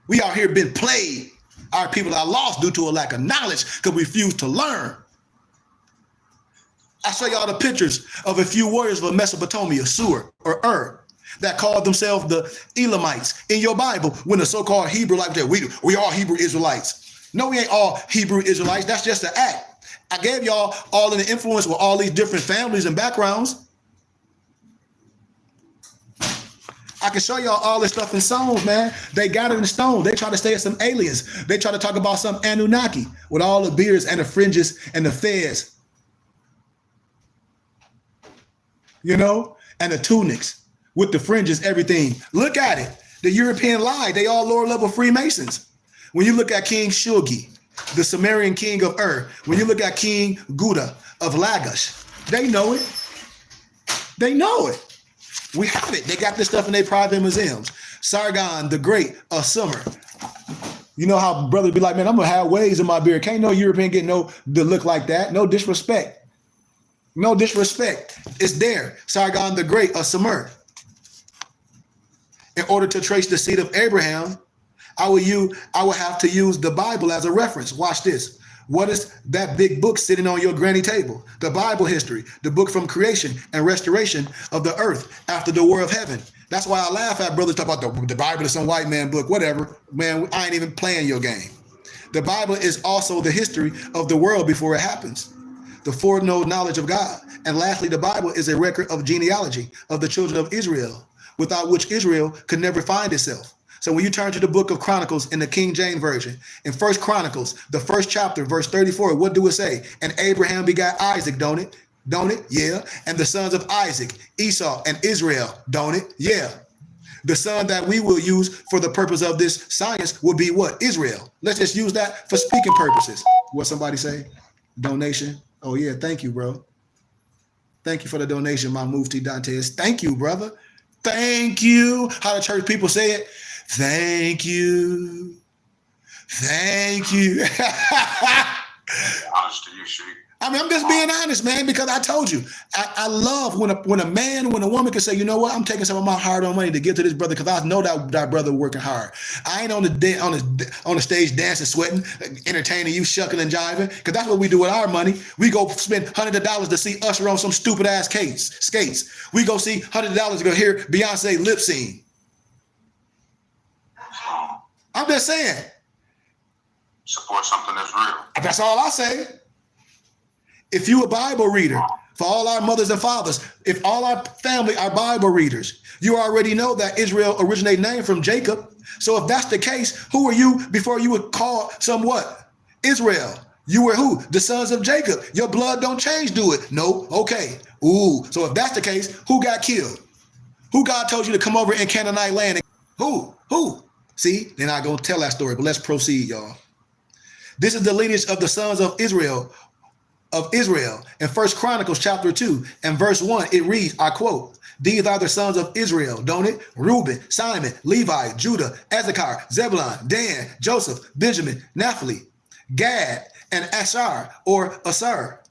We out here been played. Our people are lost due to a lack of knowledge because we refuse to learn. I show y'all the pictures of a few warriors of Mesopotamia, Sur or that called themselves the Elamites in your Bible, when the so-called Hebrew, like that, we all Hebrew Israelites. No, we ain't all Hebrew Israelites. That's just an act. I gave y'all all in the influence with all these different families and backgrounds. I can show y'all all this stuff in songs, man. They got it in stone. They try to say it's some aliens. They try to talk about some Anunnaki with all the beards and the fringes and the fez. You know, and the tunics with the fringes, everything. Look at it. The European lie. They all lower level Freemasons. When you look at King Shulgi, the Sumerian king of when you look at King Gouda of Lagash, they know it. They know it. We have it. They got this stuff in their private museums. Sargon the Great of Sumer. You know how brothers be like, man, I'm gonna have waves in my beard. Can't no European get the look like that. No disrespect. No disrespect. It's there. Sargon the Great of Sumer. In order to trace the seed of Abraham, I will have to use the Bible as a reference. Watch this. What is that big book sitting on your granny table? The Bible history, the book from creation and restoration of the earth after the war of heaven. That's why I laugh at brothers talk about the Bible is some white man book, whatever. Man, I ain't even playing your game. The Bible is also the history of the world before it happens, the foreknown knowledge of God. And lastly, the Bible is a record of genealogy of the children of Israel, without which Israel could never find itself. So when you turn to the book of Chronicles in the King James Version, in First Chronicles, the first chapter, verse 34, what do it say? And Abraham begot Isaac, don't it? Don't it? Yeah. And the sons of Isaac, Esau and Israel, don't it? Yeah. The son that we will use for the purpose of this science will be what? Israel. Let's just use that for speaking purposes. What somebody say? Donation. Oh yeah, thank you, bro. Thank you for the donation, my Mufti Dantes. Thank you, brother. Thank you. How the church people say it? Thank you. Thank you. Honest to you, Sheik. I mean, I'm just being honest, man, because I told you, I love when a woman can say, you know what, I'm taking some of my hard-earned money to give to this brother because I know that brother working hard. I ain't on the stage dancing, sweating, entertaining you, shucking and jiving, because that's what we do with our money. We go spend hundreds of dollars to see Usher on some stupid ass skates. We go see $100 to go hear Beyonce lip sync. I'm just saying. Support something that's real. That's all I say. If you a Bible reader, for all our mothers and fathers, if all our family are Bible readers, you already know that Israel originated name from Jacob. So if that's the case, who are you before you would call somewhat? Israel. You were who? The sons of Jacob. Your blood don't change, do it? No. Okay. Ooh. So if that's the case, who got killed? Who God told you to come over in Canaanite land? Who? See, they're not going to tell that story, but let's proceed, y'all. This is the lineage of the sons of Israel. In First Chronicles chapter 2 and verse 1, it reads, I quote, these are the sons of Israel, don't it? Reuben, Simon, Levi, Judah, Issachar, Zebulun, Dan, Joseph, Benjamin, Naphtali, Gad, and Asher or Asar.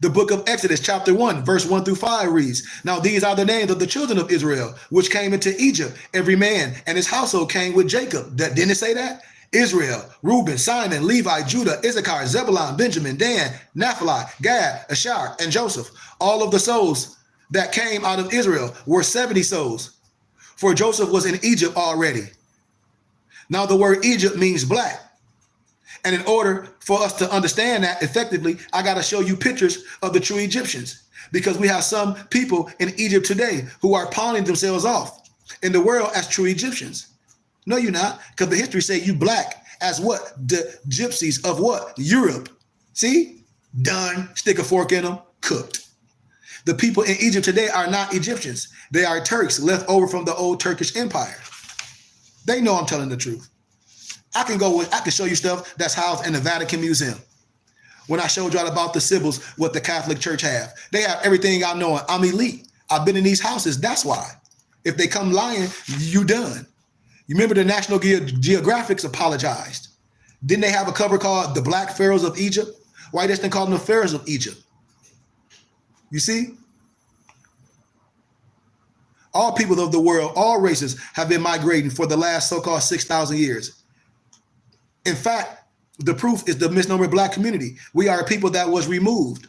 The book of Exodus chapter 1 verse 1 through 5 reads, now these are the names of the children of Israel, which came into Egypt. Every man and his household came with Jacob. Didn't it say that? Israel, Reuben, Simon, Levi, Judah, Issachar, Zebulun, Benjamin, Dan, Naphtali, Gad, Asher, and Joseph. All of the souls that came out of Israel were 70 souls, for Joseph was in Egypt already. Now the word Egypt means black. And in order for us to understand that effectively, I got to show you pictures of the true Egyptians, because we have some people in Egypt today who are pawning themselves off in the world as true Egyptians. No, you're not, because the history say you black as what? The gypsies of what? Europe. See? Done. Stick a fork in them. Cooked. The people in Egypt today are not Egyptians. They are Turks left over from the old Turkish Empire. They know I'm telling the truth. I can show you stuff that's housed in the Vatican Museum. When I showed y'all about the Sibyls, what the Catholic Church have, they have everything I know. I'm elite. I've been in these houses. That's why. If they come lying, you done. You remember the National Geographic apologized. Didn't they have a cover called The Black Pharaohs of Egypt? Why they call them the Pharaohs of Egypt? You see? All people of the world, all races have been migrating for the last so-called 6,000 years. In fact, the proof is the misnomer black community. We are a people that was removed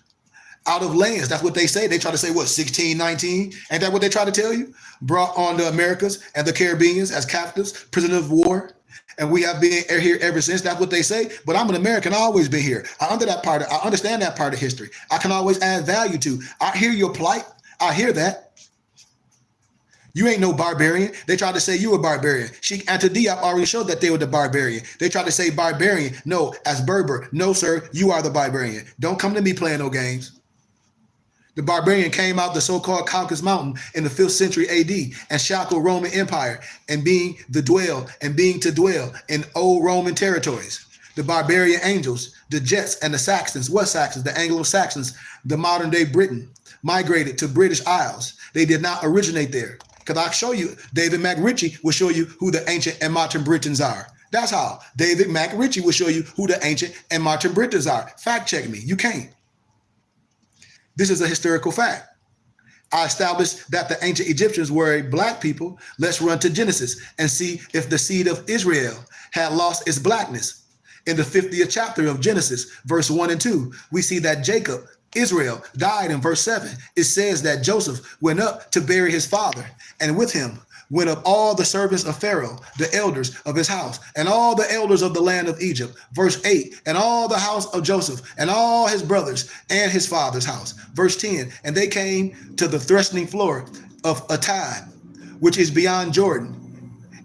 out of lands. That's what they say. They try to say, what, 1619? Ain't that what they try to tell you? Brought on the Americas and the Caribbeans as captives, prisoners of war. And we have been here ever since. That's what they say. But I'm an American. I always been here. I understand that part of history. I can always add value to. I hear your plight. I hear that. You ain't no barbarian. They tried to say you a barbarian. Sheikh Anta Diop already showed that they were the barbarian. They tried to say barbarian. No, as Berber. No, sir, you are the barbarian. Don't come to me playing no games. The barbarian came out the so-called Caucasus Mountain in the 5th century AD and shackled Roman Empire and being to dwell in old Roman territories. The barbarian angels, the Jets and the Saxons, what Saxons? The Anglo-Saxons, the modern day Britain, migrated to British Isles. They did not originate there. Because I'll show you, David McRitchie will show you who the ancient and modern Britons are. That's how. David McRitchie will show you who the ancient and modern Britons are. Fact check me. You can't. This is a historical fact. I established that the ancient Egyptians were a black people. Let's run to Genesis and see if the seed of Israel had lost its blackness. In the 50th chapter of Genesis, verse 1 and 2, we see that Jacob, Israel, died in verse 7. It says that Joseph went up to bury his father, and with him went up all the servants of Pharaoh, the elders of his house, and all the elders of the land of Egypt. Verse 8, and all the house of Joseph, and all his brothers, and his father's house. Verse 10, and they came to the threshing floor of Atad, which is beyond Jordan,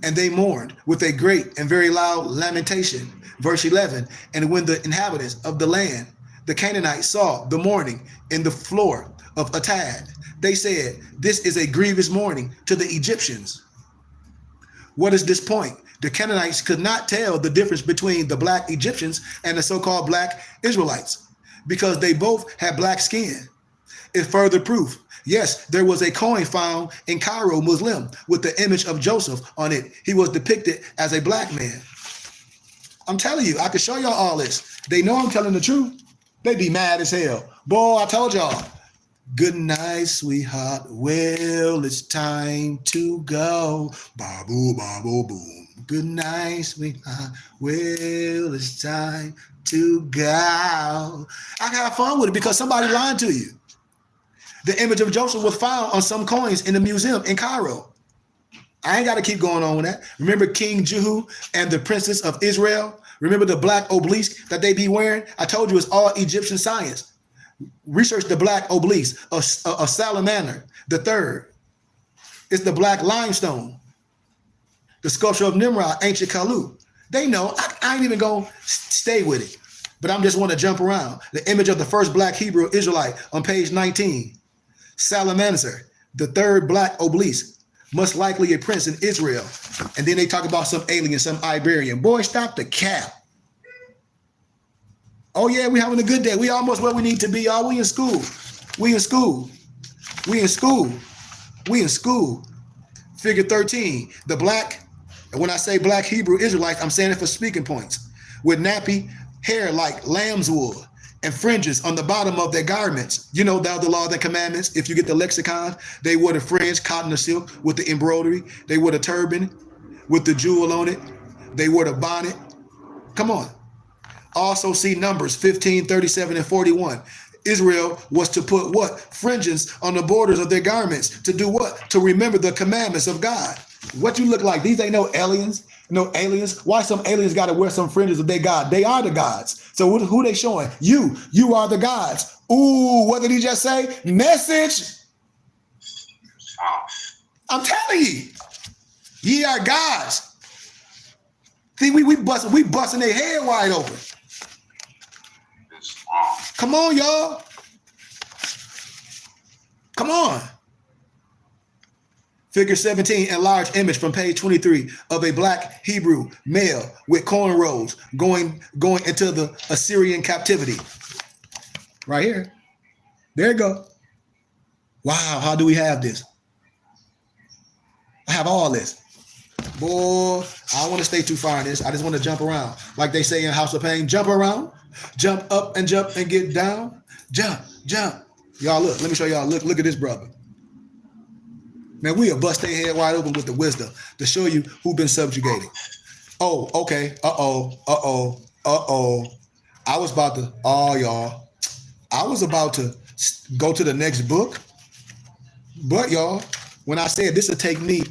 and they mourned with a great and very loud lamentation. Verse 11, and when the inhabitants of the land, the Canaanites, saw the mourning in the floor of Atad, they said, this is a grievous mourning to the Egyptians. What is this point? The Canaanites could not tell the difference between the black Egyptians and the so-called black Israelites because they both had black skin. It's further proof. Yes, there was a coin found in Cairo, Muslim, with the image of Joseph on it. He was depicted as a black man. I'm telling you, I can show y'all all this. They know I'm telling the truth. They be mad as hell. Boy, I told y'all. Good night, sweetheart. Well, it's time to go. Ba-boo, ba-boo, boom. Good night, sweetheart. Well, it's time to go. I can have fun with it because somebody lied to you. The image of Joseph was found on some coins in the museum in Cairo. I ain't got to keep going on with that. Remember King Jehu and the princess of Israel? Remember the black obelisk that they be wearing? I told you it's all Egyptian science. Research the black obelisk, a salamander, the third. It's the black limestone. The sculpture of Nimrod, ancient Kalu. They know. I ain't even going to stay with it, but I'm just want to jump around. The image of the first black Hebrew Israelite on page 19. Salamander, the third black obelisk, most likely a prince in Israel. And then they talk about some alien, some Iberian. Boy, stop the cap. Oh, yeah, we having a good day. We almost where we need to be, y'all. We in school. We in school. We in school. We in school. Figure 13, the black, and when I say black Hebrew Israelites, I'm saying it for speaking points, with nappy hair like lamb's wool and fringes on the bottom of their garments. You know, the law of the commandments. If you get the lexicon, they wore the fringe, cotton or silk with the embroidery. They wore the turban with the jewel on it. They wore the bonnet. Come on. Also see Numbers 15, 37, and 41. Israel was to put what? Fringes on the borders of their garments. To do what? To remember the commandments of God. What you look like? These ain't no aliens. No aliens. Why some aliens got to wear some fringes of their God? They are the gods. So who they showing? You are the gods. Ooh, what did he just say? Message. I'm telling you, ye are gods. See, we busting their head wide open. Come on, y'all. Come on. Figure 17, enlarged image from page 23 of a black Hebrew male with cornrows going into the Assyrian captivity. Right here. There you go. Wow, how do we have this? I have all this. Boy, I don't want to stay too far in this. I just want to jump around. Like they say in House of Pain, jump around, jump up and get down. Jump. Y'all look, let me show y'all. Look at this brother. Man, we'll bust their head wide open with the wisdom to show you who been subjugated. Oh, okay. Uh-oh. I was about to go to the next book. But y'all, when I said this will take me,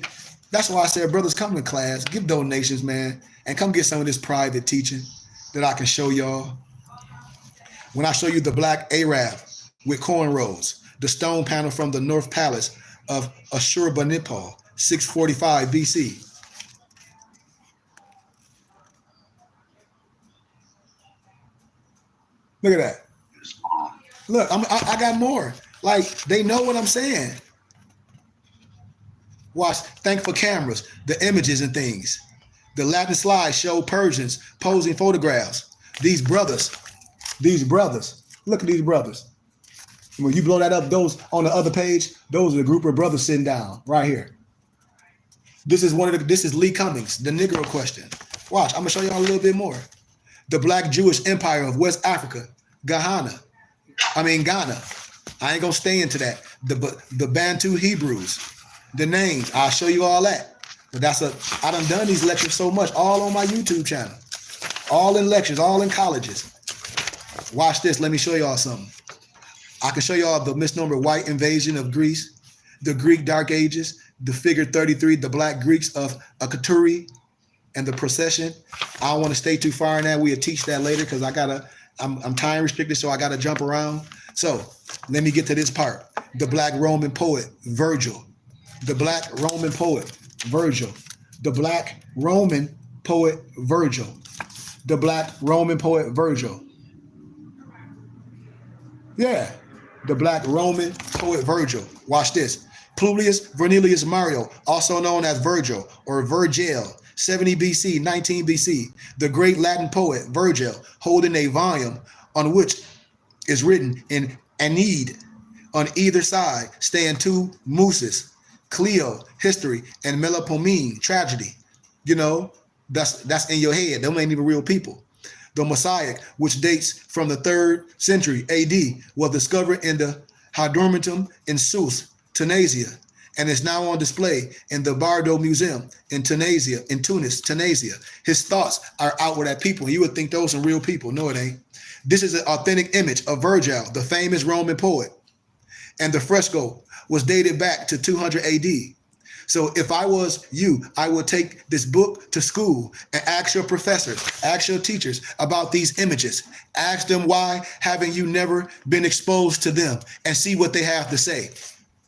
that's why I said, brothers, come to class, give donations, man, and come get some of this private teaching that I can show y'all. When I show you the black Arab with cornrows, the stone panel from the North Palace of Ashurbanipal, 645 BC. Look at that. Look, I got more. Like, they know what I'm saying. Watch, thank for cameras, the images and things. The Latin slides show Persians posing photographs. These brothers, look at these brothers. When you blow that up, those on the other page, those are a group of brothers sitting down right here. This is Lee Cummings, the Negro question. Watch, I'm gonna show y'all a little bit more. The Black Jewish Empire of West Africa, Ghana. I ain't gonna stay into that. The Bantu Hebrews, the names, I'll show you all that. But I done these lectures so much, all on my YouTube channel. All in lectures, all in colleges. Watch this, let me show y'all something. I can show y'all the misnomer white invasion of Greece, the Greek Dark Ages, the figure 33, the Black Greeks of Akaturi, and the procession. I don't want to stay too far in that. We'll teach that later because I'm time restricted, so I gotta jump around. So let me get to this part. The Black Roman poet, Virgil. The Black Roman poet, Virgil. The Black Roman poet, Virgil. The Black Roman poet, Virgil. Yeah, the Black Roman poet Virgil. Watch this. Publius Vernilius Mario, also known as Virgil or Virgil, 70 BC, 19 BC. The great Latin poet Virgil, holding a volume on which is written in Aeneid. On either side stand two muses, Clio, history, and Melpomene, tragedy. You know, that's in your head. Them ain't even real people. The Mosaic, which dates from the 3rd century AD, was discovered in the Hadromentum in Sousse, Tunisia, and is now on display in the Bardo Museum in Tunis, Tunisia. His thoughts are outward at people. You would think those are real people. No, it ain't. This is an authentic image of Virgil, the famous Roman poet. And the fresco was dated back to 200 AD. So if I was you, I would take this book to school and ask your professors, ask your teachers about these images. Ask them why haven't you never been exposed to them and see what they have to say.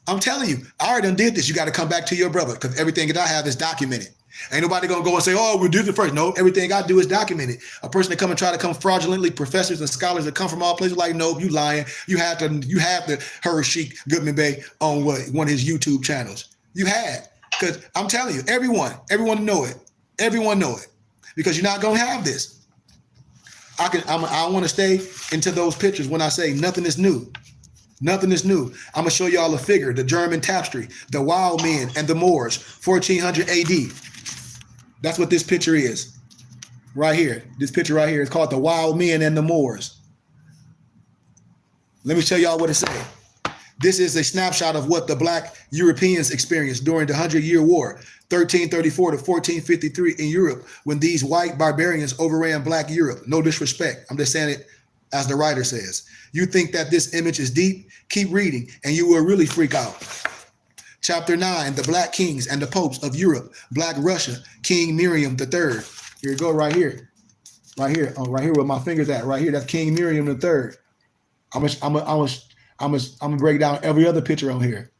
I'm telling you, I already done did this. You got to come back to your brother because everything that I have is documented. Ain't nobody gonna go and say, oh, we did it first. No, everything I do is documented. A person that come and try to come fraudulently, professors and scholars that come from all places like, nope, you lying. You have to heard Sheikh Goodman Bey on one of his YouTube channels. You had. Because I'm telling you, everyone know it. Everyone know it. Because you're not gonna have this. I want to stay into those pictures when I say nothing is new. Nothing is new. I'm gonna show y'all a figure, the German tapestry, the wild men and the Moors, 1400 AD. That's what this picture is. Right here. This picture right here is called the wild men and the Moors. Let me show y'all what it says. This is a snapshot of what the Black Europeans experienced during the 100-Year War, 1334 to 1453 in Europe, when these white barbarians overran Black Europe. No disrespect. I'm just saying it as the writer says. You think that this image is deep? Keep reading and you will really freak out. Chapter 9, the Black Kings and the Popes of Europe. Black Russia, King Miriam III. Here you go, right here. Right here. Oh, right here where my finger's at. Right here. That's King Miriam III. I'm gonna break down every other picture on here.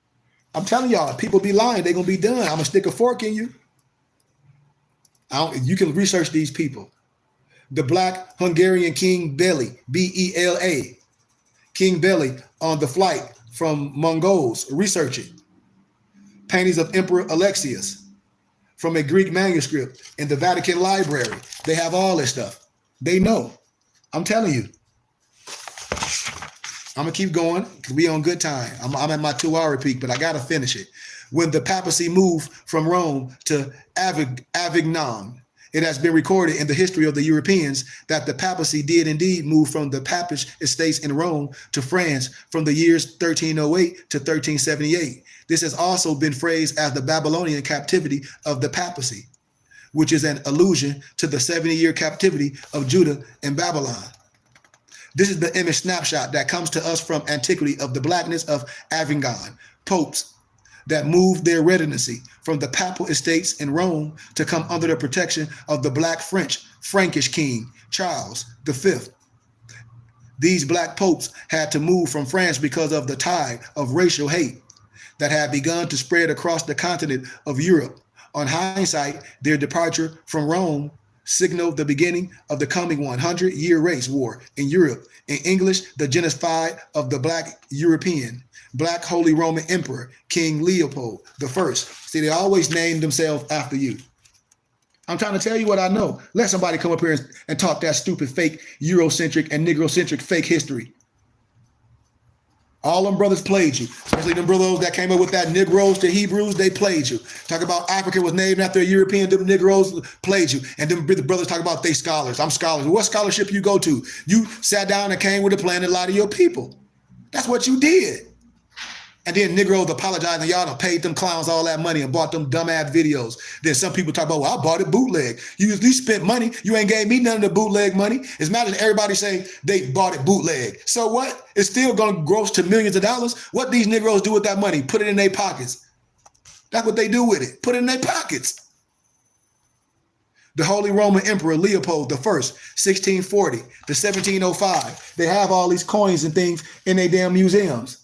I'm telling y'all, people be lying. They're gonna be done. I'm gonna stick a fork in you. You can research these people. The Black Hungarian King Beli, Bela. King Beli on the flight from Mongols. Research it. Paintings of Emperor Alexius from a Greek manuscript in the Vatican Library. They have all this stuff. They know. I'm telling you. I'm gonna keep going because we on good time. I'm at my 2-hour peak, but I gotta finish it. When the papacy moved from Rome to Avignon, it has been recorded in the history of the Europeans that the papacy did indeed move from the papish estates in Rome to France from the years 1308 to 1378. This has also been phrased as the Babylonian captivity of the papacy, which is an allusion to the 70-year captivity of Judah and Babylon. This is the image snapshot that comes to us from antiquity of the blackness of Avignon, popes that moved their residency from the papal estates in Rome to come under the protection of the Black Frankish king, Charles V. These black popes had to move from France because of the tide of racial hate that had begun to spread across the continent of Europe. On hindsight, their departure from Rome signaled the beginning of the coming 100-year race war in Europe. In English, the genocide of the Black European, Black Holy Roman Emperor, King Leopold I. See, they always name themselves after you. I'm trying to tell you what I know. Let somebody come up here and talk that stupid fake Eurocentric and Negrocentric fake history. All them brothers played you, especially them brothers that came up with that Negroes to Hebrews, they played you. Talk about Africa was named after a European, them Negroes played you. And them brothers talk about they scholars. I'm scholars. What scholarship you go to? You sat down and came with a plan to lie to your people. That's what you did. And then Negroes apologizing, y'all done paid them clowns all that money and bought them dumbass videos. Then some people talk about, well, I bought it bootleg. You at least spent money. You ain't gave me none of the bootleg money. It's matter that everybody say they bought it bootleg. So what? It's still gonna gross to millions of dollars. What these Negroes do with that money? Put it in their pockets. That's what they do with it. Put it in their pockets. The Holy Roman Emperor Leopold I, 1640 to 1705. They have all these coins and things in their damn museums.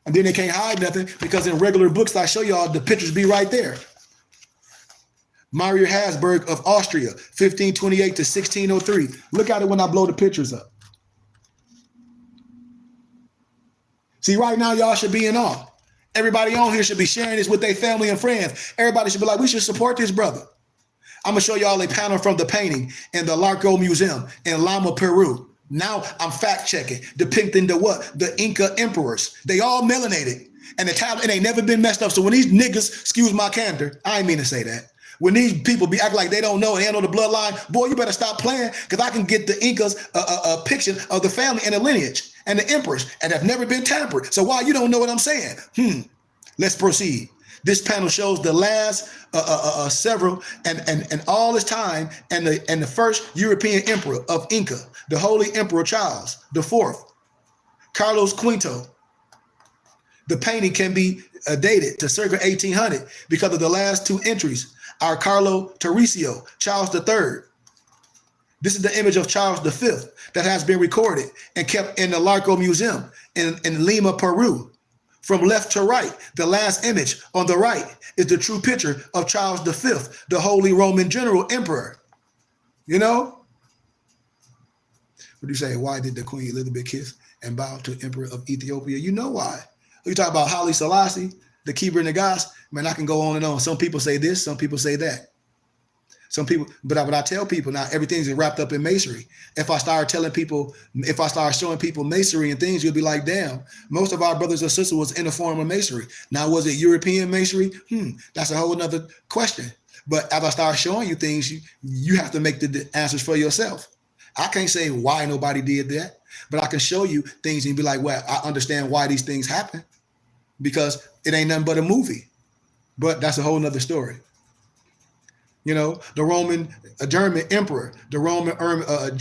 And then they can't hide nothing because in regular books I show y'all, the pictures be right there. Maria Habsburg of Austria, 1528 to 1603. Look at it when I blow the pictures up. See, right now y'all should be in awe. Everybody on here should be sharing this with their family and friends. Everybody should be like, we should support this brother. I'm gonna show y'all a panel from the painting in the Larco Museum in Lima, Peru. Now I'm fact checking, depicting the what? The Inca emperors. They all melanated, and the tablet ain't never been messed up. So when these niggas, excuse my candor, I ain't mean to say that. When these people be acting like they don't know and they don't know the bloodline, boy, you better stop playing, because I can get the Incas a picture of the family and the lineage and the emperors, and have never been tampered. So why you don't know what I'm saying? Let's proceed. This panel shows the last several and all this time and the first European emperor of Inca, the Holy Emperor Charles IV, Carlos Quinto. The painting can be dated to circa 1800 because of the last two entries are Carlo Teresiio, Charles III. This is the image of Charles V that has been recorded and kept in the Larco Museum in Lima, Peru. From left to right, the last image on the right is the true picture of Charles V, the Holy Roman General Emperor. You know? What do you say? Why did the Queen Elizabeth kiss and bow to Emperor of Ethiopia? You know why. You talk about Haile Selassie, the Kibra Nagas. Man, I can go on and on. Some people say this, some people say that. Some people, but I tell people now, everything's wrapped up in masonry. If I start telling people, if I start showing people masonry and things, you'll be like, damn, most of our brothers and sisters was in a form of masonry. Now, was it European masonry? That's a whole nother question. But as I start showing you things, you have to make the answers for yourself. I can't say why nobody did that, but I can show you things and be like, well, I understand why these things happen, because it ain't nothing but a movie. But that's a whole nother story. The German emperor, the Roman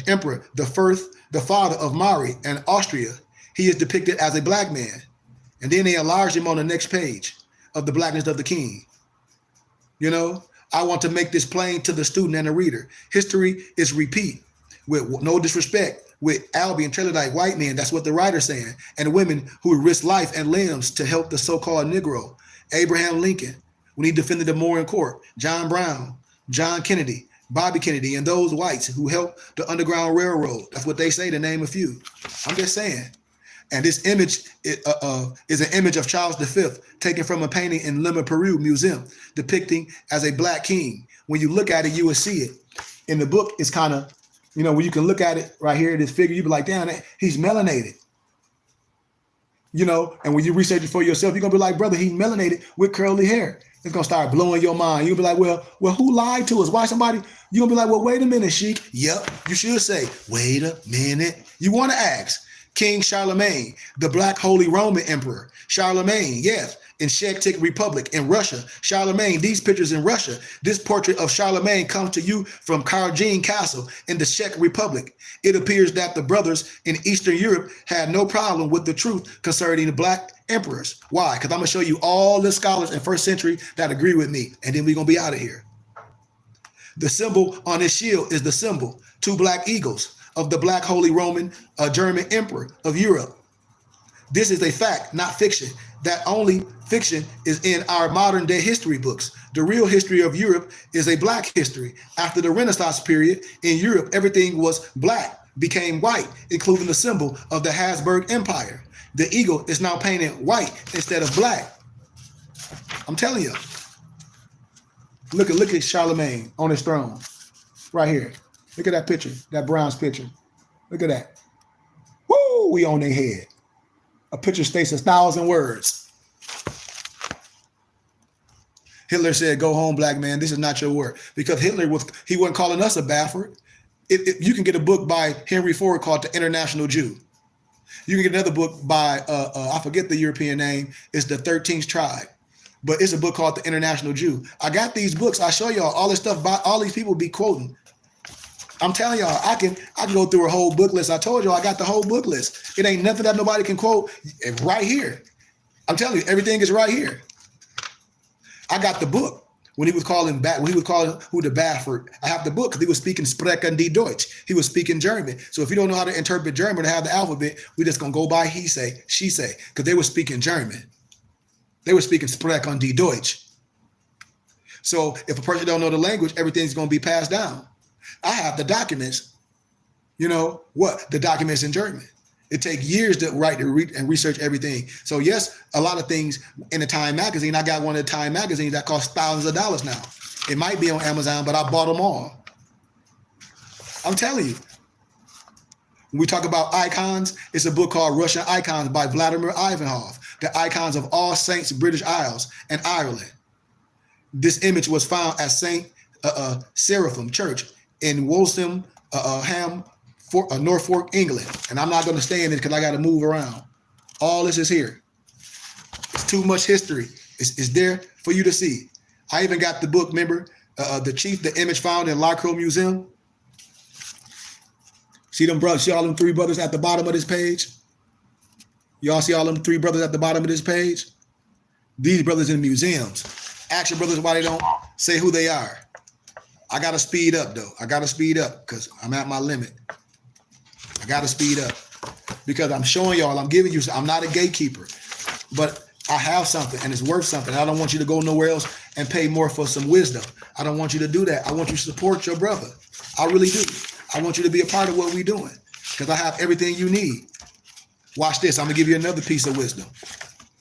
emperor, the father of Mari and Austria. He is depicted as a black man. And then they enlarged him on the next page of the blackness of the king. I want to make this plain to the student and the reader. History is repeat, with no disrespect, with Albion, Trelodite, white men. That's what the writer's saying. And women who risked life and limbs to help the so-called Negro. Abraham Lincoln, when he defended the Moore in court. John Brown, John Kennedy, Bobby Kennedy, and those whites who helped the Underground Railroad. That's what they say, to name a few. I'm just saying. And this image is an image of Charles V taken from a painting in Lima, Peru Museum, depicting as a black king. When you look at it, you will see it. In the book, it's kind of, when you can look at it right here, this figure, you be like, damn, he's melanated. And when you research it for yourself, you're going to be like, brother, he's melanated with curly hair. It's going to start blowing your mind. You'll be like, well, who lied to us? Why somebody? You're going to be like, well, wait a minute, Sheik. Yep, you should say, wait a minute. You want to ask. King Charlemagne, the Black Holy Roman Emperor. Charlemagne, yes, in Czech Republic in Russia. Charlemagne, these pictures in Russia. This portrait of Charlemagne comes to you from Karjin Castle in the Czech Republic. It appears that the brothers in Eastern Europe had no problem with the truth concerning the black emperors. Why? Because I'm going to show you all the scholars in first century that agree with me, and then we're going to be out of here. The symbol on his shield is the symbol, 2 black eagles, of the Black Holy Roman German Emperor of Europe. This is a fact, not fiction. That only fiction is in our modern day history books. The real history of Europe is a black history. After the Renaissance period in Europe, everything was black, became white, including the symbol of the Habsburg Empire. The eagle is now painted white instead of black. I'm telling you. Look at Charlemagne on his throne, right here. Look at that picture, that bronze picture. Look at that. Woo, we on their head. A picture states 1,000 words. Hitler said, go home, black man. This is not your work. Because Hitler he wasn't calling us a bastard. You can get a book by Henry Ford called The International Jew. You can get another book by, I forget the European name. It's The 13th Tribe. But it's a book called The International Jew. I got these books. I show y'all all this stuff by all these people be quoting. I'm telling y'all, I can go through a whole book list. I told y'all I got the whole book list. It ain't nothing that nobody can quote. It's right here. I'm telling you, everything is right here. I got the book when he was calling who the Baffert. I have the book because he was speaking Sprechen die Deutsch. He was speaking German. So if you don't know how to interpret German or have the alphabet, we just gonna go by he say, she say, because they were speaking German. They were speaking Sprechen die Deutsch. So if a person don't know the language, everything's gonna be passed down. I have the documents, the documents in German. It takes years to write and research everything. So yes, a lot of things in the Time magazine. I got one of the Time magazines that costs thousands of dollars now. It might be on Amazon, but I bought them all. I'm telling you. When we talk about icons, it's a book called Russian Icons by Vladimir Ivanov, the icons of all saints, British Isles and Ireland. This image was found at St. Seraphim Church in Walsham, Norfolk, England. And I'm not going to stay in it because I got to move around. All this is here. It's too much history. It's there for you to see. I even got the book, remember, the image found in Lacroix Museum. See them brothers, see all them 3 brothers at the bottom of this page? Y'all see all them 3 brothers at the bottom of this page? These brothers in museums. Ask your brothers why they don't say who they are. I got to speed up, though. I got to speed up because I'm at my limit. I got to speed up because I'm showing y'all, I'm giving you, I'm not a gatekeeper, but I have something and it's worth something. I don't want you to go nowhere else and pay more for some wisdom. I don't want you to do that. I want you to support your brother. I really do. I want you to be a part of what we're doing because I have everything you need. Watch this. I'm going to give you another piece of wisdom.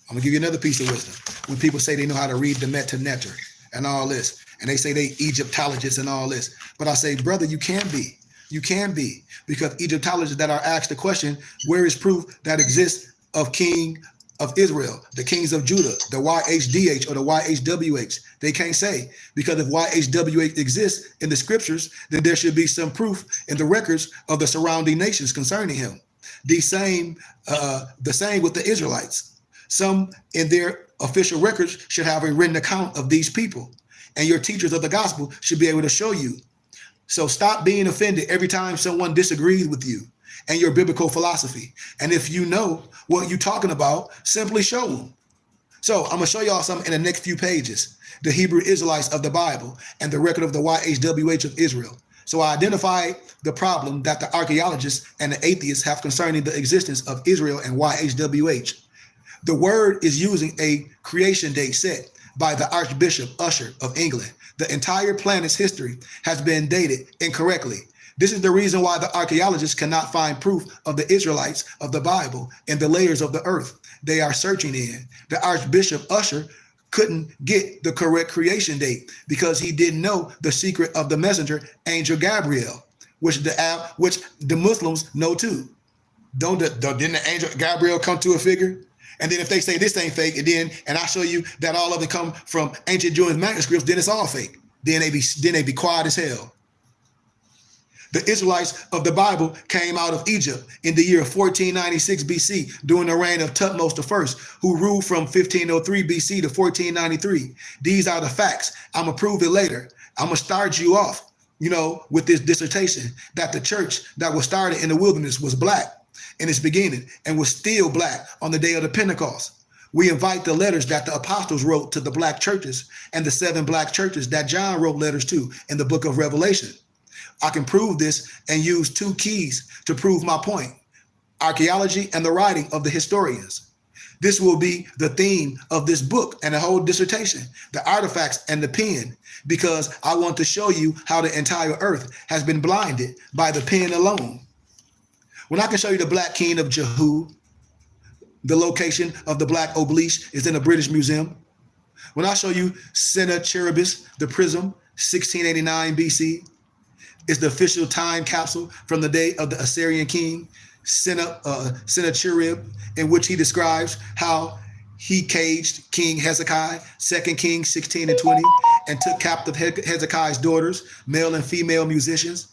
I'm going to give you another piece of wisdom. When people say they know how to read the Metanetter and all this, and they say they Egyptologists and all this. But I say, brother, you can be. You can be. Because Egyptologists that are asked the question, where is proof that exists of king of Israel, the kings of Judah, the YHDH or the YHWH? They can't say. Because if YHWH exists in the scriptures, then there should be some proof in the records of the surrounding nations concerning him. The same with the Israelites. Some in their official records should have a written account of these people. and your teachers of the gospel should be able to show you. So stop being offended every time someone disagrees with you and your biblical philosophy. And if you know what you're talking about, simply show them. So I'm going to show y'all something in the next few pages, the Hebrew Israelites of the Bible and the record of the YHWH of Israel. So I identified the problem that the archaeologists and the atheists have concerning the existence of Israel and YHWH. The word is using a creation date set by the Archbishop Usher of England. The entire planet's history has been dated incorrectly. This is the reason why the archaeologists cannot find proof of the Israelites of the Bible in the layers of the earth they are searching in. The Archbishop Usher couldn't get the correct creation date because he didn't know the secret of the messenger, Angel Gabriel, which the Muslims know too. Didn't the angel Gabriel come to a figure? And then if they say this ain't fake, and I show you that all of it come from ancient Jewish manuscripts, then it's all fake. Then they be quiet as hell. The Israelites of the Bible came out of Egypt in the year 1496 BC during the reign of Thutmose I, who ruled from 1503 BC to 1493. These are the facts. I'm going to prove it later. I'm going to start you off, with this dissertation that the church that was started in the wilderness was black in its beginning and was still black on the day of the Pentecost. We invite the letters that the apostles wrote to the black churches and the 7 black churches that John wrote letters to in the book of Revelation. I can prove this and use 2 keys to prove my point: archaeology and the writing of the historians. This will be the theme of this book and the whole dissertation, the artifacts and the pen, because I want to show you how the entire earth has been blinded by the pen alone. When I can show you the Black King of Jehu, the location of the Black Obelisk is in the British Museum. When I show you Sennacheribis, the prism, 1689 BC, is the official time capsule from the day of the Assyrian king, Sennacherib, in which he describes how he caged King Hezekiah, 2 Kings 16 and 20, and took captive Hezekiah's daughters, male and female musicians.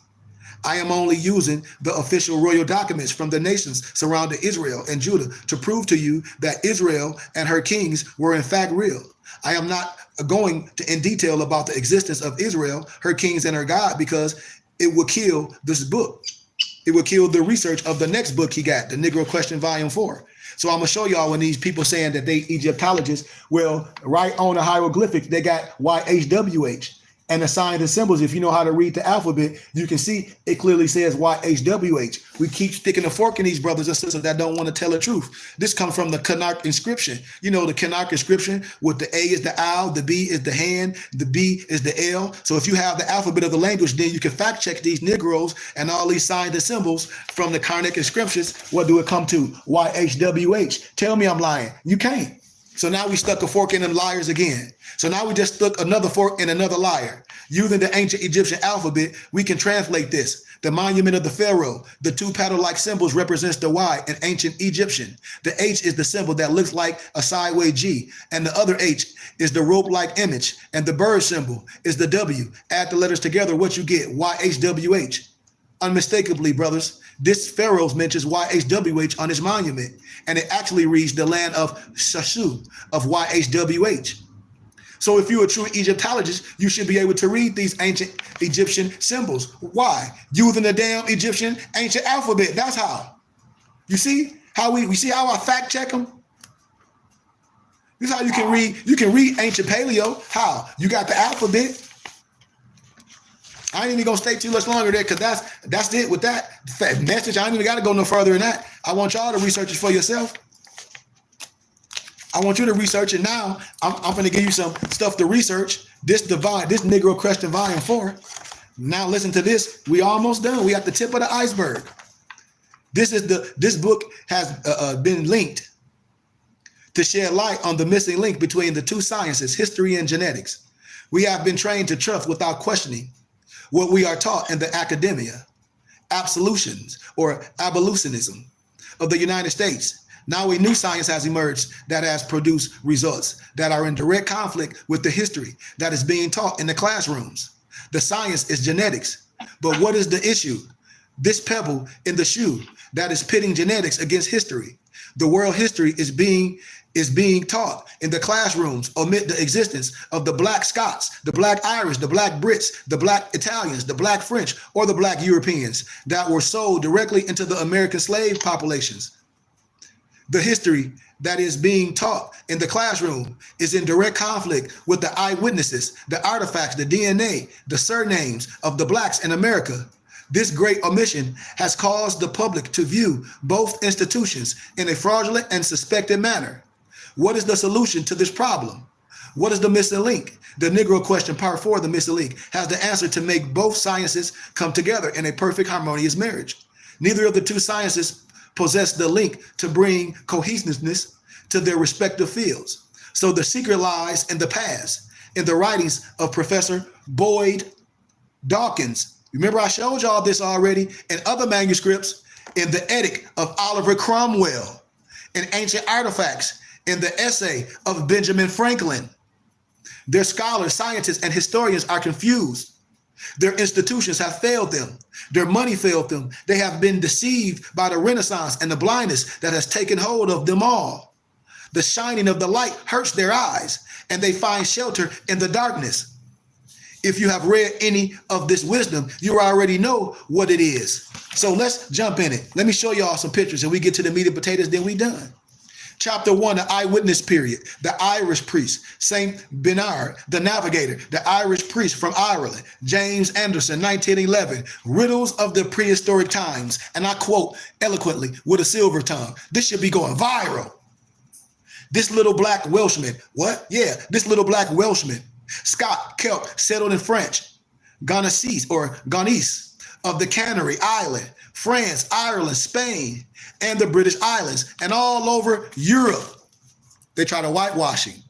I am only using the official royal documents from the nations surrounding Israel and Judah to prove to you that Israel and her kings were in fact real. I am not going in detail about the existence of Israel, her kings, and her God, because it would kill this book. It would kill the research of the next book he got, the Negro Question Volume 4. So I'm going to show y'all when these people saying that they Egyptologists, well, right on the hieroglyphics, they got YHWH. And the signs and symbols, if you know how to read the alphabet, you can see it clearly says YHWH. We keep sticking a fork in these brothers and sisters that don't want to tell the truth. This comes from the Kanak inscription. You know, the Kanak inscription with the A is the owl, the B is the hand, the B is the L. So if you have the alphabet of the language, then you can fact check these Negroes and all these signs and symbols from the Karnak inscriptions. What do it come to? YHWH. Tell me I'm lying. You can't. So now we stuck a fork in them liars again. So now we just stuck another fork in another liar. Using the ancient Egyptian alphabet, we can translate this. The monument of the pharaoh, the 2 paddle-like symbols represents the Y in ancient Egyptian. The H is the symbol that looks like a sideways G, and the other H is the rope-like image, and the bird symbol is the W. Add the letters together, what you get? YHWH. Unmistakably, brothers, this pharaoh mentions YHWH on his monument, and it actually reads the land of Shashu of YHWH. So if you're a true Egyptologist, you should be able to read these ancient Egyptian symbols. Why? Using the damn Egyptian ancient alphabet. That's how. You see how we see how I fact check them? This is how you can read. You can read ancient paleo. How? You got the alphabet. I ain't even gonna stay too much longer there, because that's it with that message. I ain't even gotta go no further than that. I want y'all to research it for yourself. I want you to research it now. I'm gonna give you some stuff to research. This Negro Question Volume 4. Now listen to this. We almost done. We at the tip of the iceberg. This book has been linked to shed light on the missing link between the 2 sciences, history and genetics. We have been trained to trust without questioning what we are taught in the academia, absolutions or abolitionism of the United States. Now a new science has emerged that has produced results that are in direct conflict with the history that is being taught in the classrooms. The science is genetics, but what is the issue? This pebble in the shoe that is pitting genetics against history. The world history is being is being taught in the classrooms amid the existence of the black Scots, the black Irish, the black Brits, the black Italians, the black French, or the black Europeans that were sold directly into the American slave populations. The history that is being taught in the classroom is in direct conflict with the eyewitnesses, the artifacts, the DNA, the surnames of the blacks in America. This great omission has caused the public to view both institutions in a fraudulent and suspected manner. What is the solution to this problem? What is the missing link? The Negro question, part 4, the missing link, has the answer to make both sciences come together in a perfect harmonious marriage. Neither of the two sciences possess the link to bring cohesiveness to their respective fields. So the secret lies in the past, in the writings of Professor Boyd Dawkins. Remember, I showed y'all this already in other manuscripts, in the Edict of Oliver Cromwell, in ancient artifacts, in the essay of Benjamin Franklin. Their scholars, scientists, and historians are confused. Their institutions have failed them. Their money failed them. They have been deceived by the Renaissance and the blindness that has taken hold of them all. The shining of the light hurts their eyes, and they find shelter in the darkness. If you have read any of this wisdom, you already know what it is. So let's jump in it. Let me show y'all some pictures and we get to the meat and potatoes, then we done. Chapter 1, the eyewitness period, the Irish priest, Saint Bernard, the navigator, the Irish priest from Ireland, James Anderson, 1911, riddles of the prehistoric times. And I quote eloquently with a silver tongue. This should be going viral. This little black Welshman, what? Yeah, this little black Welshman, Scott, Celt, settled in French, Gonese of the Canary Island, France, Ireland, Spain, and the British Islands, and all over Europe. They try to whitewashing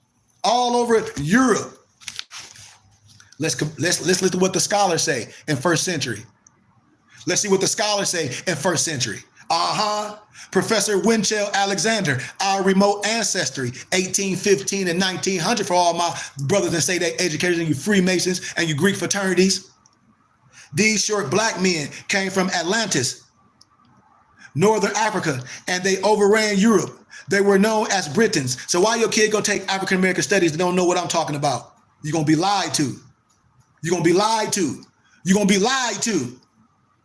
all over Europe. Let's listen to what the scholars say in first century. Let's see what the scholars say in first century. Professor Winchell Alexander, our remote ancestry, 1815 and 1900 for all my brothers that say they educated, you Freemasons and you Greek fraternities. These short black men came from Atlantis, Northern Africa, and they overran Europe. They were known as Britons. So why your kid gonna take African American studies and don't know what I'm talking about? You're gonna be lied to. You're gonna be lied to. You're gonna be lied to.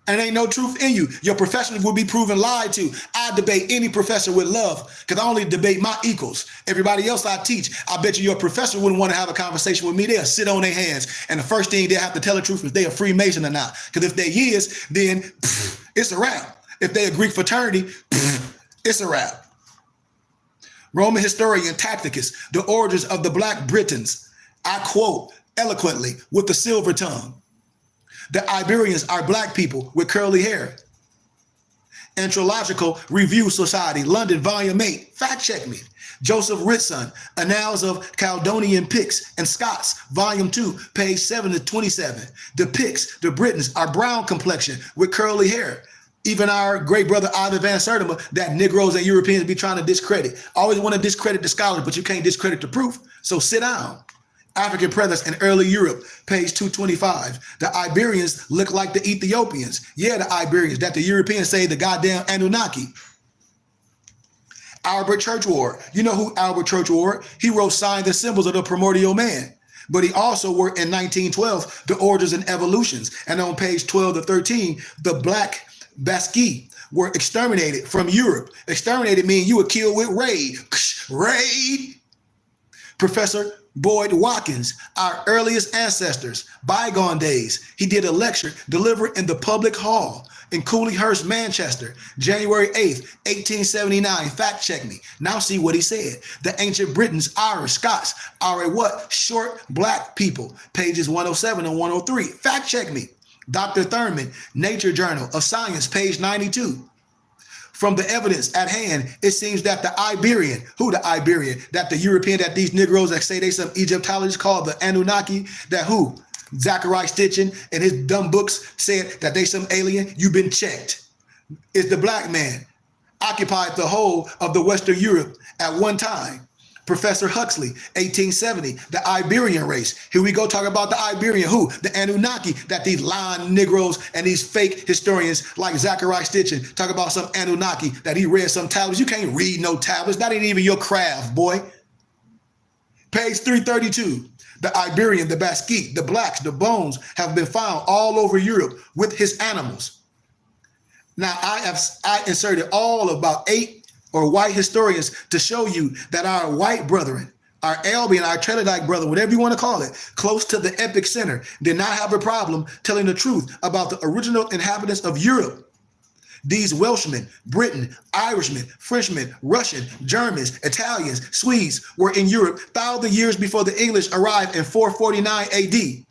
And ain't no truth in you. Your professors will be proven lied to. I debate any professor with love because I only debate my equals. Everybody else I teach, I bet you your professor wouldn't want to have a conversation with me. They'll sit on their hands. And the first thing they have to tell the truth is they a Freemason or not. Because if they is, then it's a wrap. If they a Greek fraternity, it's a wrap. Roman historian Tacitus, the origins of the Black Britons. I quote eloquently with the silver tongue. The Iberians are black people with curly hair. Anthropological Review Society, London, Volume 8. Fact check me. Joseph Ritson, Annals of Caledonian Picts and Scots, Volume 2, page 7 to 27. The Picts, the Britons, are brown complexion with curly hair. Even our great brother Ivan Van Sertima, that Negroes and Europeans be trying to discredit. Always want to discredit the scholars, but you can't discredit the proof. So sit down. African presence in early Europe, page 225. The Iberians look like the Ethiopians. Yeah, the Iberians, that the Europeans say the goddamn Anunnaki. Albert Churchward. You know who Albert Churchward? He wrote Signs and Symbols of the Primordial Man. But he also worked in 1912, The Origins and Evolutions. And on page 12 to 13, the Black Basque were exterminated from Europe. Exterminated means you were killed with raid. Raid. Professor Boyd Watkins, our earliest ancestors, bygone days. He did a lecture delivered in the public hall in Cooleyhurst, Manchester, January 8th, 1879. Fact check me. Now see what he said. The ancient Britons, Irish, Scots are a what? Short black people. Pages 107 and 103. Fact check me. Dr. Thurman, Nature Journal of Science, page 92. From the evidence at hand, it seems that the Iberian, that the European, that these Negroes that say they some Egyptologists called the Anunnaki, that who? Zachariah Stitchin in his dumb books said that they some alien, you've been checked. It's the black man occupied the whole of the Western Europe at one time. Professor Huxley, 1870, the Iberian race. Here we go, talk about the Iberian, who? The Anunnaki, that these lying Negroes and these fake historians like Zachariah Stitchin talk about some Anunnaki, that he read some tablets. You can't read no tablets. That ain't even your craft, boy. Page 332. The Iberian, the Basque, the blacks, the bones have been found all over Europe with his animals. Now, I inserted all about 8 or white historians to show you that our white brethren, our Albion, our Trelodite brother, whatever you want to call it, close to the epic center, did not have a problem telling the truth about the original inhabitants of Europe. These Welshmen, Britain, Irishmen, Frenchmen, Russian, Germans, Italians, Swedes were in Europe 1,000 years before the English arrived in 449 AD.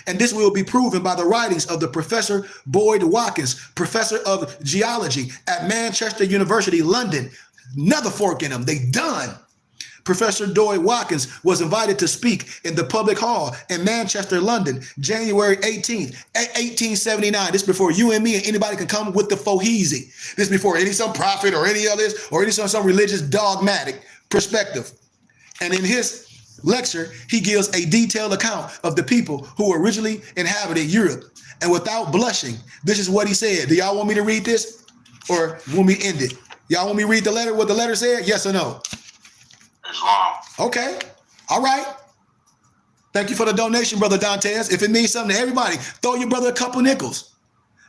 And this will be proven by the writings of the Professor Boyd Watkins, professor of geology at Manchester University, London. Another fork in them, they done. Professor Boyd Watkins was invited to speak in the public hall in Manchester, London, January 18th, 1879. This before you and me and anybody can come with the foheezy. This before any some prophet or any others or any some religious dogmatic perspective. And in his lecture, he gives a detailed account of the people who originally inhabited Europe. And without blushing, this is what he said. Do y'all want me to read this or want me to end it? Y'all want me to read the letter, what the letter said? Yes or no? It's long. Okay. All right. Thank you for the donation, Brother Dantes. If it means something to everybody, throw your brother a couple nickels.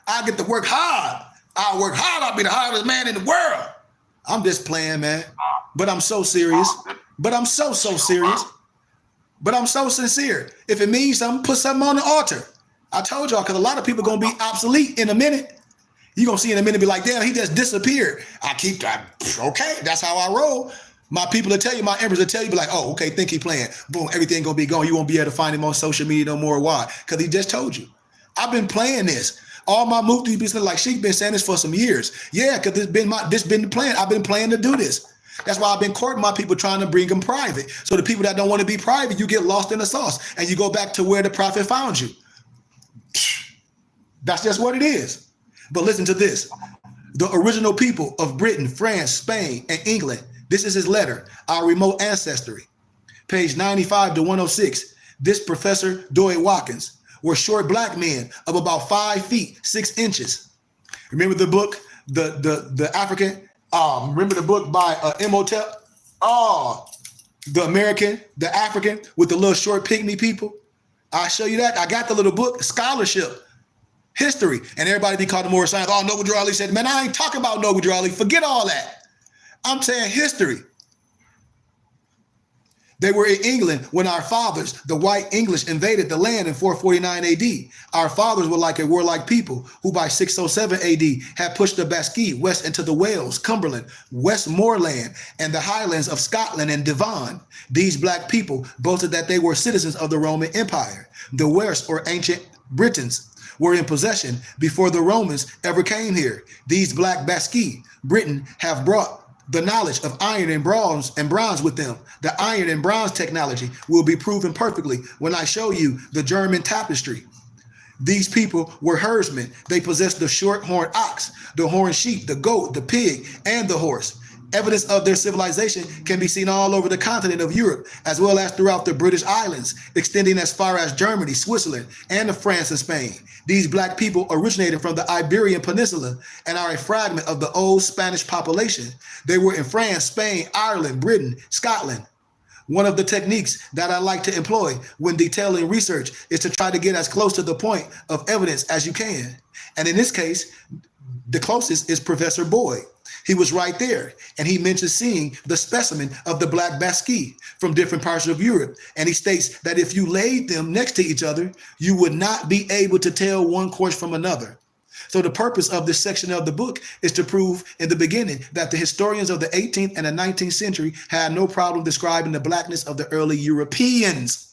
I get to work hard. I'll work hard. I'll be the hardest man in the world. I'm just playing, man. But I'm so serious. But I'm so serious. But I'm so sincere. If it means something, put something on the altar. I told y'all, because a lot of people are going to be obsolete in a minute. You're going to see in a minute, be like, damn, he just disappeared. Okay, that's how I roll. My people will tell you, my embers will tell you, be like, oh, okay, think he playing. Boom, everything going to be gone. You won't be able to find him on social media no more. Why? Because he just told you. I've been playing this. All my muftis be like Sheik been saying this for some years. Yeah, because this been the plan. I've been planning to do this. That's why I've been courting my people, trying to bring them private. So the people that don't want to be private, you get lost in the sauce and you go back to where the prophet found you. That's just what it is. But listen to this. The original people of Britain, France, Spain, and England. This is his letter, Our Remote Ancestry. Page 95 to 106. This Professor Boyd Watkins were short black men of about 5 feet, 6 inches. Remember the book, the African? Remember the book by Imhotep? The American, the African with the little short pygmy people. I'll show you that. I got the little book, scholarship, history, and everybody be called the more science. Oh, Noble Drew Ali said, man, I ain't talking about Noble Drew Ali. Forget all that. I'm saying history. They were in England when our fathers, the white English, invaded the land in 449 AD. Our fathers were like a warlike people who by 607 AD had pushed the Basque west into the Wales, Cumberland, Westmoreland, and the highlands of Scotland and Devon. These black people boasted that they were citizens of the Roman Empire. The West, or ancient Britons, were in possession before the Romans ever came here. These black Basque Britain have brought the knowledge of iron and bronze with them. The iron and bronze technology will be proven perfectly when I show you the German tapestry. These people were herdsmen. They possessed the short-horned ox, the horned sheep, the goat, the pig, and the horse. Evidence of their civilization can be seen all over the continent of Europe, as well as throughout the British Islands, extending as far as Germany, Switzerland, and France and Spain. These black people originated from the Iberian Peninsula and are a fragment of the old Spanish population. They were in France, Spain, Ireland, Britain, Scotland. One of the techniques that I like to employ when detailing research is to try to get as close to the point of evidence as you can. And in this case, the closest is Professor Boyd. He was right there, and he mentions seeing the specimen of the black Basque from different parts of Europe. And he states that if you laid them next to each other, you would not be able to tell one course from another. So the purpose of this section of the book is to prove in the beginning that the historians of the 18th and the 19th century had no problem describing the blackness of the early Europeans.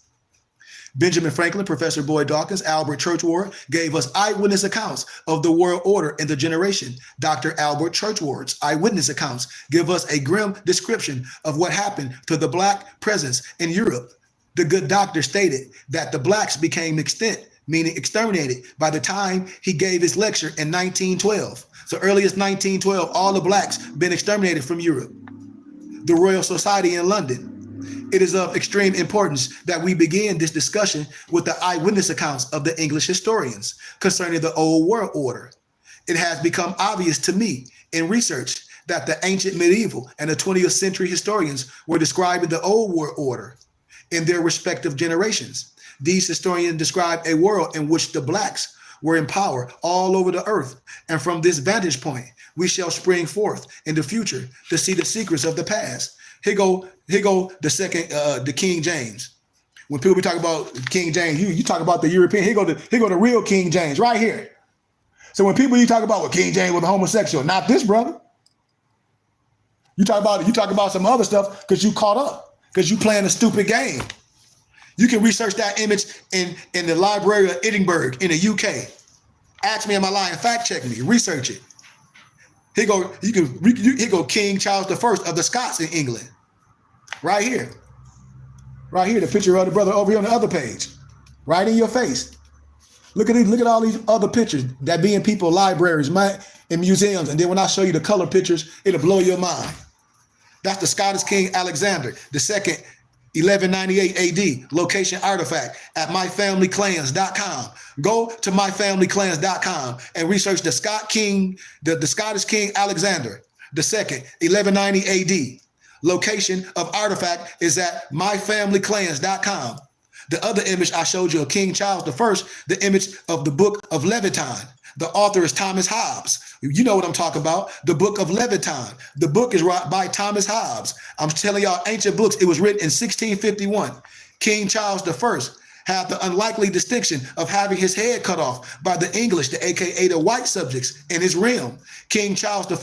Benjamin Franklin, Professor Boyd Dawkins, Albert Churchward gave us eyewitness accounts of the world order in the generation. Dr. Albert Churchward's eyewitness accounts give us a grim description of what happened to the black presence in Europe. The good doctor stated that the blacks became extinct, meaning exterminated, by the time he gave his lecture in 1912. So early as 1912, all the blacks been exterminated from Europe. The Royal Society in London. It is of extreme importance that we begin this discussion with the eyewitness accounts of the English historians concerning the Old World Order. It has become obvious to me in research that the ancient, medieval, and the 20th century historians were describing the Old World Order in their respective generations. These historians describe a world in which the blacks were in power all over the earth, and from this vantage point, we shall spring forth in the future to see the secrets of the past. Here go the King James. When people be talking about King James, you talk about the European. Here go the real King James right here. So when you talk about what King James was a homosexual, not this brother. You talk about some other stuff because you caught up, because you playing a stupid game. You can research that image in the Library of Edinburgh in the UK. Ask me, am I lying? Fact check me. Research it. Here go King Charles I of the Scots in England. Right here. Right here, the picture of the brother over here on the other page. Right in your face. Look at all these other pictures that be in people's libraries, in museums. And then when I show you the color pictures, it'll blow your mind. That's the Scottish King Alexander II, 1198 AD, location artifact at myfamilyclans.com. Go to myfamilyclans.com and research the Scottish King Alexander II, 1190 AD. Location of artifact is at myfamilyclans.com. The other image I showed you of King Charles I, the image of the Book of Leviathan. The author is Thomas Hobbes. You know what I'm talking about. The Book of Leviathan. The book is by Thomas Hobbes. I'm telling y'all ancient books. It was written in 1651. King Charles I had the unlikely distinction of having his head cut off by the English, the AKA the white subjects in his realm. King Charles I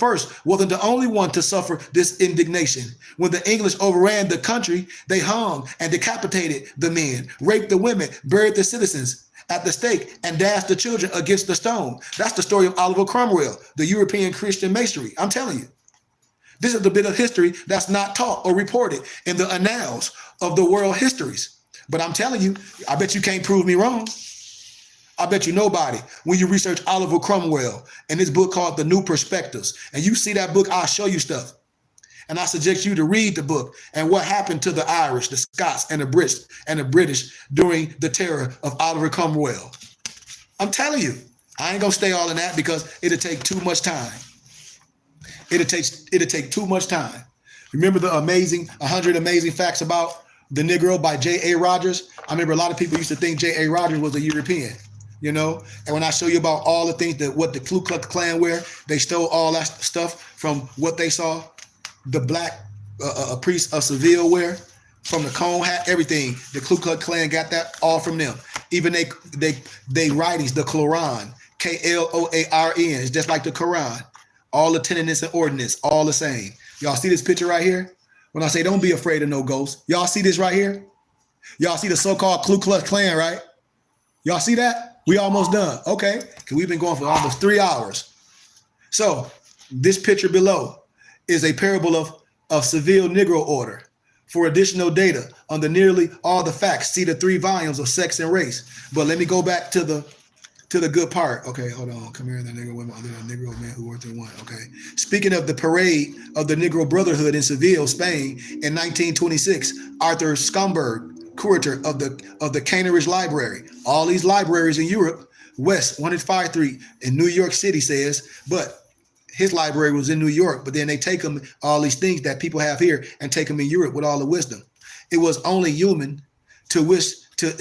wasn't the only one to suffer this indignation. When the English overran the country, they hung and decapitated the men, raped the women, buried the citizens at the stake, and dashed the children against the stone. That's the story of Oliver Cromwell, the European Christian masonry. I'm telling you. This is the bit of history that's not taught or reported in the annals of the world histories. But I'm telling you, I bet you can't prove me wrong. I bet you nobody, when you research Oliver Cromwell in this book called The New Perspectives, and you see that book, I'll show you stuff. And I suggest you to read the book and what happened to the Irish, the Scots, and the British during the terror of Oliver Cromwell. I'm telling you, I ain't gonna stay all in that because it'll take too much time. It'll take too much time. Remember the 100 Amazing Facts About the Negro by J.A. Rogers? I remember a lot of people used to think J.A. Rogers was a European, you know? And when I show you about all the things that what the Ku Klux Klan wear, they stole all that stuff from what they saw the black priests of Seville wear, from the cone hat, everything. The Ku Klux Klan got that all from them. Even they writings, the Quran, Kloarn, it's just like the Quran. All the tenets and ordinance, all the same. Y'all see this picture right here? When I say don't be afraid of no ghosts, y'all see this right here? Y'all see the so-called Ku Klux Klan, right? Y'all see that? We almost done. Okay, because we've been going for almost 3 hours. So this picture below is a parable of Seville Negro Order. For additional data on the nearly all the facts, see the 3 volumes of Sex and Race. But let me go back to the good part. Okay, hold on. Come here, the Negro women, other than Negro men who worked in one. Okay. Speaking of the parade of the Negro Brotherhood in Seville, Spain, in 1926, Arthur Schomburg, curator of the Cambridge Library, all these libraries in Europe, West 105th Street in New York City says, but his library was in New York, but then they take them, all these things that people have here, and take them in Europe with all the wisdom. It was only human to wish to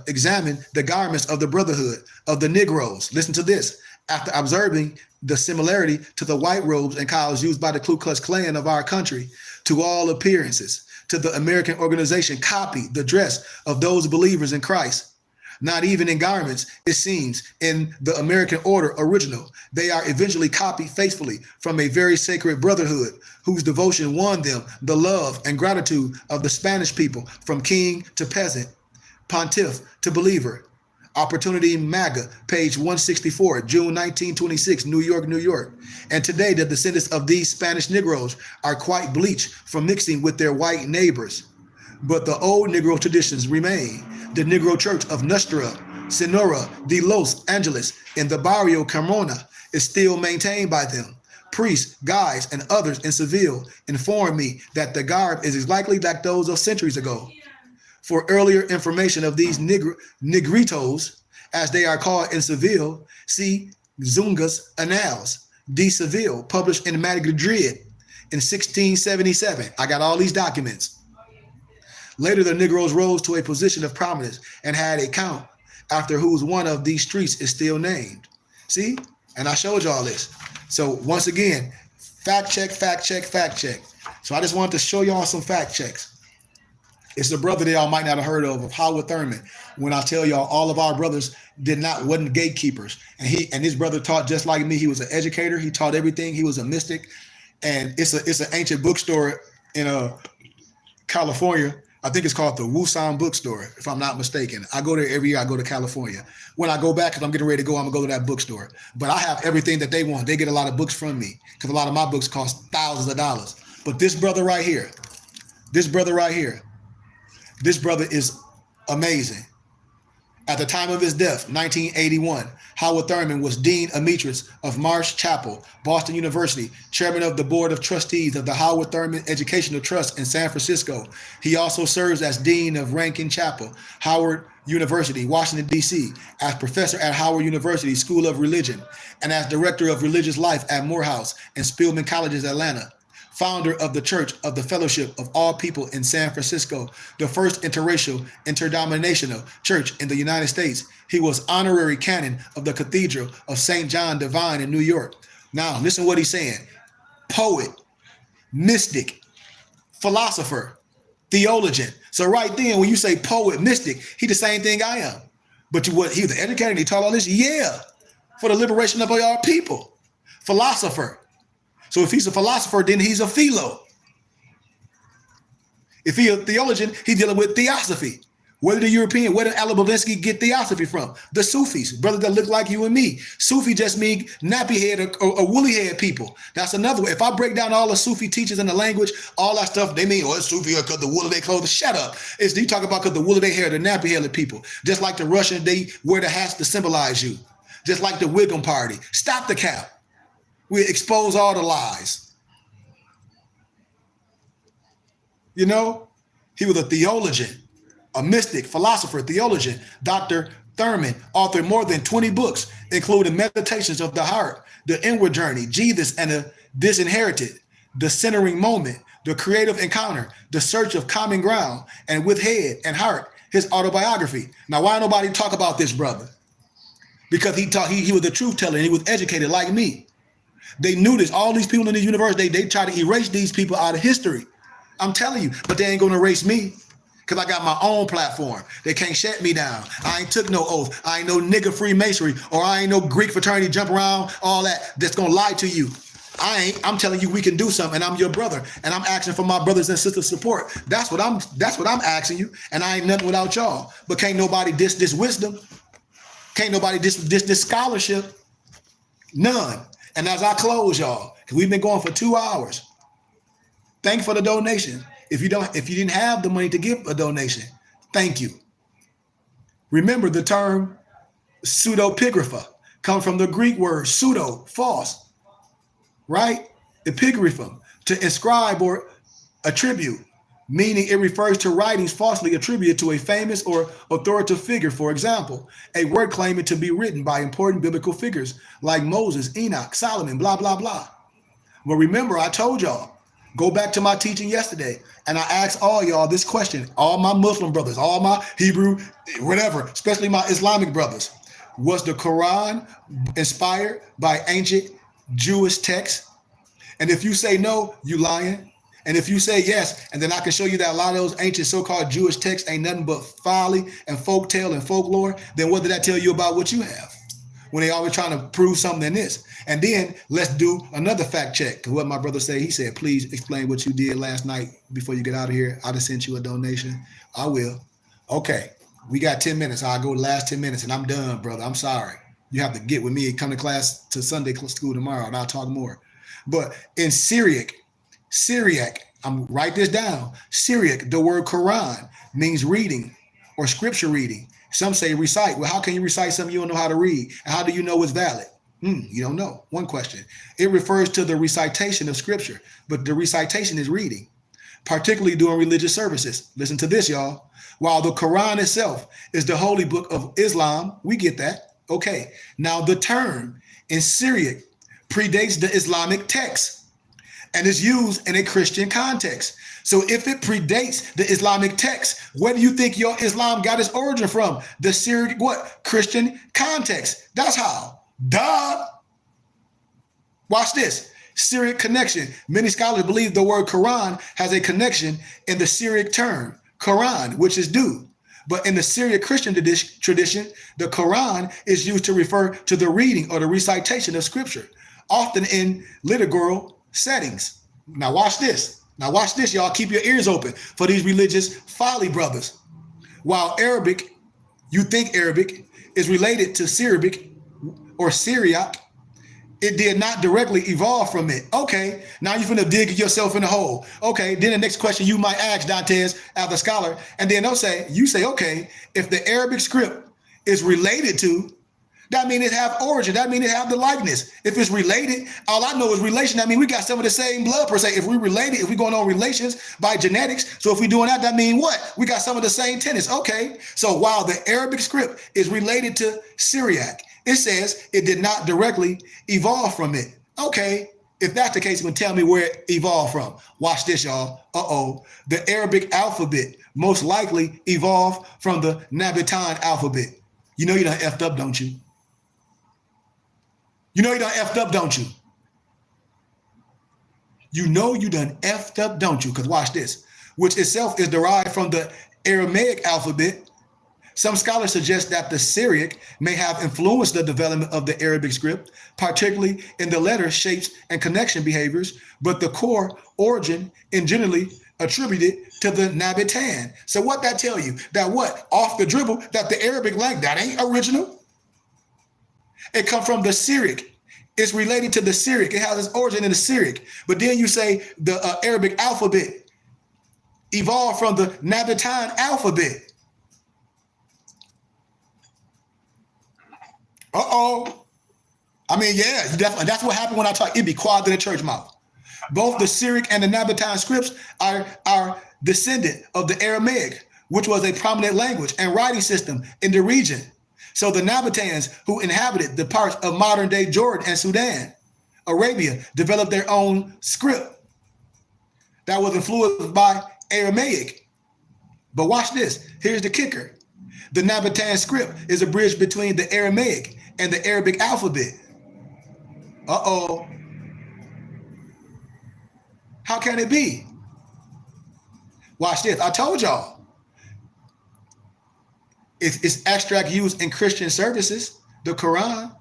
examine the garments of the brotherhood of the Negroes. Listen to this. After observing the similarity to the white robes and collars used by the Ku Klux Klan of our country, to all appearances, to the American organization copied the dress of those believers in Christ. Not even in garments, it seems, in the American order original. They are eventually copied faithfully from a very sacred brotherhood whose devotion won them the love and gratitude of the Spanish people, from king to peasant, pontiff to believer. Opportunity MAGA, page 164, June 1926, New York, New York. And today the descendants of these Spanish Negroes are quite bleached from mixing with their white neighbors. But the old Negro traditions remain. The Negro Church of Nuestra Senora de Los Angeles in the Barrio Carmona is still maintained by them. priests, guides, and others in Seville informed me that the garb is likely like those of centuries ago. For earlier information of these negritos, as they are called in Seville, see Zunga's Annals de Seville, published in Madrid in 1677. I got all these documents. Later, the Negroes rose to a position of prominence and had a count after whose one of these streets is still named. See? And I showed you all this. So once again, fact check, fact check, fact check. So I just wanted to show y'all some fact checks. It's the brother that y'all might not have heard of Howard Thurman. When I tell y'all all of our brothers wasn't gatekeepers. And his brother taught just like me. He was an educator. He taught everything. He was a mystic. And it's an ancient bookstore in California. I think it's called the Wusan Bookstore, if I'm not mistaken. I go there every year. I go to California. When I go back, because I'm getting ready to go, I'm going to go to that bookstore. But I have everything that they want. They get a lot of books from me because a lot of my books cost thousands of dollars. But this brother right here is amazing. At the time of his death, 1981, Howard Thurman was Dean Emeritus of Marsh Chapel, Boston University, Chairman of the Board of Trustees of the Howard Thurman Educational Trust in San Francisco. He also serves as Dean of Rankin Chapel, Howard University, Washington, D.C., as Professor at Howard University School of Religion, and as Director of Religious Life at Morehouse and Spelman Colleges, Atlanta. Founder of the Church of the Fellowship of All People in San Francisco, the first interracial, interdenominational church in the United States. He was honorary canon of the Cathedral of St. John Divine in New York. Now, listen to what he's saying. Poet, mystic, philosopher, theologian. So right then, when you say poet, mystic, he the same thing I am. But he was the educator and he taught all this? Yeah, for the liberation of our people. Philosopher. So if he's a philosopher, then he's a philo. If he's a theologian, he's dealing with theosophy. Where did Alabalinsky get theosophy from? The Sufis, brothers that look like you and me. Sufi just mean nappy head or woolly head people. That's another way. If I break down all the Sufi teachers in the language, all that stuff, they mean, it's Sufi because the wool of their clothes. Shut up. You talk about because the wool of their hair, the nappy headed people. Just like the Russians, they wear the hats to symbolize you. Just like the Wiggum Party. Stop the cap. We expose all the lies. You know, he was a theologian, a mystic, philosopher, theologian. Dr. Thurman authored more than 20 books, including Meditations of the Heart, The Inward Journey, Jesus and the Disinherited, The Centering Moment, The Creative Encounter, The Search of Common Ground, and With Head and Heart, his autobiography. Now, why nobody talk about this brother? Because he was a truth teller and he was educated like me. They knew this. All these people in the universe, they try to erase these people out of history. I'm telling you, but they ain't going to erase me because I got my own platform. They can't shut me down. I ain't took no oath. I ain't no nigga Freemasonry, or I ain't no Greek fraternity jump around, all that's going to lie to you. I'm telling you we can do something, and I'm your brother, and I'm asking for my brothers and sisters support. That's what I'm asking you, and I ain't nothing without y'all. But can't nobody diss this wisdom. Can't nobody diss this scholarship. None. And as I close, y'all, because we've been going for 2 hours, thank you for the donation. If you didn't have the money to give a donation, thank you. Remember the term pseudepigrapha comes from the Greek word pseudo, false, right? Epigraphum, to inscribe or attribute, meaning it refers to writings falsely attributed to a famous or authoritative figure. For example, a word claiming to be written by important biblical figures like Moses, Enoch, Solomon, blah, blah, blah. Well, remember, I told y'all, go back to my teaching yesterday, and I asked all y'all this question, all my Muslim brothers, all my Hebrew, whatever, especially my Islamic brothers. Was the Quran inspired by ancient Jewish texts? And if you say no, you lying. And if you say yes, and then I can show you that a lot of those ancient so-called Jewish texts ain't nothing but folly and folktale and folklore, then what did that tell you about what you have? When they always trying to prove something in this. And then let's do another fact check. Because what my brother said, he said, please explain what you did last night before you get out of here. I just sent you a donation. I will. Okay, we got 10 minutes. I'll go the last 10 minutes and I'm done, brother. I'm sorry. You have to get with me and come to class to Sunday school tomorrow and I'll talk more. But in Syriac, I'm write this down. Syriac, the word Quran means reading or scripture reading. Some say recite. Well, how can you recite something you don't know how to read? And how do you know it's valid? You don't know. One question. It refers to the recitation of scripture, but the recitation is reading, particularly during religious services. Listen to this, y'all. While the Quran itself is the holy book of Islam, we get that. Okay. Now the term in Syriac predates the Islamic text and is used in a Christian context. So if it predates the Islamic text, where do you think your Islam got its origin from? The Syriac what? Christian context. That's how. Duh. Watch this. Syriac connection. Many scholars believe the word Quran has a connection in the Syriac term, Quran, which is do. But in the Syriac Christian tradition, the Quran is used to refer to the reading or the recitation of scripture, often in liturgical settings. Now watch this. Now watch this, y'all. Keep your ears open for these religious folly brothers. While Arabic, you think Arabic is related to Syriac or Syriac, it did not directly evolve from it. Okay, now you're finna dig yourself in the hole. Okay, then the next question you might ask, Dantes, as a scholar, and then you say, okay, if the Arabic script is related to, that means it have origin. That means it have the likeness. If it's related, all I know is relation. I mean, we got some of the same blood per se. If we related, if we going on relations by genetics, so if we doing that, that means what? We got some of the same tenets. Okay, so while the Arabic script is related to Syriac, it says it did not directly evolve from it. Okay, if that's the case, you can tell me where it evolved from. Watch this, y'all. The Arabic alphabet most likely evolved from the Nabatean alphabet. You know you done effed up, don't you? You know you done effed up, don't you? You know you done effed up, don't you? Because watch this, which itself is derived from the Aramaic alphabet. Some scholars suggest that the Syriac may have influenced the development of the Arabic script, particularly in the letter shapes and connection behaviors, but the core origin is generally attributed to the Nabatean. So what that tell you? That what? Off the dribble, that the Arabic language, that ain't original. It comes from the Syriac. It's related to the Syriac. It has its origin in the Syriac. But then you say the Arabic alphabet evolved from the Nabatean alphabet. I mean, yeah, definitely. That's what happened when I talk. It'd be quiet in the church mouth. Both the Syriac and the Nabatean scripts are descendant of the Aramaic, which was a prominent language and writing system in the region. So the Nabateans, who inhabited the parts of modern-day Jordan and Sudan, Arabia, developed their own script that was influenced by Aramaic. But watch this. Here's the kicker. The Nabatean script is a bridge between the Aramaic and the Arabic alphabet. How can it be? Watch this. I told y'all. It's extract used in Christian services, the Quran.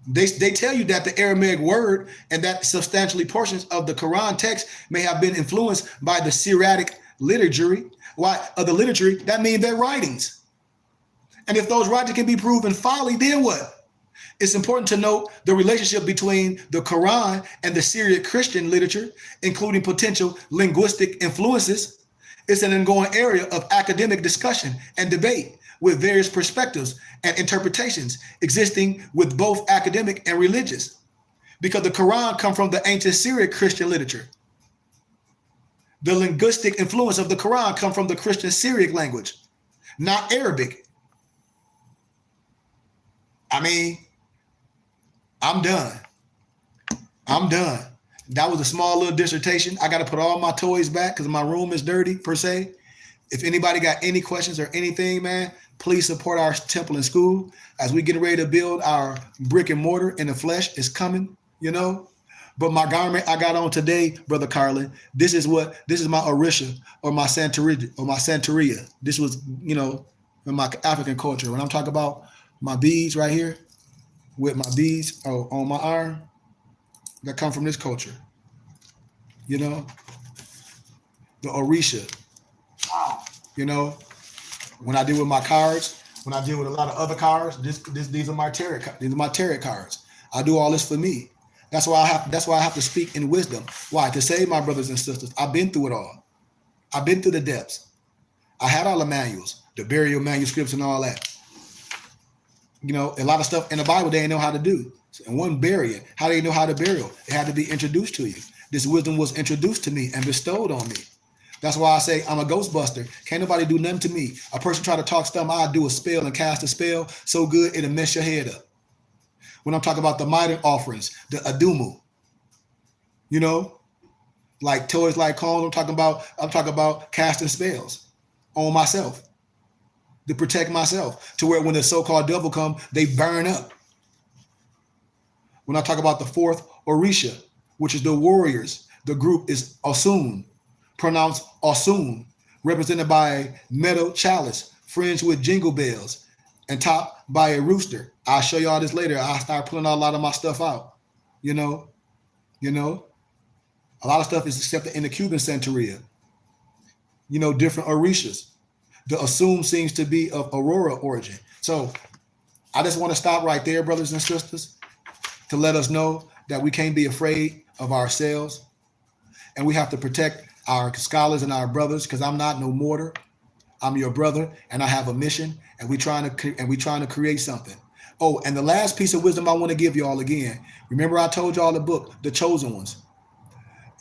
They tell you that the Aramaic word and that substantially portions of the Quran text may have been influenced by the Syriac liturgy. Why? Of the liturgy, that means their writings. And if those writings can be proven folly, then what? It's important to note the relationship between the Quran and the Syriac Christian literature, including potential linguistic influences. It's an ongoing area of academic discussion and debate with various perspectives and interpretations existing with both academic and religious, because the Quran comes from the ancient Syriac Christian literature. The linguistic influence of the Quran comes from the Christian Syriac language, not Arabic. I mean, I'm done. That was a small little dissertation. I got to put all my toys back because my room is dirty, per se. If anybody got any questions or anything, man, please support our temple and school as we get ready to build our brick and mortar in the flesh. Is coming, you know. But my garment I got on today, Brother Carlin, this is my Orisha or my Santeria. This was, you know, in my African culture. When I'm talking about my beads right here, with my beads on my arm, that come from this culture, you know, the Orisha, you know, when I deal with my cards, when I deal with a lot of other cards, these are my tarot cards. I do all this for me. That's why I have to speak in wisdom. Why? To save my brothers and sisters. I've been through it all. I've been through the depths. I had all the manuals, the burial manuscripts and all that. You know, a lot of stuff in the Bible they didn't know how to do. And one, bury it. How do you know how to burial? It had to be introduced to you. This wisdom was introduced to me and bestowed on me. That's why I say I'm a ghostbuster. Can't nobody do nothing to me. A person try to talk stuff, I do a spell and cast a spell so good it'll mess your head up. When I'm talking about the minor offerings, the adumu, you know, like toys like cones, I'm talking about casting spells on myself to protect myself, to where when the so-called devil come, they burn up. When I talk about the fourth Orisha, which is the warriors, the group is Osun, pronounced Osun, represented by a metal chalice, fringed with jingle bells, and topped by a rooster. I'll show y'all this later. I'll start pulling a lot of my stuff out. You know, a lot of stuff is accepted in the Cuban Santeria. You know, different Orishas. The Osun seems to be of Aurora origin. So I just want to stop right there, brothers and sisters, to let us know that we can't be afraid of ourselves, and we have to protect our scholars and our brothers, because I'm not no mortar. I'm your brother, and I have a mission, and we trying to create something. Oh, and the last piece of wisdom I want to give y'all again. Remember I told y'all the book, The Chosen Ones,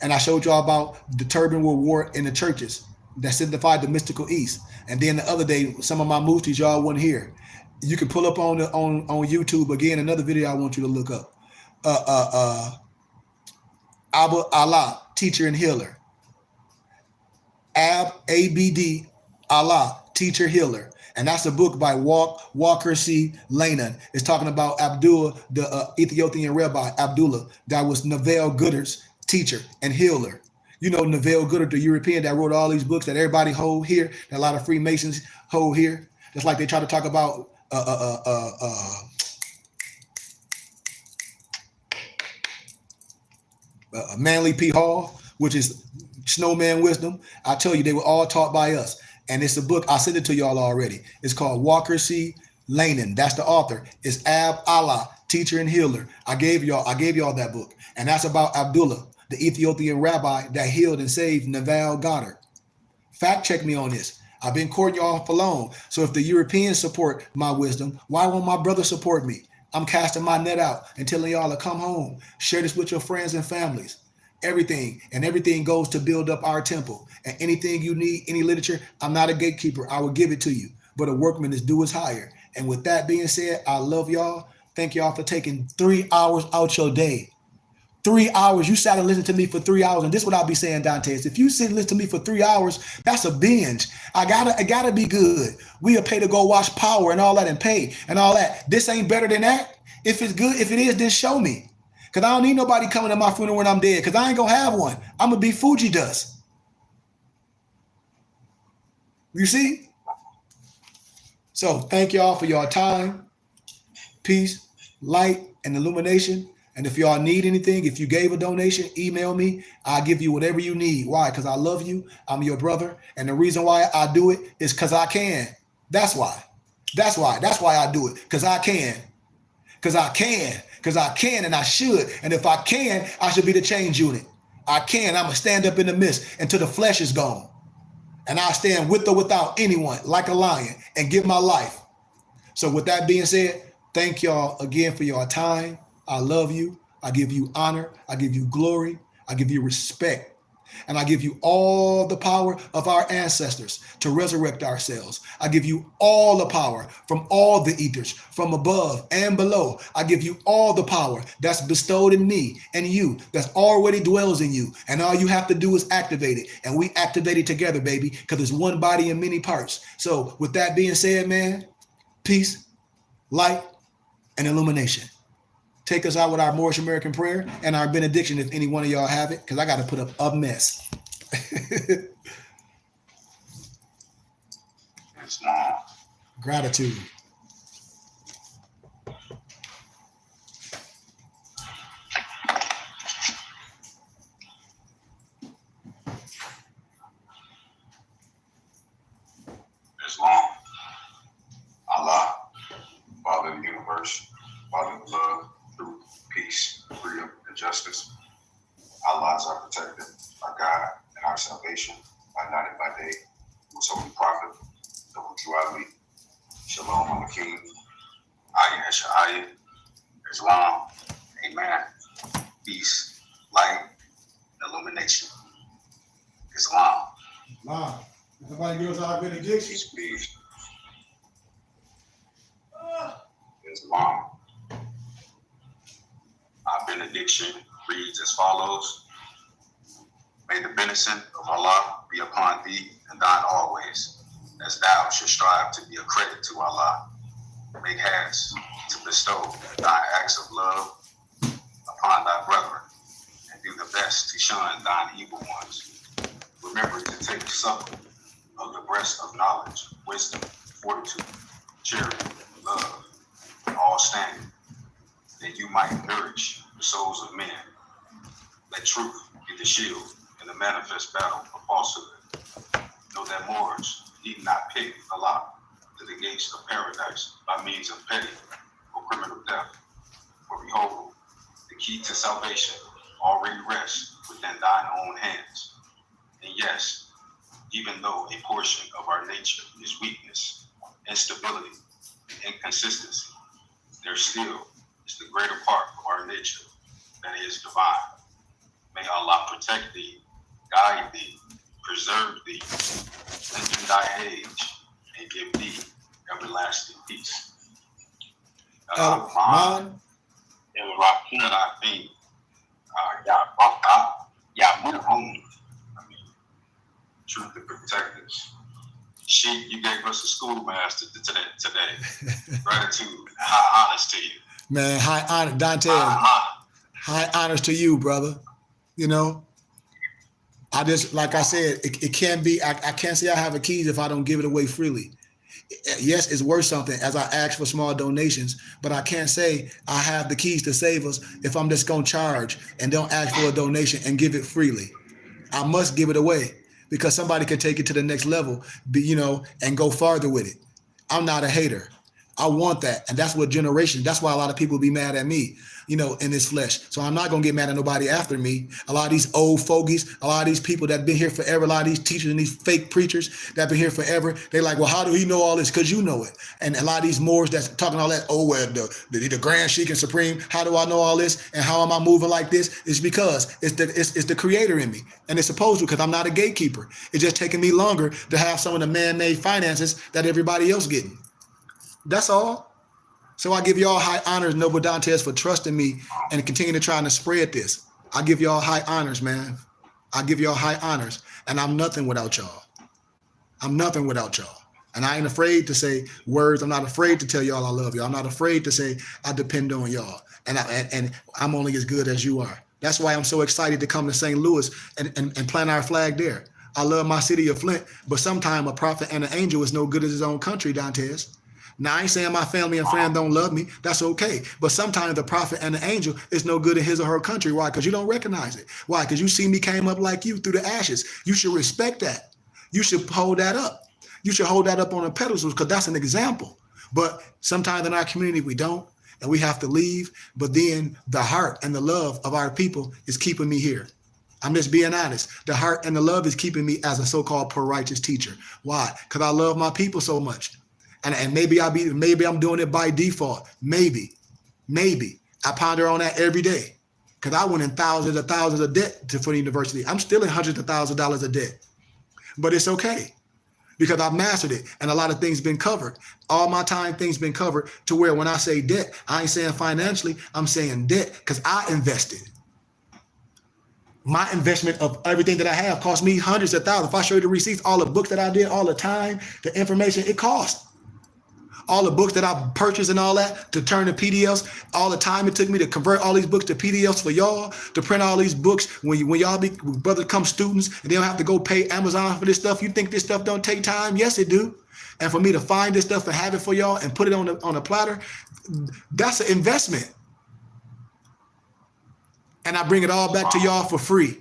and I showed y'all about the turban will war in the churches that signified the mystical East. And then the other day, some of my muftis y'all wouldn't hear. You can pull up on YouTube again, another video I want you to look up. Abba Allah, teacher and healer. ABD Allah, teacher healer. And that's a book by Walker C. Lanan. It's talking about Abdullah, the Ethiopian rabbi Abdullah, that was Neville Goddard's teacher and healer. You know, Neville Goddard, the European that wrote all these books that everybody hold here, that a lot of Freemasons hold here. Just like they try to talk about Manly P. Hall, which is Snowman Wisdom. I tell you, they were all taught by us. And it's a book, I sent it to y'all already. It's called Walker C. Lanan. That's the author. It's Ab Allah, teacher and healer. I gave y'all that book. And that's about Abdullah, the Ethiopian rabbi that healed and saved Neville Goddard. Fact check me on this. I've been courting y'all for long. So if the Europeans support my wisdom, why won't my brother support me? I'm casting my net out and telling y'all to come home. Share this with your friends and families. Everything goes to build up our temple. And anything you need, any literature, I'm not a gatekeeper. I will give it to you. But a workman is due his hire. And with that being said, I love y'all. Thank y'all for taking 3 hours out your day. 3 hours. You sat and listened to me for 3 hours. And this is what I'll be saying, Dante, is if you sit and listen to me for 3 hours, that's a binge. I gotta be good. We'll pay to go watch Power and all that and pay and all that. This ain't better than that. If it's good, if it is, then show me. Because I don't need nobody coming to my funeral when I'm dead, because I ain't going to have one. I'm going to be Fuji dust. You see? So thank y'all for your time, peace, light, and illumination. And if y'all need anything, if you gave a donation, email me. I'll give you whatever you need. Why? Because I love you. I'm your brother. And the reason why I do it is because I can. That's why. That's why I do it. Because I can. Because I can and I should. And if I can, I should be the change unit. I can. I'm going to stand up in the midst until the flesh is gone. And I stand with or without anyone like a lion and give my life. So with that being said, thank y'all again for your time. I love you. I give you honor. I give you glory. I give you respect. And I give you all the power of our ancestors to resurrect ourselves. I give you all the power from all the ethers, from above and below. I give you all the power that's bestowed in me and you, that already dwells in you. And all you have to do is activate it. And we activate it together, baby, because it's one body in many parts. So with that being said, man, peace, light, and illumination. Take us out with our Moorish American prayer and our benediction if any one of y'all have it, because I got to put up a mess. Gratitude. Islam, Allah, Father of the universe, Father of love, truth, peace, freedom, and justice. Allah is our protector, our God, and our salvation, by night and by day. Most holy prophet, Double Ali, Shalom on the King. I Yeshua, Islam, Amen, peace, light, illumination, Islam. Wow. Somebody give us our benediction. Peace, peace, Islam. Our benediction reads as follows. May the benediction of Allah be upon thee and thine always, as thou should strive to be a credit to Allah. Make haste to bestow thy acts of love upon thy brethren, and do the best to shun thine evil ones. Remember to take suck of the breast of knowledge, wisdom, fortitude, charity, love, all standing, that you might nourish the souls of men. Let truth be the shield in the manifest battle of falsehood. Know that Moors need not pick Allah to the gates of paradise by means of petty or criminal death. For behold, the key to salvation already rests within thine own hands. And yes, even though a portion of our nature is weakness, instability, and inconsistency, there still is the greater part of our nature that is divine. May Allah protect thee, guide thee, preserve thee, lengthen thy age, and give thee everlasting peace. Man. Truth to protect us. Sheik, you gave us a schoolmaster today. Gratitude, high honors to you. Man, high honor, Dante. High honors to you, brother. You know, I just, like I said, it can be, I can't say I have the keys if I don't give it away freely. Yes, it's worth something as I ask for small donations, but I can't say I have the keys to save us if I'm just going to charge and don't ask for a donation and give it freely. I must give it away because somebody can take it to the next level, and go farther with it. I'm not a hater. I want that. And that's what generation, that's why a lot of people be mad at me, in this flesh. So I'm not going to get mad at nobody after me. A lot of these old fogies, a lot of these people that been here forever, a lot of these teachers and these fake preachers that been here forever, they like, well, how do he know all this? Because you know it. And a lot of these Moors that's talking all that, the Grand Sheik and Supreme, how do I know all this? And how am I moving like this? It's because it's the creator in me. And it's supposed to, because I'm not a gatekeeper. It's just taking me longer to have some of the man-made finances that everybody else getting. That's all. So I give y'all high honors, Noble Dantes, for trusting me and continue to try to spread this. I give y'all high honors, man. I give y'all high honors. And I'm nothing without y'all. I'm nothing without y'all. And I ain't afraid to say words. I'm not afraid to tell y'all I love y'all. I'm not afraid to say I depend on y'all. And I'm only as good as you are. That's why I'm so excited to come to St. Louis and plant our flag there. I love my city of Flint, but sometimes a prophet and an angel is no good as his own country, Dantes. Now, I ain't saying my family and friends don't love me. That's okay. But sometimes the prophet and the angel is no good in his or her country. Why? Because you don't recognize it. Why? Because you see me came up like you through the ashes. You should respect that. You should hold that up. You should hold that up on a pedestal because that's an example. But sometimes in our community, we don't, and we have to leave. But then the heart and the love of our people is keeping me here. I'm just being honest. The heart and the love is keeping me as a so-called pro-righteous teacher. Why? Because I love my people so much. And maybe I'm doing it by default. Maybe. I ponder on that every day. Because I went in thousands of debt for the university. I'm still in hundreds of thousands of dollars of debt. But it's okay. Because I've mastered it. And a lot of things been covered. All my time things been covered to where when I say debt, I ain't saying financially, I'm saying debt because I invested. My investment of everything that I have cost me hundreds of thousands. If I show you the receipts, all the books that I did, all the time, the information, it cost. All the books that I purchased and all that to turn to PDFs, all the time it took me to convert all these books to PDFs for y'all, to print all these books when y'all become students and they don't have to go pay Amazon for this stuff. You think this stuff don't take time? Yes, it do. And for me to find this stuff and have it for y'all and put it on a platter, that's an investment. And I bring it all back to y'all for free.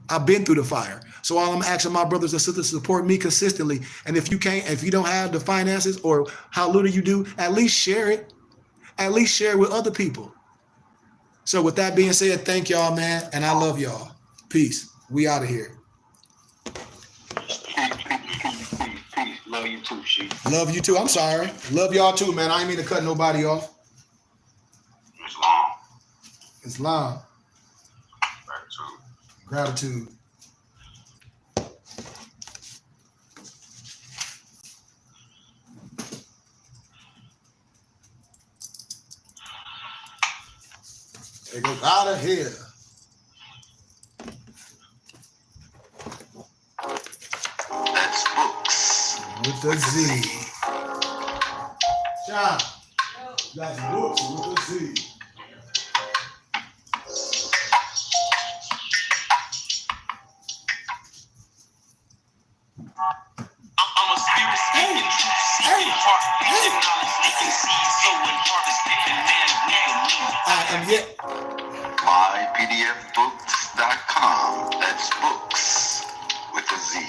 I've been through the fire. So all I'm asking my brothers and sisters to support me consistently. And if you don't have the finances or how little you do, at least share it. At least share it with other people. So with that being said, thank y'all, man. And I love y'all. Peace. We out of here. Peace. Love you too, Sheik. Love you too. I'm sorry. Love y'all too, man. I ain't mean to cut nobody off. Islam. Gratitude. Gratitude. It goes out of here. That's books. With the Z. Sean, that's books with the Z. I'm a spirit speaking, truth seeking, heart beating, knowledge leaking, seeds sowing, harvest picking, man, I am yet. mypdfbooks.com. That's books with a Z.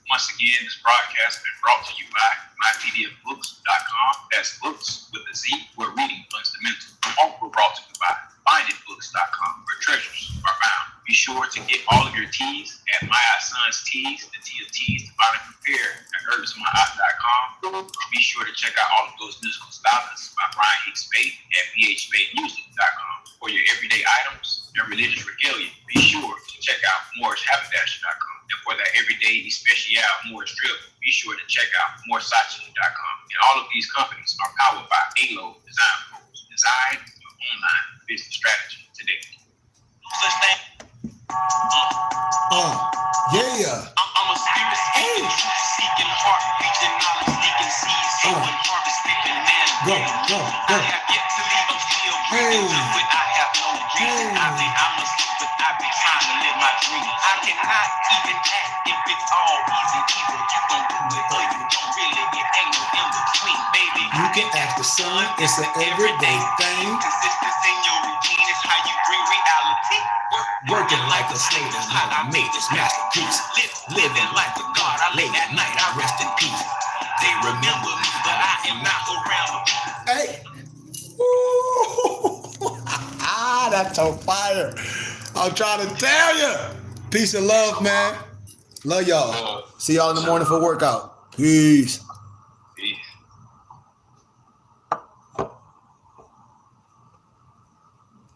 Once again, this broadcast has been brought to you by mypdfbooks.com. That's books with a Z, where reading fundamental. Also brought to you by finditbooks.com, where treasures are found. Be sure to get all of your teas at My Son's Teas, the tea of teas, divinely prepared at herbsmyaunt.com. Be sure to check out all of those musical stylists by Brian Hicks Spade at phspademusic.com. For your everyday items and religious regalia, be sure to check out mooreshaberdasher.com. And for that everyday especial Moorish strip, be sure to check out mooresachi.com. And all of these companies are powered by ALO Design Pros. Design your online business strategy today. Such thing. Yeah. I'm a spirit speaking, truth seeking, heart reaching, knowledge leaking, seeds sowing, harvest picking, man. Go. I have yet to leave, I'm still breathing through it. I have no reason. I think I'm a stupid. I be trying to live my dream. I cannot even act if it's all easy. Either you gon' do it or you don't really. It ain't no in between, baby. You can ask the sun, it's an everyday thing. Consistency in your routine is how you bring reality. Working like a slave is how I made this masterpiece. Living like a god, I lay at night, I rest in peace. They remember me, but I am not around the people. Hey! That's so fire. I'm trying to tell you. Peace and love, man. Love y'all. See y'all in the morning for workout. Peace.